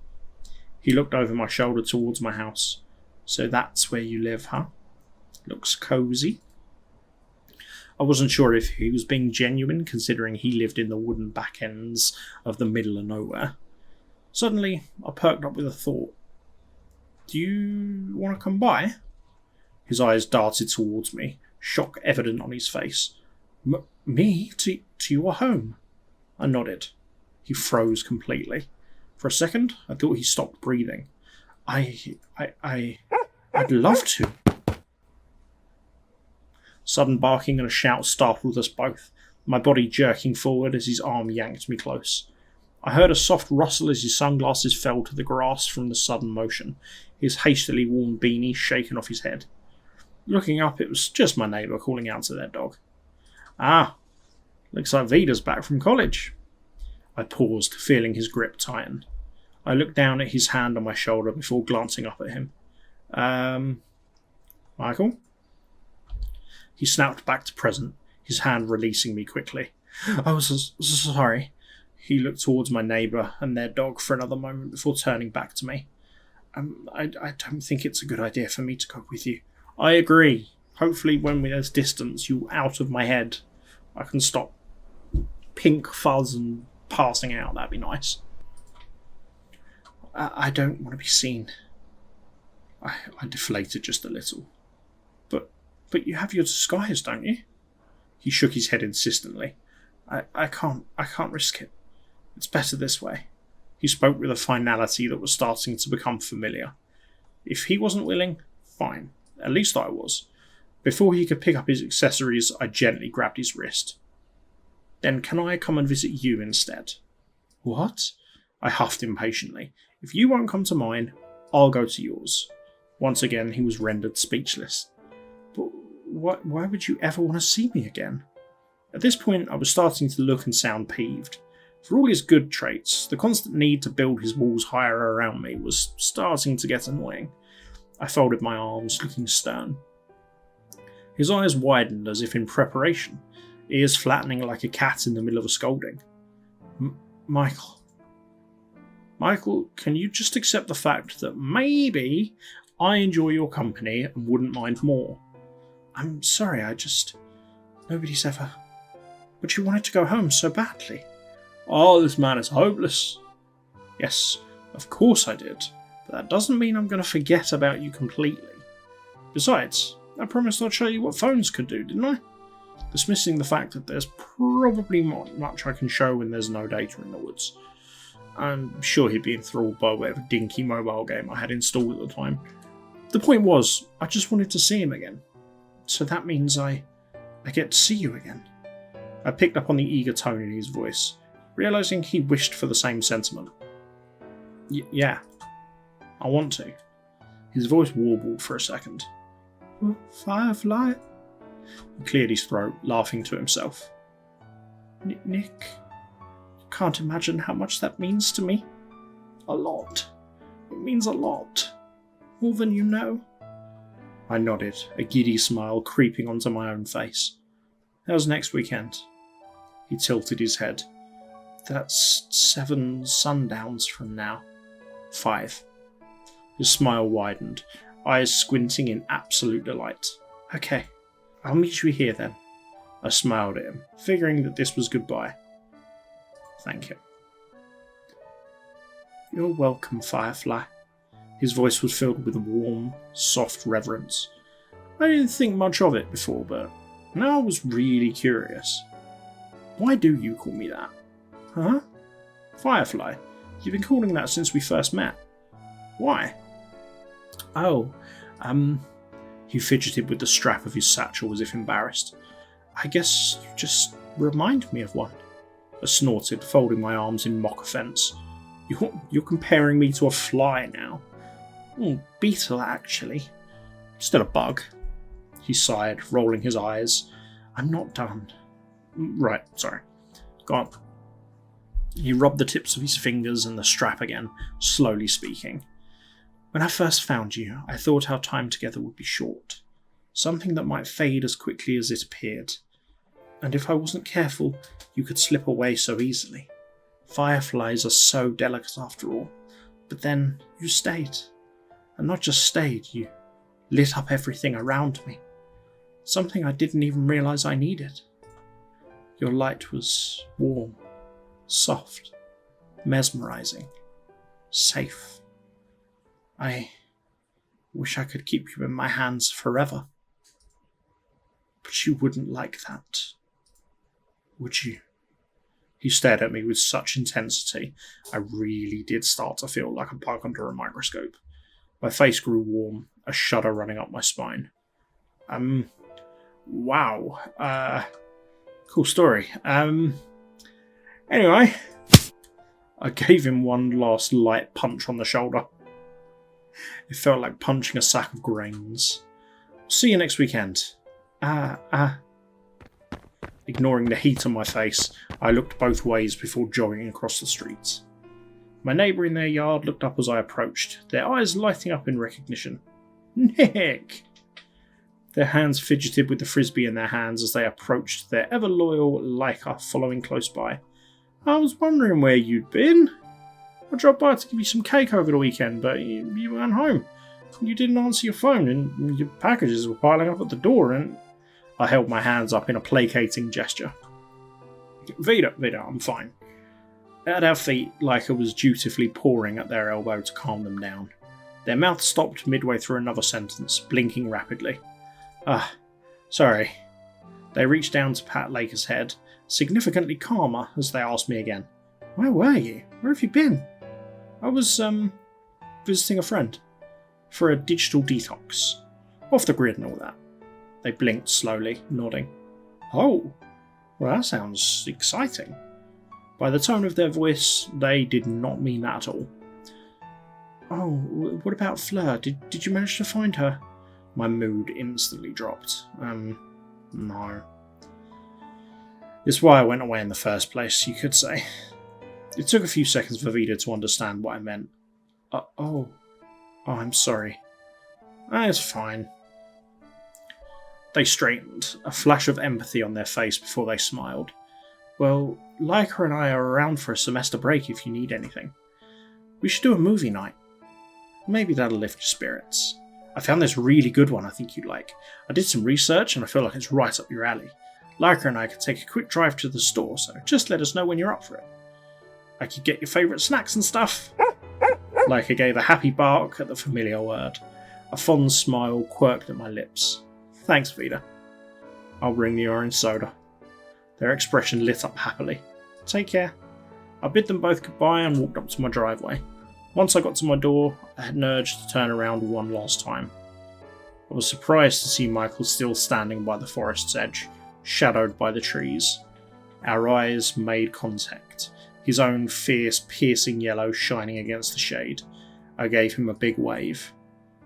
He looked over my shoulder towards my house. So that's where you live, huh? Looks cosy. I wasn't sure if he was being genuine, considering he lived in the wooden back ends of the middle of nowhere. Suddenly, I perked up with a thought. Do you want to come by? His eyes darted towards me, shock evident on his face. Me? To your home? I nodded. He froze completely. For a second, I thought he stopped breathing. I'd love to. Sudden barking and a shout startled us both, my body jerking forward as his arm yanked me close. I heard a soft rustle as his sunglasses fell to the grass from the sudden motion, his hastily worn beanie shaken off his head. Looking up, it was just my neighbour calling out to their dog. Ah, looks like Vida's back from college. I paused, feeling his grip tighten. I looked down at his hand on my shoulder before glancing up at him. Michael? He snapped back to present, his hand releasing me quickly. I was sorry. He looked towards my neighbour and their dog for another moment before turning back to me. I don't think it's a good idea for me to go with you. I agree. Hopefully when there's distance, you're out of my head. I can stop pink fuzz and passing out. That'd be nice. I don't want to be seen. I deflated just a little. But you have your disguise, don't you? He shook his head insistently. I can't risk it. It's better this way. He spoke with a finality that was starting to become familiar. If he wasn't willing, fine. At least I was. Before he could pick up his accessories, I gently grabbed his wrist. Then can I come and visit you instead? What? I huffed impatiently. If you won't come to mine, I'll go to yours. Once again, he was rendered speechless. But why would you ever want to see me again? At this point, I was starting to look and sound peeved. For all his good traits, the constant need to build his walls higher around me was starting to get annoying. I folded my arms, looking stern. His eyes widened as if in preparation, ears flattening like a cat in the middle of a scolding. Michael, can you just accept the fact that maybe I enjoy your company and wouldn't mind more? I'm sorry, nobody's ever... But you wanted to go home so badly. Oh, this man is hopeless. Yes, of course I did, but that doesn't mean I'm going to forget about you completely. Besides, I promised I'd show you what phones could do, didn't I? Dismissing the fact that there's probably not much I can show when there's no data in the woods. I'm sure he'd be enthralled by whatever dinky mobile game I had installed at the time. The point was, I just wanted to see him again. So that means I get to see you again. I picked up on the eager tone in his voice, realising he wished for the same sentiment. Yeah, I want to. His voice warbled for a second. Firefly? He cleared his throat, laughing to himself. Nick, you can't imagine how much that means to me. A lot. It means a lot. More than you know. I nodded, a giddy smile creeping onto my own face. How's next weekend? He tilted his head. That's 7 sundowns from now. 5. His smile widened, eyes squinting in absolute delight. Okay, I'll meet you here then. I smiled at him, figuring that this was goodbye. Thank you. You're welcome, Firefly. His voice was filled with a warm, soft reverence. I didn't think much of it before, but now I was really curious. Why do you call me that? Huh? Firefly. You've been calling that since we first met. Why? Oh, he fidgeted with the strap of his satchel as if embarrassed. I guess you just remind me of one. I snorted, folding my arms in mock offence. You're comparing me to a fly now. Beetle, actually. Still a bug. He sighed, rolling his eyes. I'm not done. Right, sorry. Go on. He rubbed the tips of his fingers and the strap again, slowly speaking. When I first found you, I thought our time together would be short. Something that might fade as quickly as it appeared. And if I wasn't careful, you could slip away so easily. Fireflies are so delicate after all. But then you stayed. And not just stayed, you lit up everything around me. Something I didn't even realise I needed. Your light was warm, soft, mesmerising, safe. I wish I could keep you in my hands forever. But you wouldn't like that, would you? He stared at me with such intensity, I really did start to feel like a bug under a microscope. My face grew warm, a shudder running up my spine. Wow. Cool story. Anyway, I gave him one last light punch on the shoulder. It felt like punching a sack of grains. See you next weekend. Ignoring the heat on my face, I looked both ways before jogging across the streets. My neighbour in their yard looked up as I approached, their eyes lighting up in recognition. Nick! Their hands fidgeted with the frisbee in their hands as they approached, their ever-loyal Leica following close by. I was wondering where you'd been. I dropped by to give you some cake over the weekend, but you weren't home. You didn't answer your phone, and your packages were piling up at the door, and... I held my hands up in a placating gesture. Vida, I'm fine. At our feet, Leica was dutifully pawing at their elbow to calm them down. Their mouth stopped midway through another sentence, blinking rapidly. Sorry. They reached down to pat Leica's head, significantly calmer as they asked me again. Where were you? Where have you been? I was, visiting a friend. For a digital detox. Off the grid and all that. They blinked slowly, nodding. Oh, well that sounds exciting. By the tone of their voice, they did not mean that at all. Oh, what about Fleur? Did you manage to find her? My mood instantly dropped. No. It's why I went away in the first place, you could say. It took a few seconds for Vida to understand what I meant. Oh, I'm sorry. It's fine. They straightened, a flash of empathy on their face before they smiled. Well, Leica and I are around for a semester break if you need anything. We should do a movie night. Maybe that'll lift your spirits. I found this really good one I think you'd like. I did some research and I feel like it's right up your alley. Leica and I could take a quick drive to the store, so just let us know when you're up for it. I could get your favourite snacks and stuff. Leica gave a happy bark at the familiar word. A fond smile quirked at my lips. Thanks, Vida. I'll bring the orange soda. Their expression lit up happily. Take care. I bid them both goodbye and walked up to my driveway. Once I got to my door, I had an urge to turn around one last time. I was surprised to see Michael still standing by the forest's edge, shadowed by the trees. Our eyes made contact, his own fierce, piercing yellow shining against the shade. I gave him a big wave.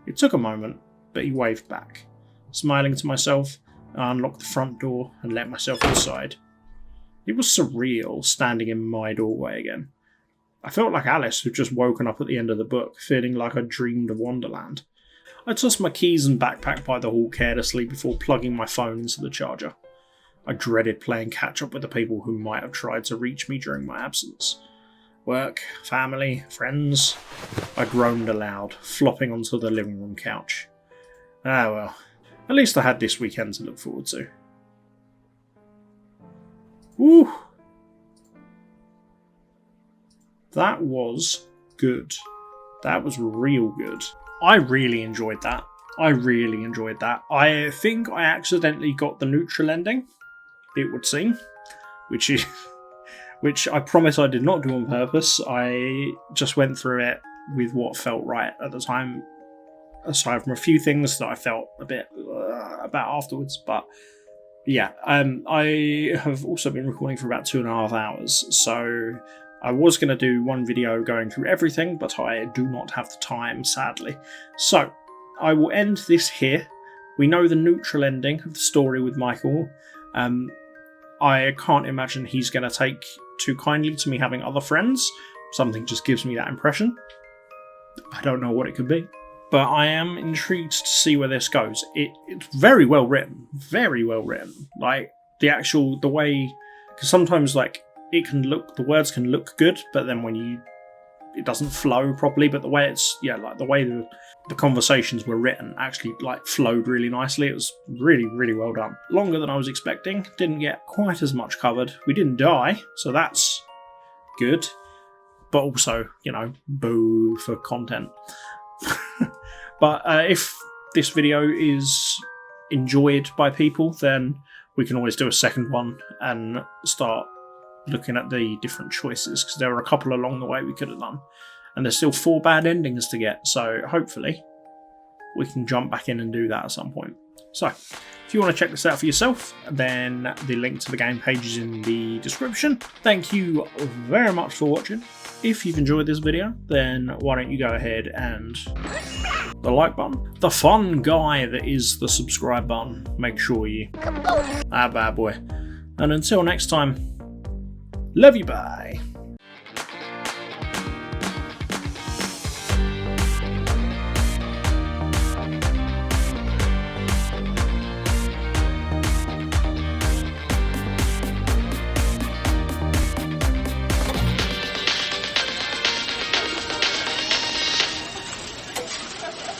It took a moment, but he waved back. Smiling to myself, I unlocked the front door and let myself inside. It was surreal standing in my doorway again. I felt like Alice who'd just woken up at the end of the book, feeling like I dreamed of Wonderland. I tossed my keys and backpack by the hall carelessly before plugging my phone into the charger. I dreaded playing catch-up with the people who might have tried to reach me during my absence. Work, family, friends. I groaned aloud, flopping onto the living room couch. Ah well, at least I had this weekend to look forward to. Woo! That was good. That was real good. I really enjoyed that. I think I accidentally got the neutral ending, it would seem, which I promise I did not do on purpose. I just went through it with what felt right at the time, aside from a few things that I felt a bit about afterwards. But yeah, I have also been recording for about 2.5 hours, so I was going to do one video going through everything, but I do not have the time, sadly. So I will end this here. We know the neutral ending of the story with Michael. I can't imagine he's going to take too kindly to me having other friends. Something just gives me that impression. I don't know what it could be, but I am intrigued to see where this goes. It's very well written, Like the way, because sometimes like the words can look good, but then it doesn't flow properly. But the way the way the conversations were written actually like flowed really nicely. It was really, really well done. Longer than I was expecting. Didn't get quite as much covered. We didn't die, so that's good. But also, boo for content. But if this video is enjoyed by people, then we can always do a second one and start looking at the different choices, because there were a couple along the way we could have done, and there's still 4 bad endings to get, so hopefully we can jump back in and do that at some point. So if you want to check this out for yourself, then the link to the game page is in the description. Thank you very much for watching. If you've enjoyed this video, then why don't you go ahead and the like button, the fun guy that is the subscribe button, make sure you bad boy. And until next time, love you, bye.